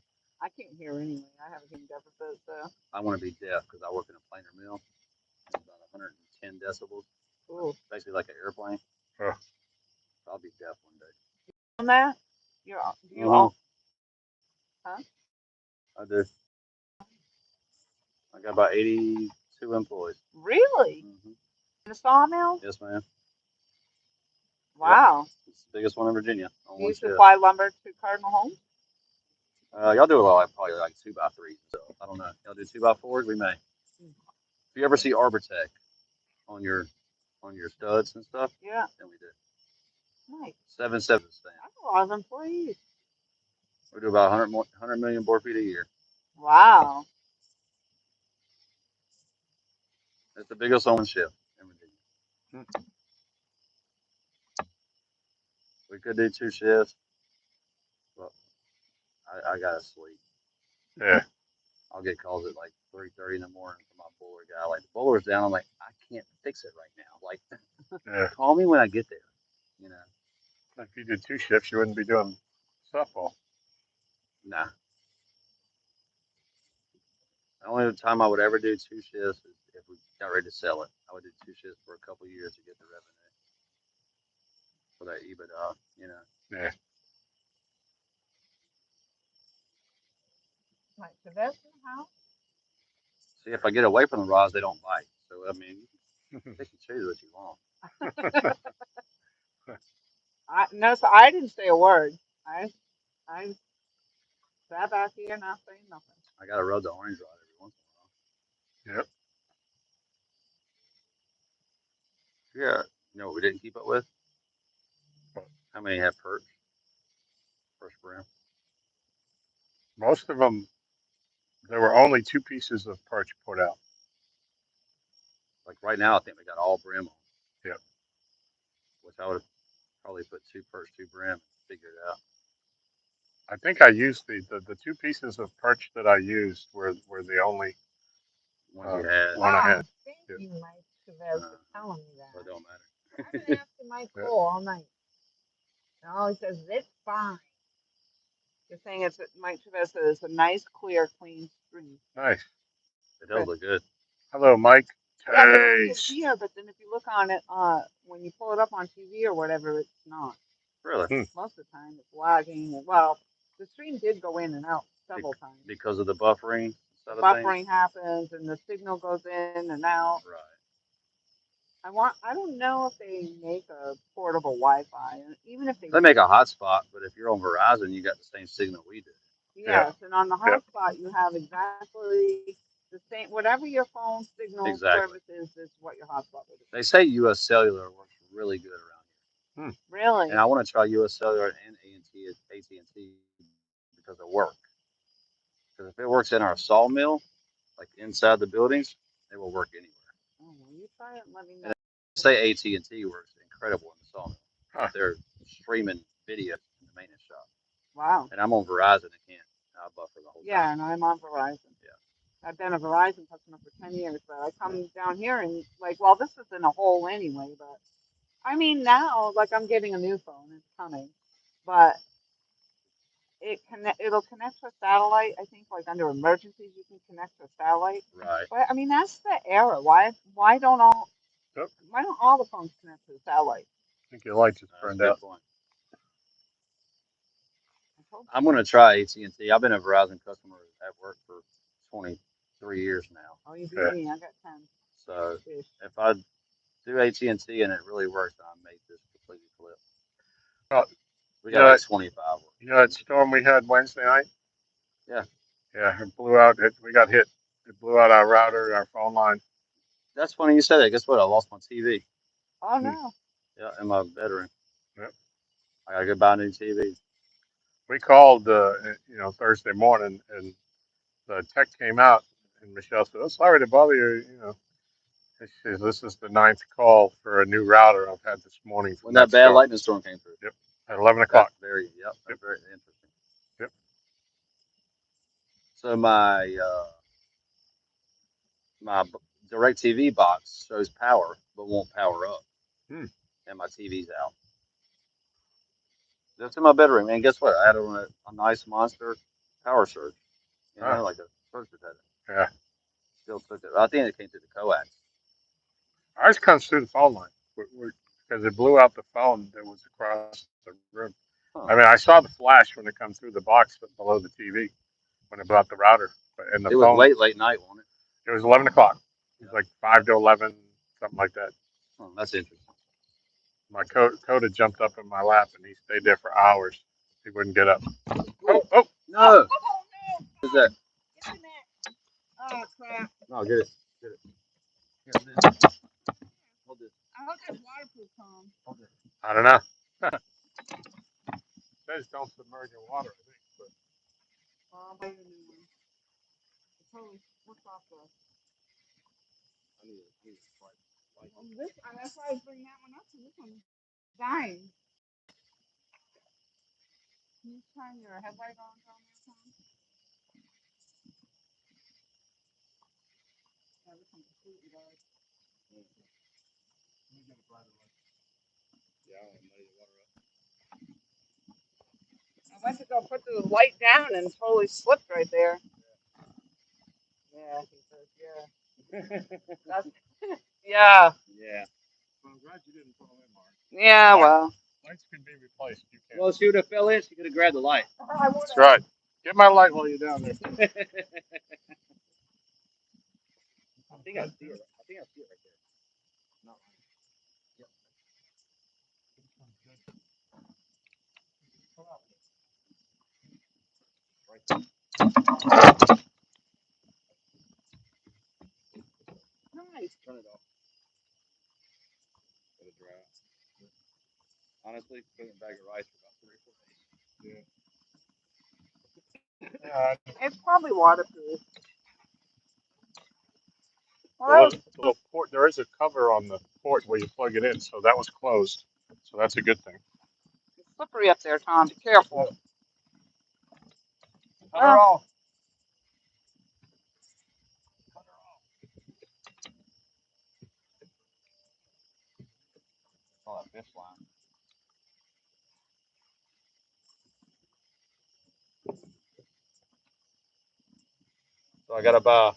I can't hear anyway. I have a hearing deficit, so. I want to be deaf because I work in a planer mill. It's about 110 decibels. Ooh. Basically like an airplane. Huh. So I'll be deaf one day. On that? You Mhm. all? Huh? I do. I got about 82 employees. Really? Mm-hmm. In the sawmill? Yes, ma'am. Wow. It's the biggest one in Virginia. On Do one you shift. supply lumber to Cardinal Homes? Y'all do a lot, probably like 2x3s. So I don't know. Y'all do 2x4s? We may. If you ever see Arbortech on your studs and stuff, Yeah. then we do. Nice. 7/7 stand. I have a lot of employees. We do about 100 million board feet a year. Wow. It's the biggest on one shift in Virginia. We could do 2 shifts, but I gotta sleep. Yeah. I'll get calls at like 3:30 in the morning from my boiler guy. Like the boiler's down. I'm like, I can't fix it right now. Like, Yeah. call me when I get there. You know. If you did 2 shifts, you wouldn't be doing softball. Nah. The only time I would ever do 2 shifts is if we got ready to sell it. I would do 2 shifts for a couple of years to get the revenue. for that EBITDA, you know. Yeah. Like, so that's the house. See, if I get away from the rods, they don't bite. So I mean, you can pick and choose what you want. No, so I didn't say a word. I sat back here not saying nothing. I gotta rub the orange rod every once in a while. Yep. Yeah. You know what we didn't keep up with? How many have perch? First brim. Most of them, there were only 2 pieces of perch put out. Like right now, I think we got all brim on. Yep. Which I would have probably put 2 perch, 2 brim, and figured it out. I think I used the 2 pieces of perch that I used were the only Ones you had. one I had. Thank Yep. you, Mike Chavez, for telling me that. So it don't matter. I've been asking Mike Yep. Cole all night. And all he says is, it's fine. You're saying it's, Mike Chavez says it's a nice, clear, clean stream. Nice. It does look good. Hello, Mike. Yeah, but it's Taste. here, but then if you look on it, when you pull it up on TV or whatever, it's not. Really? Most of the time, it's lagging. And, well, the stream did go in and out several times. Because of the buffering The side of things? buffering happens, and the signal goes in and out. Right. I don't know if they make a portable Wi-Fi, and even if They make a hotspot, but if you're on Verizon, you got the same signal we do. yes, and on the Yep. hotspot you have exactly the same. Whatever your phone signal Exactly. service is what your hotspot will do. They say U.S. Cellular works really good around here. Really? And I want to try U.S. Cellular and AT&T because of work. Because if it works in our sawmill, like inside the buildings, it will work anywhere. Oh, well, you try it and let me know. And they say AT&T works incredible in the sawmill. Huh. They're streaming video in the maintenance shop. Wow. And I'm on Verizon. I can't. I buffer the whole time. Yeah, and I'm on Verizon. Yeah. I've been a Verizon customer for 10 years, but I come down here and like, well, this is in a hole anyway, but I mean now, like I'm getting a new phone, it's coming, but it'll connect to a satellite. I think like under emergencies you can connect to a satellite. Right. But I mean that's the error. Why don't all the phones connect to the satellite? I think your light just That's burned a good out. point. I'm going to try AT&T. I've been a Verizon customer at work for 23 years now. Oh, you beat me. I got 10. So if I do AT&T and it really works, I make this completely flip. Oh, We got like 25. You know that storm we had Wednesday night? Yeah. Yeah, it blew out. We got hit. It blew out our router, our phone line. That's funny you said that. Guess what? I lost my TV. Oh, no. Yeah, in my bedroom. Yep. I got to go buy a new TV. We called, Thursday morning, and the tech came out, and Michelle said, "Oh, sorry to bother you. She says, this is the 9th call for a new router I've had this morning." When that bad lightning storm came through. Yep. At 11 o'clock. That's very interesting. Yep. So my DirecTV box shows power, but won't power up. And my TV's out. That's in my bedroom. And guess what? I had a nice monster power surge. Like a surge protector. Yeah. Still took it. I think it came through the coax. Ours comes through the phone line because it blew out the phone that was across the room. Huh. I mean, I saw the flash when it comes through the box below the TV when it blew out the router. And the phone, was late night, wasn't it? It was 11 o'clock. It was like 5 to 11, something like that. Oh, that's interesting. My Coda jumped up in my lap, and he stayed there for hours. He wouldn't get up. Oh! No! What's that? Get in there. Oh, crap. No, get it. Get it. Hold this. I hope that's waterproof, Tom. Hold it. I don't know. It says don't submerge in water, I think. But I'll buy you a new one. It's totally slipped off the... That's why I was bringing that one up, because this one's dying. Can you turn your headlight on down there, Tom? Yeah, this one's completely died. I went to go put the light down and totally slipped right there. Yeah, he says, yeah. Yeah. Yeah. I'm glad you didn't fall in, Mark. Yeah, well. Lights can be replaced. You can't. Well, she would have fell in. She could have grabbed the light. That's right. Get my light while you're down there. I think I see it. I think I see it right there. No. Yep. Right there. Nice. Turn it off. Let it dry. Honestly, put it in a bag of rice for about 3 or 4 days. Yeah. It's probably waterproof. The Well, little port. There is a cover on the port where you plug it in, so that was closed. So that's a good thing. it's slippery up there, Tom. Be careful. Cut her off. Cut her off. Oh, that fish line. So I gotta buy.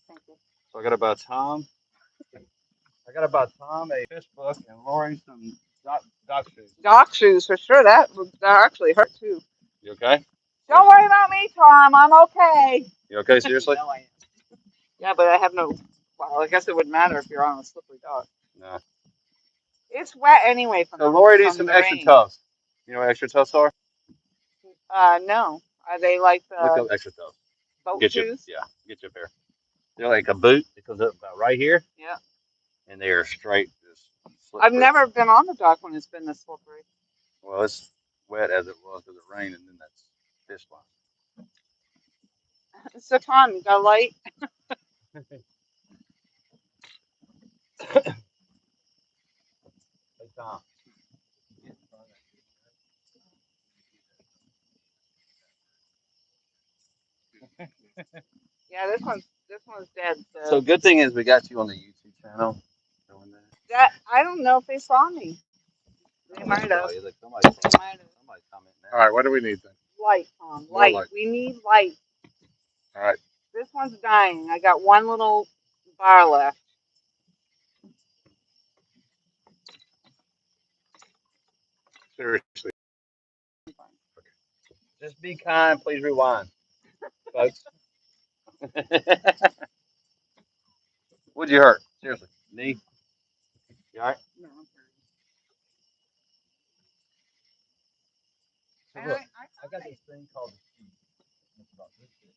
Thank you. So I gotta buy Tom. I gotta buy Tom a fish book and Lori some dock shoes. Dock shoes for sure. That actually hurt too. You okay? Don't worry about me, Tom. I'm okay. You okay? Seriously? No, I am. Yeah, but I have no. Well, I guess it wouldn't matter if you're on a slippery dock. No. It's wet anyway from So Lori needs from some the extra rain. tufts. You know what extra tufts are? No. Are they like Look the up extra tufts. boat Get you, shoes? yeah, get you a pair. They're like a boot. It comes up about right here, Yeah. and they are straight. Just I've slip-proof. never been on the dock when it's been this slippery. Well, it's wet as it was with the rain, and then that's fish line. So Tom, you got a light? Hey Tom. Yeah, this one's dead. So good thing is we got you on the YouTube channel. Doing That I don't know if they saw me. They that. might have. Like somebody comment All now. right. What do we need then? Light, Tom. More Light. light. We need light. All right. This one's dying. I got one little bar left. Seriously. Just be kind. Please rewind, folks. What'd you hurt? Seriously, knee? You all right? No, I'm So sorry. look, I got this thing called the sheet. It's about this big.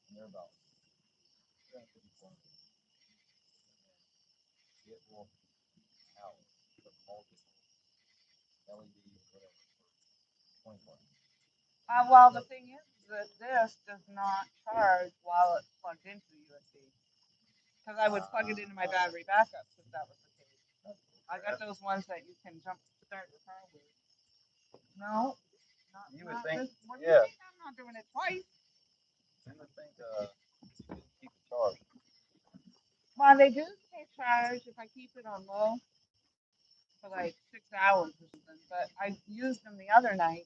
And they're about 350 grams. It will out the multiple LEDs, whatever, for 24 hours. Well, the thing is that this does not charge while it's plugged into the USB. Because I would plug it into my battery backups if that was the case. I got those ones that you can start your car with. No, You would not think, this. What do yeah. you think? I'm not doing it twice. You would think keep it charged. Well, they do say charge if I keep it on low for like 6 hours or something. But I used them the other night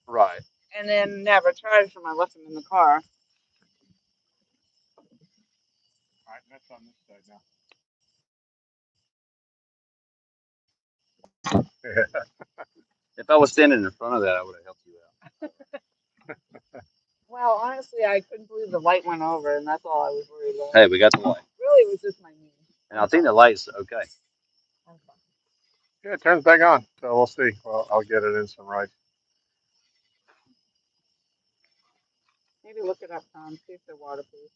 Right. and then never charged them. I left them in the car. All right. That's on this side now. If I was standing in front of that, I would have helped you out. Well, honestly, I couldn't believe the light went over, and that's all I was worried about. Hey, we got the light. Really, it was just my knee. And I think the light's okay. Yeah, it turns back on. So we'll see. Well, I'll get it in some right. Maybe look it up, Tom. See if they're waterproof.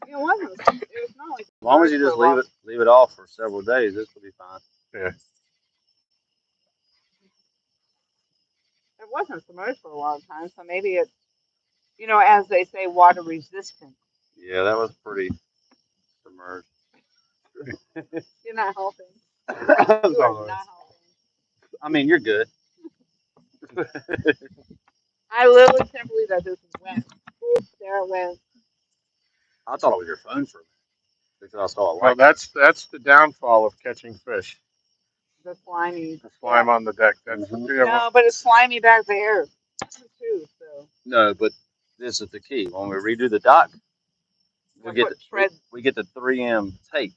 It wasn't. It was not like. As long as you just leave it off for several days, this will be fine. Yeah. It wasn't submerged for a long time, so maybe it's, as they say, water resistant. Yeah, that was pretty submerged. You're not helping. You are not helping. I mean, you're good. I literally can't believe that this went. There it went. I thought it was your phone for a minute because I saw a Well, light. that's the downfall of catching fish. The slimy. The slime on the deck. That's No, but it's slimy back there too. So. No, but this is the key. When we redo the dock, we get the 3M tape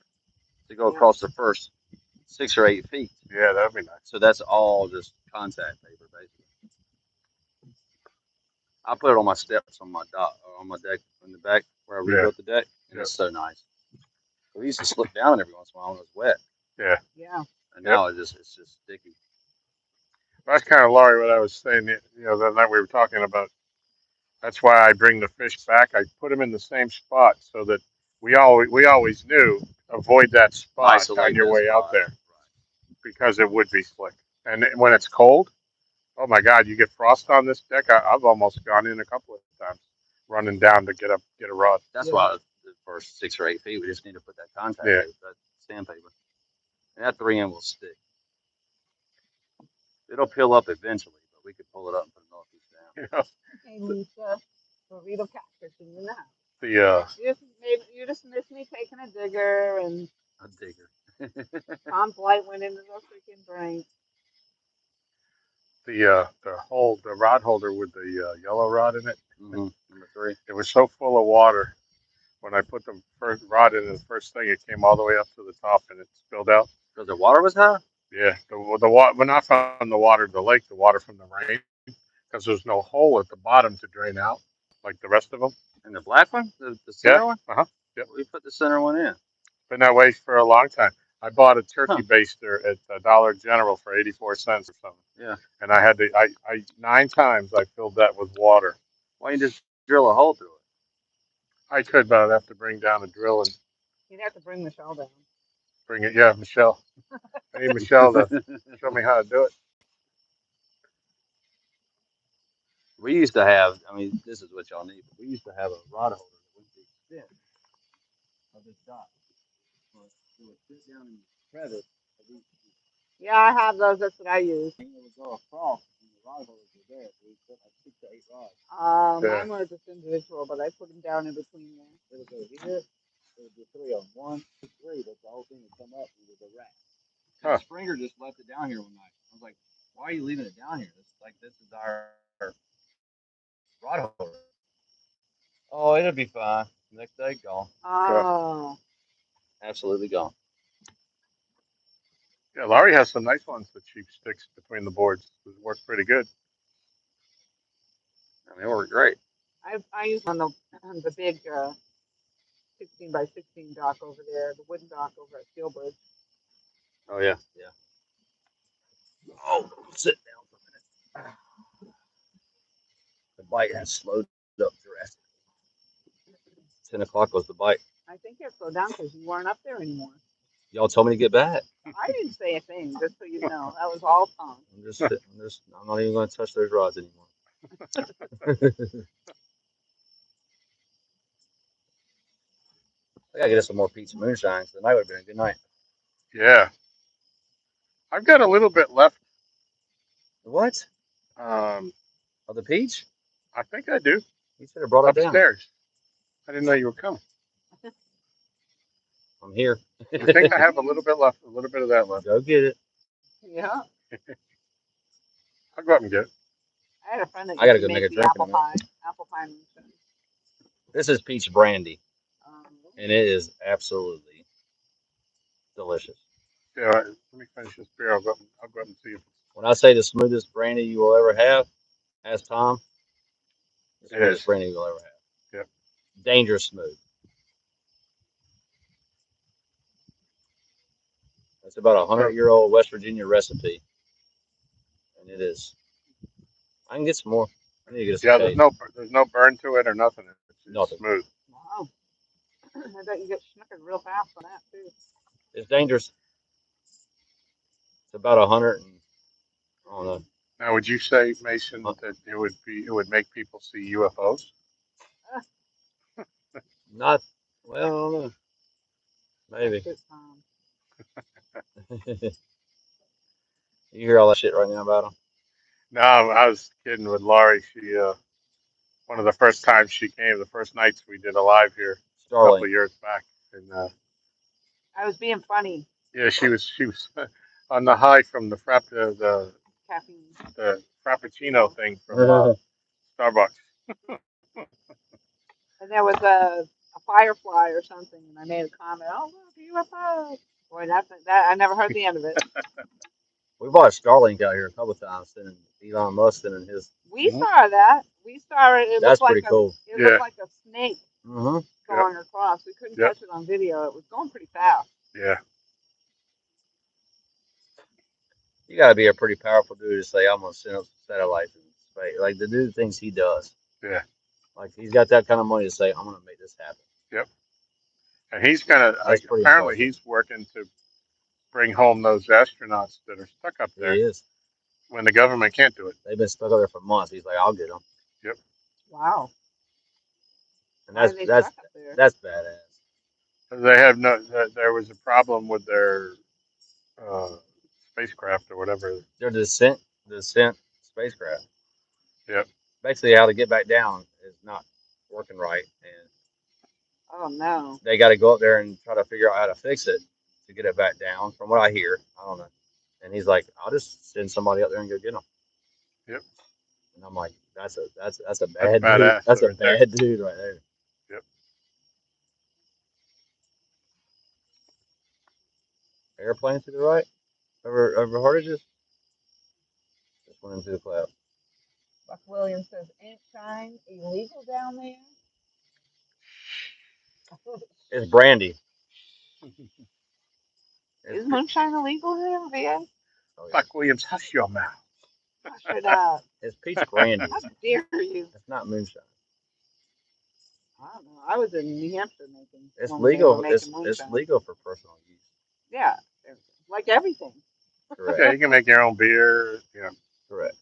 to go across the first 6 or 8 feet. Yeah, that'd be nice. So that's all just contact paper, basically. I put it on my steps on my dock, on my deck in the back where I rebuilt the deck, and it's so nice. We used to slip down every once in a while when it was wet. Yeah. Yeah. And now it's just sticky. That's kind of, Laurie, what I was saying. The night we were talking about. That's why I bring the fish back. I put them in the same spot so that we always knew avoid that spot Isolate on your that way spot. out there because it would be slick. And when it's cold, oh my God, you get frost on this deck. I've almost gone in a couple of times running down to get a rod. That's why the first 6 or 8 feet, we just need to put that contact paper, that sandpaper. And that 3M will stick. It'll peel up eventually, but we could pull it up and put another piece down. Hey, Lisa, burrito catfish in the house. You just missed me taking a digger, and A digger. Tom's light went into the freaking drain. The rod holder with the yellow rod in it. Mm-hmm. Number 3. It was so full of water. When I put the first rod in, the first thing, it came all the way up to the top and it spilled out. Because the water was high? Yeah, the water, well, not from the water of the lake, the water from the rain, because there's no hole at the bottom to drain out like the rest of them. And the black one? The center one? Yep. We put the center one in. Been that way for a long time. I bought a turkey baster at Dollar General for 84 cents or something. Yeah. And I had to, I 9 times I filled that with water. Why don't you just drill a hole through it? I could, but I'd have to bring down a drill and You'd have to bring Michelle down. bring it. Yeah, Michelle. I need Michelle to show me how to do it. We used to have, I mean, this is what y'all need, but we used to have a rod holder that went the extent of this dot. So it would sit down in the crevice of each piece. Yeah, I have those. That's what I use. And it would go across, and the rod holders were there. So we put like 6 to 8 rods. Mine were just individual, but I put them down in between there. It would go here. It would be 3 of them. 1, 2, 3. But the whole thing would come up and it would go rack. And Springer just left it down here one night. I was like, why are you leaving it down here? This is our rod holder. Oh, it'll be fine. Next day, gone. Oh. Absolutely gone. Yeah, Laurie has some nice ones, the cheap sticks between the boards. It works pretty good. I mean, it worked great. I use on the big 16 by 16 dock over there, the wooden dock over at Steelbridge. Oh, yeah. Yeah. Oh, sit down for a minute. The bite has slowed up drastically. 10 o'clock was the bite. I think it slowed down because you weren't up there anymore. Y'all told me to get back. I didn't say a thing, just so you know. That was all Tom. I'm not even going to touch those rods anymore. I got to get us some more pizza moonshine. So tonight would have been a good night. Yeah. I've got a little bit left. What? Of the peach? I think I do. You should have brought it upstairs. I didn't know you were coming. I'm here. I think I have a little bit left, a little bit of that left. Go get it. Yeah. I'll go up and get it. I had a friend that I gotta used go to make a the drink apple pie. Apple pie moonshine. This is peach brandy. And it is absolutely delicious. Yeah, let me finish this beer. I'll go up and see you. When I say the smoothest brandy you will ever have, ask Tom. The smoothest brandy you will ever have. Yep. Dangerous smooth. It's about a 100-year-old West Virginia recipe. And it is. I can get some more. I need to get some there's no burn to it or nothing. It's nothing. Smooth. Wow. I bet you get snookered real fast on that too. It's dangerous. It's about 100 and I don't know. Now, would you say, Mason, that it would make people see UFOs? Not well, I don't know. Maybe. You hear all that shit right now about them? No, I was kidding with Laurie. She one of the first times she came, the first nights we did a live here a couple of years back, and I was being funny. Yeah, she was on the high from the Caffeine. The Frappuccino thing from Starbucks. And there was a firefly or something, and I made a comment. Oh, look, UFO. Boy, that I never heard the end of it. We bought Starlink out here a couple times, sending Elon Musk sending his. We saw that. We saw it. It That's looked like pretty cool. it looked like a snake Mm-hmm. going across. We couldn't catch it on video. It was going pretty fast. Yeah. You got to be a pretty powerful dude to say, I'm going to send up some satellites in space. Like, to do the things he does. Yeah. Like, he's got that kind of money to say, I'm going to make this happen. Yep. And he's gonna apparently impressive. he's working to bring home those astronauts that are stuck up there. He is. When the government can't do it. They've been stuck up there for months. He's like, I'll get them. Yep. Wow. And that's badass. They have there was a problem with their spacecraft or whatever. Their descent spacecraft. Yep. Basically, how to get back down is not working right, and oh no, they got to go up there and try to figure out how to fix it to get it back down. From what I hear, I don't know. And he's like, I'll just send somebody up there and go get them. Yep. And I'm like, that's a bad dude. Badass. That's a bad dude right there. Yep. Airplane to the right, over Hardages. Just went into the cloud. Buck Williams says, "Ain't shine illegal down there?" It's brandy. Is moonshine illegal there, VA? Oh, yeah. Buck Williams, hush your mouth. Hush it up. It's peach brandy. How dare you? It's not moonshine. I don't know. I was in New Hampshire making. It's legal. It's legal for personal use. Yeah, like everything. Correct. Yeah, you can make your own beer. Yeah. Correct.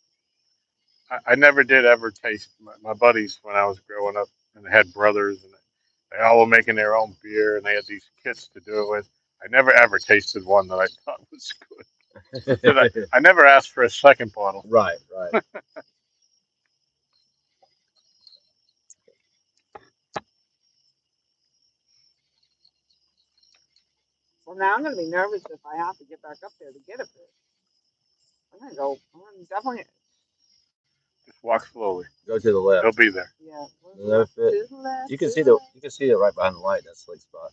I never did ever taste my buddies when I was growing up, and they had brothers, and they all were making their own beer, and they had these kits to do it with. I never ever tasted one that I thought was good. I never asked for a second bottle. Right. Well, now I'm going to be nervous if I have to get back up there to get a fish. I'm going to go. I'm gonna definitely. Just walk slowly. Go to the left. They'll be there. Yeah. You can see it right behind the light. That slick spot.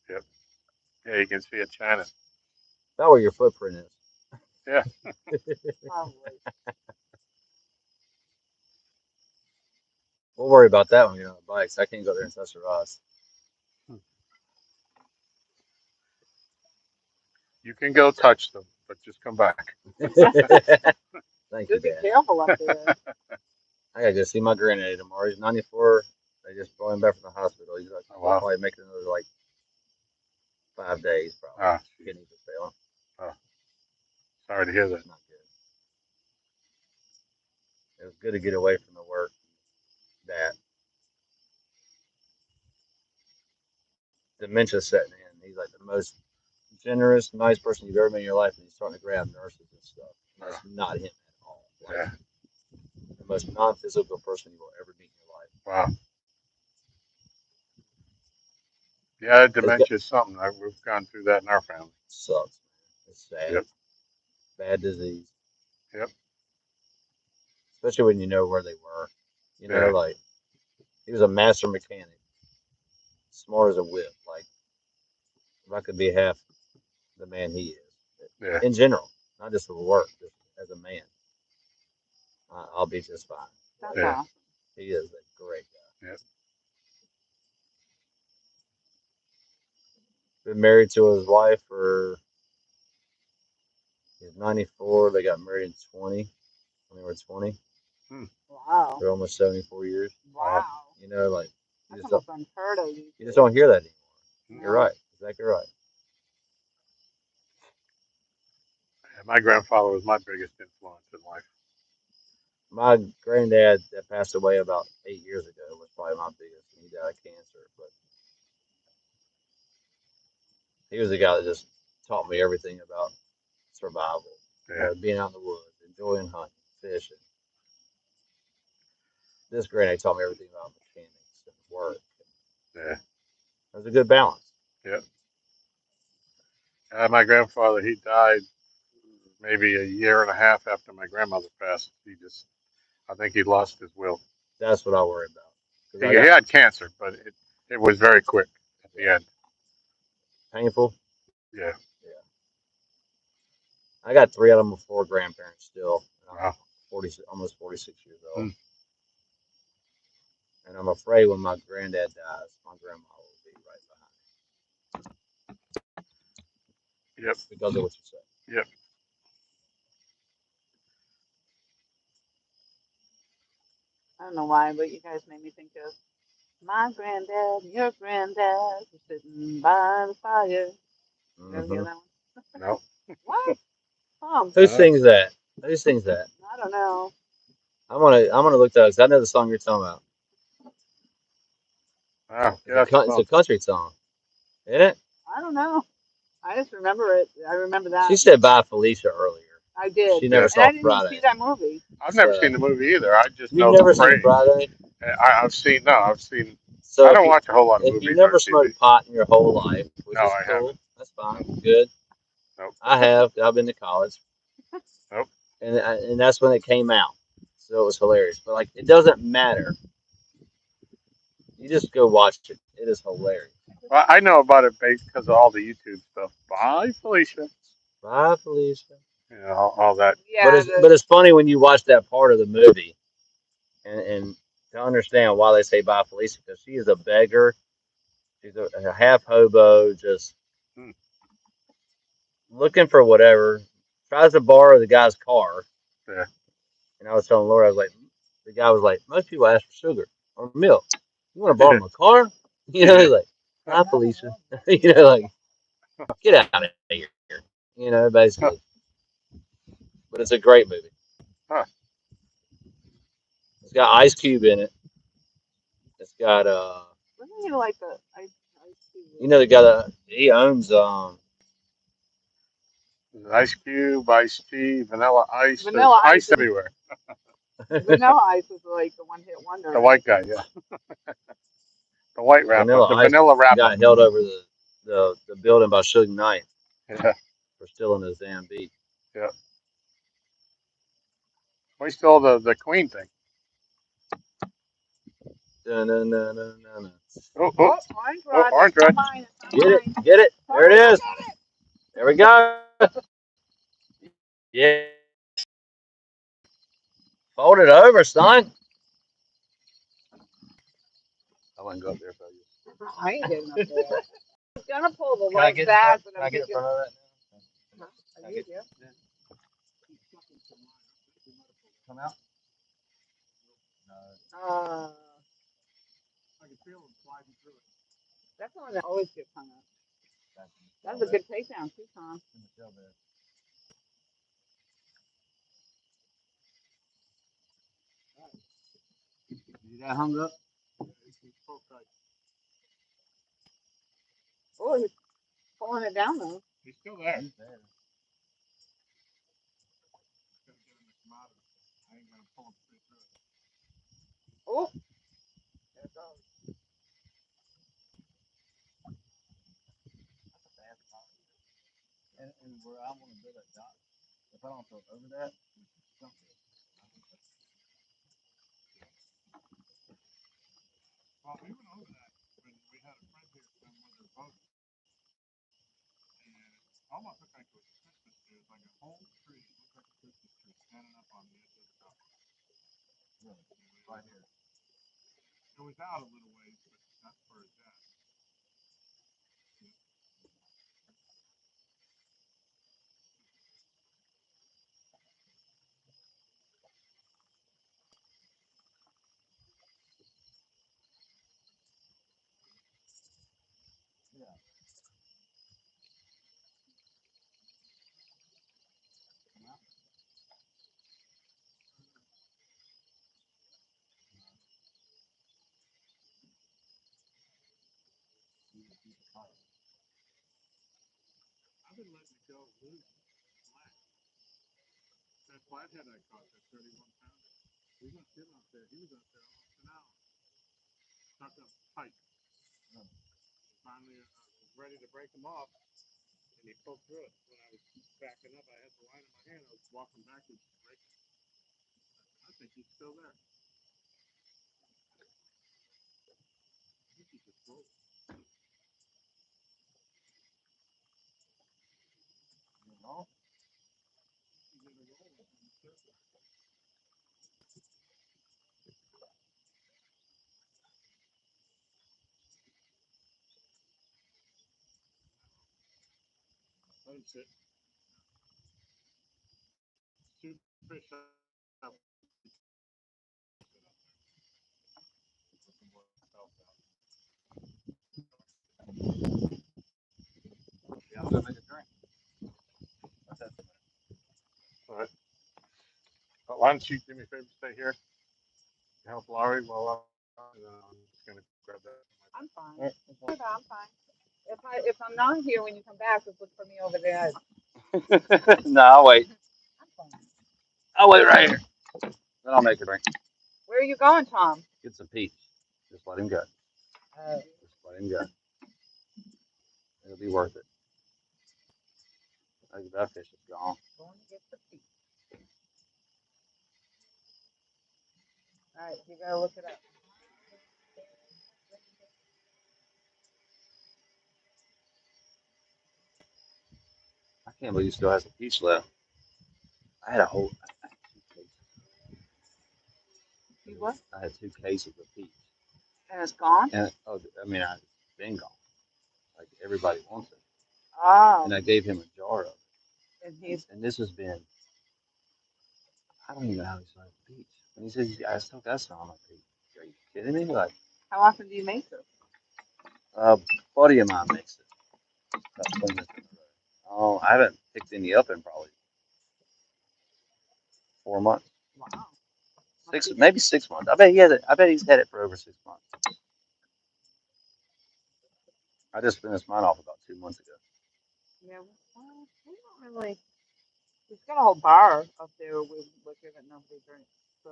Yep. Yeah, you can see it shining. That's where your footprint is. Yeah. Probably. We'll worry about that when you're on the bikes. I can't go there and touch the rods. You can go touch them, but just come back. Thank you, Just be Dad. careful up there. I gotta go see my granddaddy tomorrow. He's 94. They just brought him back from the hospital. He's like, oh, wow. Probably make it another like 5 days, probably. Ah, Kidneys are failing. Oh, sorry to hear that. It's not good. It was good to get away from the work. That dementia setting in. He's like the most generous, nice person you've ever met in your life, and he's starting to grab nurses and stuff. That's not him at all. Like, Yeah. The most non-physical person you will ever meet in your life. Wow. Yeah, dementia is something. We've gone through that in our family. Sucks. It's sad. Yep. Bad disease. Yep. Especially when you know where they were. You know, Yeah. like, he was a master mechanic. Smart as a whip. Like, if I could be half the man he is. Yeah. In general. Not just for work, just as a man. I'll be just fine. That's Yeah. awesome. He is a great guy. Yep. Been married to his wife for, he's 94. They got married in 20. When they were 20. Wow. They're almost 74 years. Wow. You know, like, That's almost unheard of. you just don't hear that anymore. No. You're right. Exactly right. Yeah, my grandfather was my biggest influence in life. My granddad that passed away about 8 years ago was probably my biggest. He died of cancer, but he was the guy that just taught me everything about survival. Yeah. Being out in the woods, enjoying hunting, fishing. This granddad taught me everything about mechanics and work. Yeah. It was a good balance. Yep. My grandfather, he died maybe a year and a half after my grandmother passed. I think he lost his will. That's what I worry about. He had cancer, but it was very quick at the end. Painful? Yeah. Yeah. I got 3 out of my 4 grandparents still. Wow. 40, almost 46 years old. Hmm. And I'm afraid when my granddad dies, my grandma will be right behind. Yep. Because of what you said. Yep. I don't know why, but you guys made me think of my granddad, your granddad, sitting by the fire. You ever hear that one? No. What? Oh, Who sings that? Who sings that? I don't know. I'm gonna look that up 'cause I know the song you're talking about. Wow. It's a country song, isn't it? I don't know. I just remember it. I remember that. She said bye Felicia earlier. I did. She never And I saw didn't even see Friday. that movie. I've never So, seen the movie either. I just you've know the never seen phrase. Friday? I've seen. No, I've seen. So I don't watch a whole lot of if movies you on never TV. smoked pot in your whole life, which No, is I cool, haven't. that's fine, good. Nope. I have. I've been to college, Nope. and that's when it came out. So it was hilarious. But like, it doesn't matter. You just go watch it. It is hilarious. Well, I know about it based because of all the YouTube stuff. Bye, Felicia. Bye, Felicia. You know, all that. Yeah. But it's funny when you watch that part of the movie, and to understand why they say bye, Felicia, because she is a beggar. She's a half hobo, just Hmm. looking for whatever. Tries to borrow the guy's car. Yeah. And I was telling Laura, I was like, the guy was like, most people ask for sugar or milk. You want to borrow my car? You know, he's like, hi, Felicia. You know, like, get out of here. You know, basically. But it's a great movie. Huh. It's got Ice Cube in it. It's got Wasn't he like the you know, the guy that he owns Ice Cube, Ice Tea, Vanilla Ice. There's Vanilla Ice? ice everywhere. Vanilla Ice was like the one hit wonder. The white guy, yeah. The white rapper, Vanilla the Ice vanilla rapper. got held over the building by Suge Knight Yeah. for stealing his damn beat. Yeah. We stole the Queen thing. Dun-dun-dun-dun-dun. Oh, Oh, orange oh, rod. orange That's red. not mine. It's not Get it, mine. get it. There it is. There we go. Yeah. Fold it over, son. I wouldn't go up there if I was you. I ain't getting up there. I was gonna pull the Can I light get back, but can I'm I get in thinking. front of that now? I need you. Come out. I can feel him sliding through it. That's the one that always gets hung up. That was a good takedown too, Tom. You got hung up? Oh, he's pulling it down though. He's still there. He's there. I ain't gonna pull him straight through it. Oh, there it goes. And where I want to build that dock, if I don't throw over that, it's something. Well, we went over that when we had a friend here come with their boat, and it almost looked like it was a Christmas tree. It was like a whole tree. It looked like a Christmas tree standing up on the edge of the dock. Really? Right here. It was out a little ways, but that's where it's at. Yeah. Come out. I've been letting it go loose, flat. That flathead I caught, that 31 pounder. He was sitting up there. He was up there almost an hour. Stuck up tight. Finally, I was ready to break him off, and he pulled through it. When I was backing up, I had the line in my hand. I was walking backwards to break it. I think he's still there. I think he just rolled. You know? That's it. Two fish up. Yeah, I'm gonna make a drink. All right. But why don't you do me a favor, stay here, help Laurie while I'm just gonna grab that. I'm fine. All right. I'm fine. If I'm not here when you come back, just look for me over there. No, I'll wait. I'm fine. I'll wait right here. Then I'll make a drink. Where are you going, Tom? Get some peach. Just let him go. Just let him go. It'll be worth it. Like that fish is gone. Going to get the feet. All right, you gotta look it up. I can't believe he still has a peach left. I had a whole. I had 2 cases. You what? I had 2 cases of peach. And it's gone? And oh, I mean, I've been gone. Like everybody wants it. Oh. And I gave him a jar of it. And he's And this has been. I don't even know how he started peach. And he says, I still got some on my peach. Are you kidding me? Like, how often do you make this? a buddy of mine makes it. About 20 minutes in a row. Oh, I haven't picked any up in probably 4 months. Wow. Maybe 6 months. I bet he had it. I bet he's had it for over 6 months. I just finished mine off about 2 months ago. Yeah, well, we don't really. He's got a whole bar up there with liquor that nobody drinks. So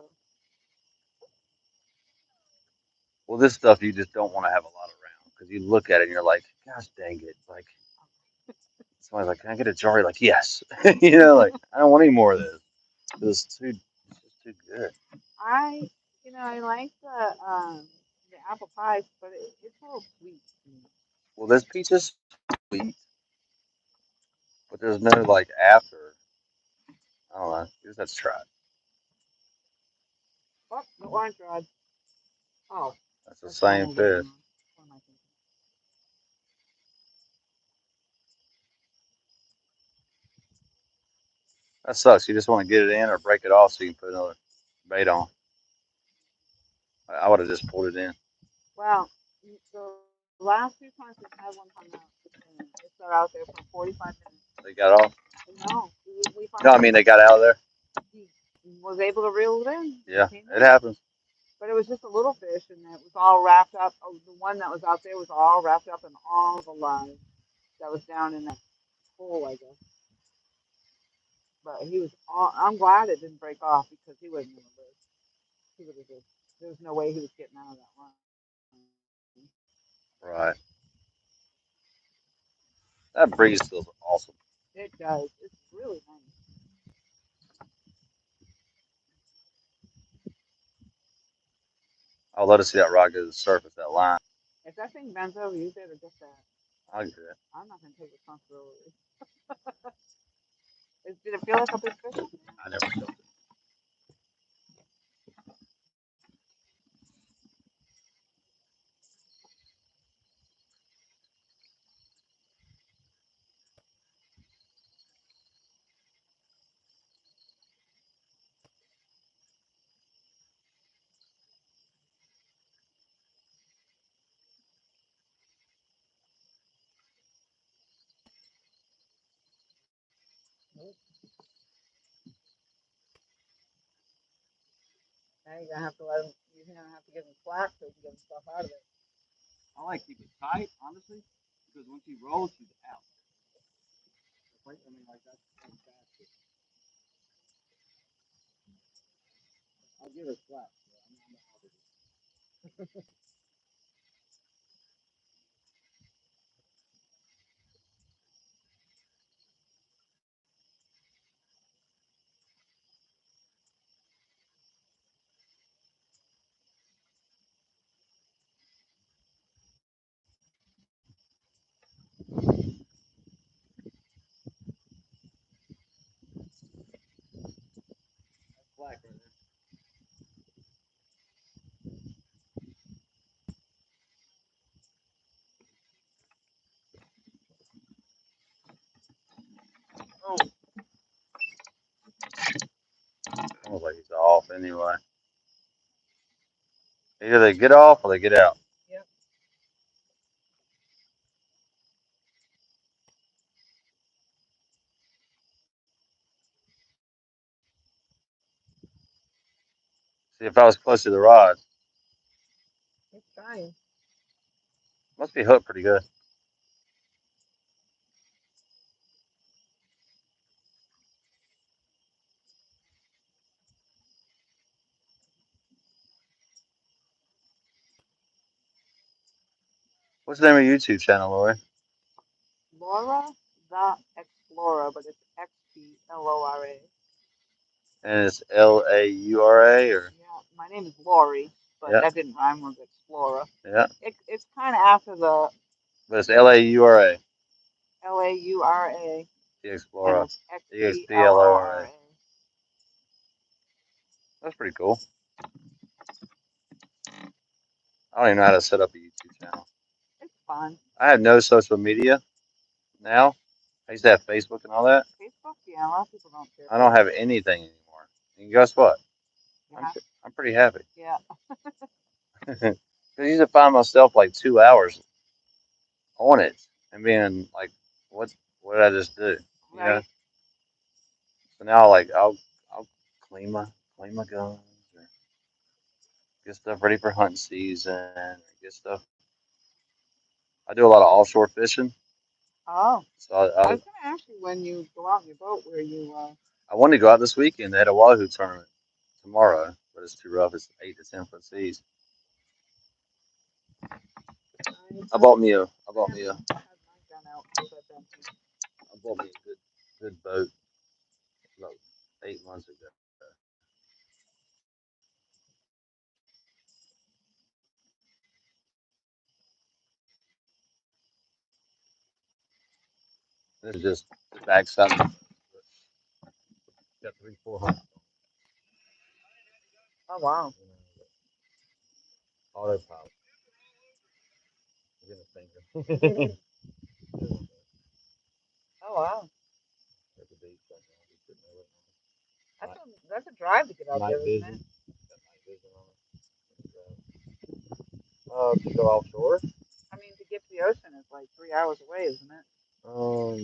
Well, this stuff you just don't want to have a lot around because you look at it and you're like, gosh dang it! Like somebody's like, can I get a jar? You're like, yes. Like I don't want any more of this. It's just too good. I like the apple pie, but it's a little sweet. Well, this peach is sweet, but there's no like after. I don't know. You just have to try it. Oh, the orange rod. Oh, That's the that's the one same we're waiting fish. on. What am I thinking? That sucks. You just want to get it in or break it off so you can put another bait on. I would have just pulled it in. Well, the last few times we've had one hung out, and it sat out there for 45 minutes. They got off. No, we No, I finally mean they got out of there. he was able to reel it in. Yeah, Came it in. happens. But it was just a little fish, and it was all wrapped up. Oh, the one that was out there was all wrapped up in all the lines that was down in that hole, I guess. But he was all. I'm glad it didn't break off because he wouldn't have lived. He would have just. There was no way he was getting out of that line. Right. That breeze feels awesome. It does. It's really nice. I'll let us see that rock go to the surface, that line. If that thing bends over, you better get that. I'll get it. I'm not gonna take responsibility. Did it feel like a big fish? I never felt it. Now you're gonna have to let him. You're gonna have to give him slack so he can get himself out of it. I like keep it tight, honestly, because once he rolls, he's out. I mean, like that's fast. I'll give it slack. Almost like he's off anyway. Either they get off or they get out. Yep. See, if I was close to the rod, It's trying. must be hooked pretty good. What's the name of your YouTube channel, Lori? Laura the Explorer, but it's XPLORA. And it's LAURA or Yeah, my name is Lori, but yeah, that didn't rhyme with Explorer. yeah. It's kind of after the But it's LAURA. LAURA, The and Explorer. it's EXPLORA. XPLORA. That's pretty cool. I don't even know how to set up a YouTube channel. It's fun. I have no social media now. I used to have Facebook and all that. Facebook, yeah, a lot of people don't care. I don't have anything anymore. And guess what? Yeah. I'm pretty happy. Yeah. I used to find myself like 2 hours on it and being like, what did I just do? You know? Right. So now like I'll clean my guns or get stuff ready for hunting season or get stuff. I do a lot of offshore fishing. Oh, So I was gonna ask you when you go out on your boat where you. I wanted to go out this weekend. They had a wahoo tournament tomorrow, but it's too rough. It's 8 to 10 foot seas. I bought me a Had mine done out since I've been here. I bought me a good boat about 8 months ago. This is just the backside. Got 300-400 Oh wow. autopilot. Give a finger. Oh wow. At the beach right now. Just sitting there waiting That's a drive to get on out night there, isn't vision. it? Got night vision on it. To go offshore? I mean, to get to the ocean is like 3 hours away, isn't it?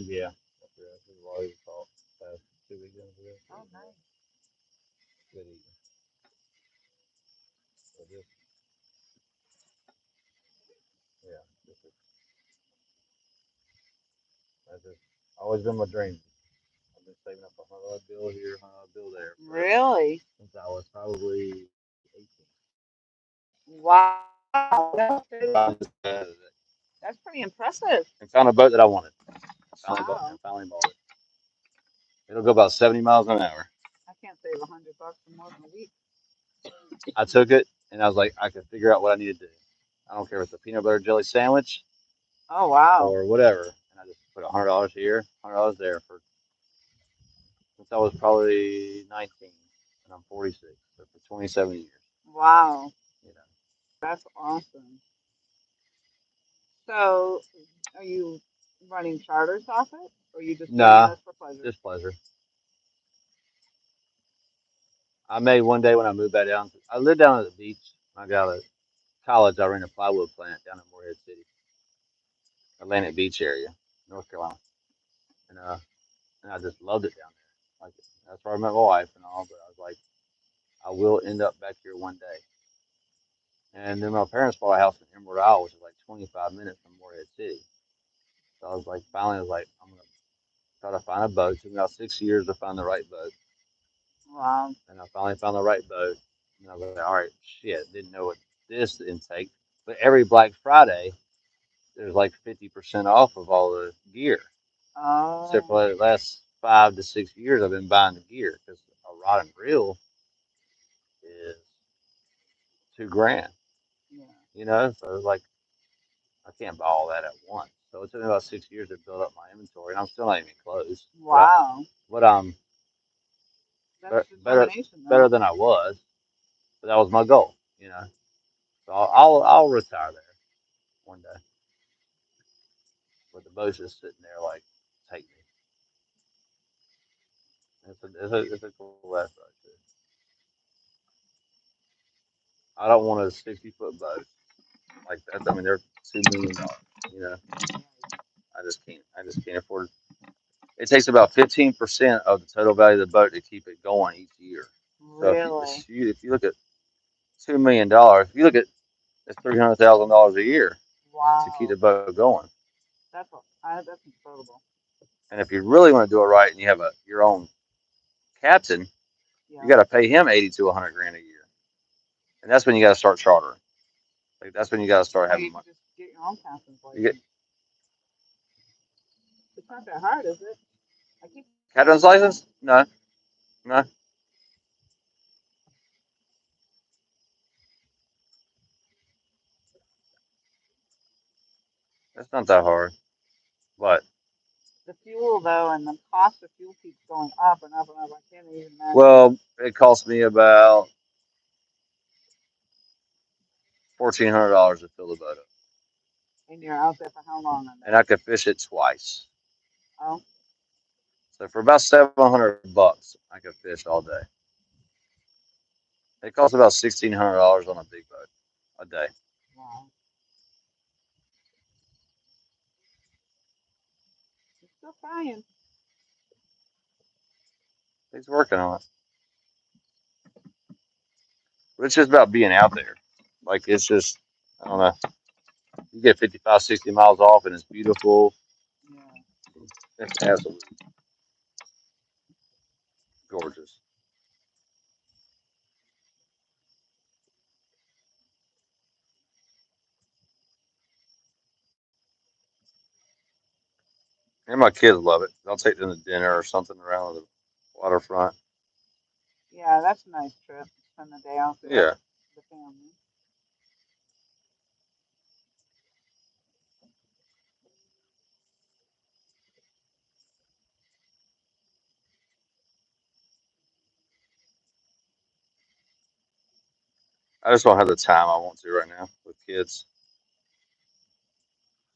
Yeah. This is why we talked past 2 weekends ago. Oh nice. Good eating. So just, yeah. This is, that's just always been my dream. I've been saving up $100 bill here, $100 bill there. Really? Since I was probably 18. Wow. That's pretty impressive. And found a boat that I wanted. Wow. Finally bought it. It'll go about 70 miles an hour. I can't save $100 for more than a week. I took it and I was like, I could figure out what I need to do. I don't care if it's a peanut butter jelly sandwich Oh wow. or whatever. And I just put $100 here, $100 there for since I was probably 19 and I'm 46. So for 27 years. Wow. You know. That's awesome. So, are you running charters off it, or are you just doing Nah, this for pleasure? just pleasure. I made one day when I moved back down. I lived down at the beach. I got a college. I ran a plywood plant down in Morehead City, Atlantic Beach area, North Carolina, and I just loved it down there. Like that's where I met my wife and all. But I was like, I will end up back here one day. And then my parents bought a house in Emerald Isle, which is like 25 minutes from Morehead City. So I was like, finally, I was like, I'm gonna try to find a boat. It took me about 6 years to find the right boat, Wow. and I finally found the right boat. And I was like, all right, shit, didn't know what this intake. But every Black Friday, there's like 50% off of all the gear. So Oh. for the last 5 to 6 years, I've been buying the gear because a rod and reel is $2,000. Yeah. You know, so like I can't buy all that at once. So it took me about 6 years to build up my inventory, and I'm still not even close. Wow. But That's better determination, though. better than I was. But that was my goal, you know. So I'll retire there one day. But the boat's just sitting there like, take me. It's a cool ass boat too. I don't want a 60-foot boat like that. I mean, they're $2 million. You know, I just can't. I just can't afford it. It takes about 15% of the total value of the boat to keep it going each year. So Really? if you look at $2 million, if you look at it's $300,000 a year to keep Wow. the boat going. That's incredible. And if you really want to do it right and you have your own captain, Yeah. you got to pay him 80 to 100 grand a year, and that's when you got to start chartering. Like that's when you got to start Or having you can money. just get your own captain's You get license. It's not that hard, is it? I keep captain's thinking that. license? No, no, that's not that hard. But The fuel, though, and the cost of fuel keeps going up and up and up. I can't even imagine. well, it cost me about $1,400 to fill the boat up, And you're out there for how long on and that? I could fish it twice. Oh, So for about $700, I could fish all day. It costs about $1,600 on a big boat a day. wow. You're still trying. He's working on it. But it's just about being out there. Like it's just, I don't know. You get 55, 60 miles off, and it's beautiful. Yeah. It's absolutely gorgeous. And my kids love it. I'll take them to dinner or something around the waterfront. Yeah, that's a nice trip. Spend the day out there Yeah. with the family. I just don't have the time I want to right now with kids.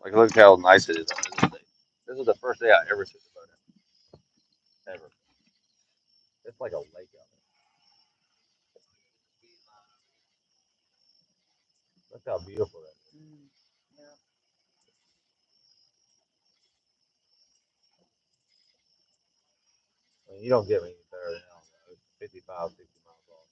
Like, look how nice it is on this day. This is the first day I ever took the boat out. Ever. It's like a lake out there. Look how beautiful that is. Mm. Yeah. I mean, you don't get me any better than that. 55, 60 miles off.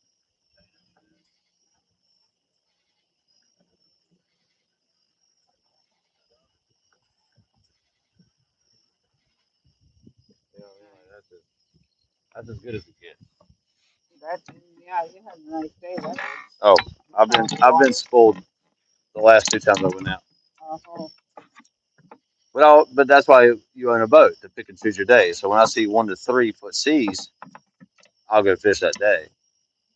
You know what I mean? Like, that's as good as it gets. Yeah, you had a nice day. That is. Oh, You found the I've been water. spoiled the last two times I went out. Oh, But that's why you own a boat to pick and choose your days. So when I see 1 to 3 foot seas, I'll go fish that day.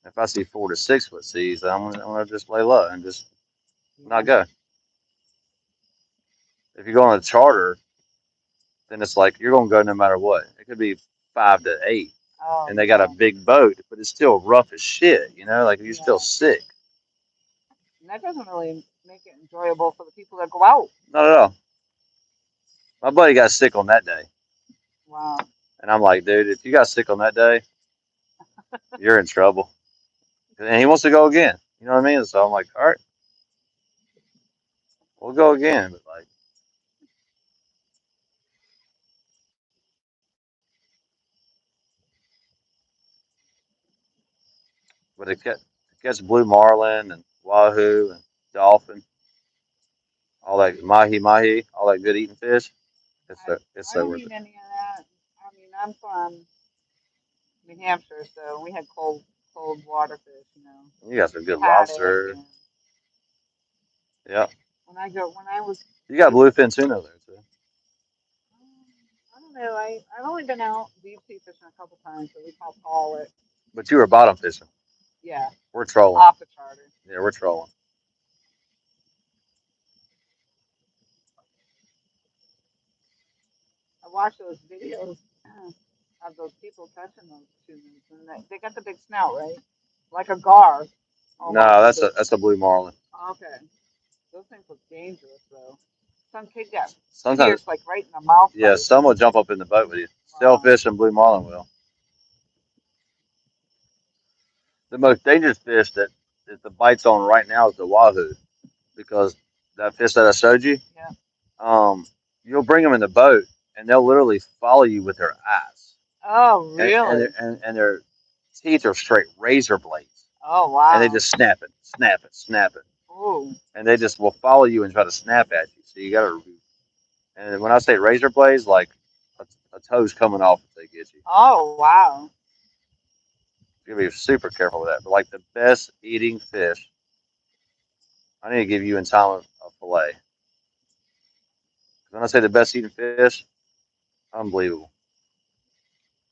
If I see 4 to 6 foot seas, then I'm gonna just lay low and just not yeah. go. If you go on a charter, then it's like you're gonna go no matter what. It could be 5 to 8, Oh, and they got a yeah. big boat, but it's still rough as shit. You know, like you're still Yeah. sick. And that doesn't really make it enjoyable for the people that go out. Not at all. My buddy got sick on that day, Wow. and I'm like, dude, if you got sick on that day, you're in trouble. And he wants to go again. You know what I mean? So I'm like, all right, we'll go again. But like, but it catch blue marlin and wahoo and dolphin, all that mahi, all that good eating fish. It's I so don't worth eat it. any of that. I mean, I'm from New Hampshire, so we had cold water fish. You know, You got some the good haddock, lobster. and Yeah, when I was you got kids, bluefin tuna there too. I don't know. I've only been out deep sea fishing a couple times, so we call it. But you were bottom fishing. Yeah, We're trolling. off the charter. Yeah, we're trolling. I watch those videos of those people catching those tunas, and they got the big snout, right? Like a gar. No, that's a blue marlin. Okay. Those things look dangerous, though. Some kid got Sometimes, pierced, like, right in the mouth. yeah, some will jump up in the boat with you. Sailfish and blue marlin will. The most dangerous fish that the bite's on right now is the wahoo, because that fish that I showed you, Yeah. you'll bring them in the boat and they'll literally follow you with their eyes. Oh, really? And their teeth are straight razor blades. Oh, wow. And they just snap it, snap it, snap it. Ooh. And they just will follow you and try to snap at you. So you gotta. And when I say razor blades, like a toe's coming off if they get you. Oh, wow. You gotta be super careful with that. But like the best eating fish, I need to give you in time a fillet. When I say the best eating fish, unbelievable,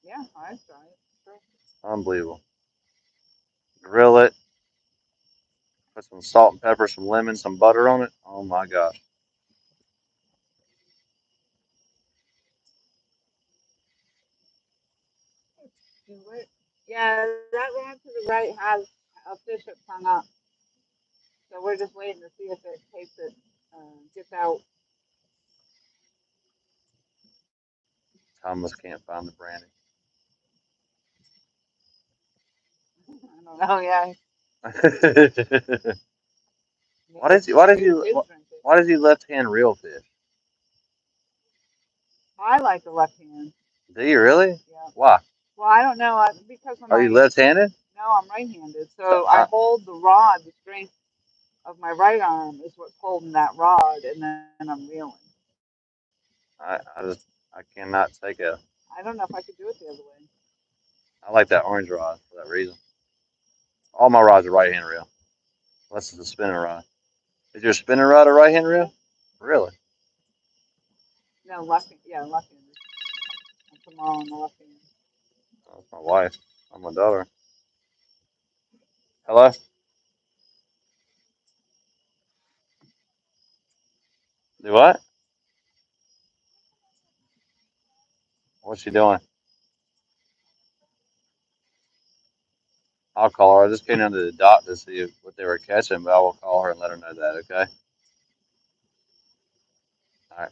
Yeah, I try it. Sure. unbelievable. Grill it, put some salt and pepper, some lemon, some butter on it. Oh my gosh. Do it. Yeah, that one to the right has a fish that's hung up. So we're just waiting to see if it takes it, gets out. Thomas can't find the brandy. I don't know. Yeah. why does he? Why does he? Why does he left hand reel fish? I like the left hand. Do you really? Yeah. Why? Well, I don't know. Because when Are you left-handed? No, I'm right-handed. So I hold the rod. The strength of my right arm is what's holding that rod, and then I'm reeling. I cannot take a. I don't know if I could do it the other way. I like that orange rod for that reason. All my rods are right hand reel, unless it's a spinning rod. Is your spinning rod a right hand reel? Really? No, left-handed. Yeah, left-handed. I put them all on the left hand. That's my wife. I'm my daughter. Hello? Do what? What's she doing? I'll call her. I just came down to the dock to see what they were catching, but I will call her and let her know that, okay? All right.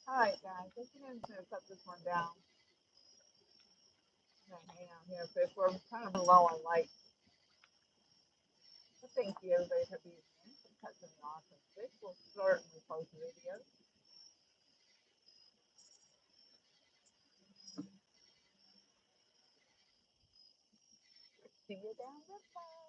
All right, guys. I think I'm just gonna cut this one down. I'm gonna hang out here because we're kind of low on light. But thank you, everybody, for being here. Catching the awesome fish. We'll certainly post a video. See you down this side.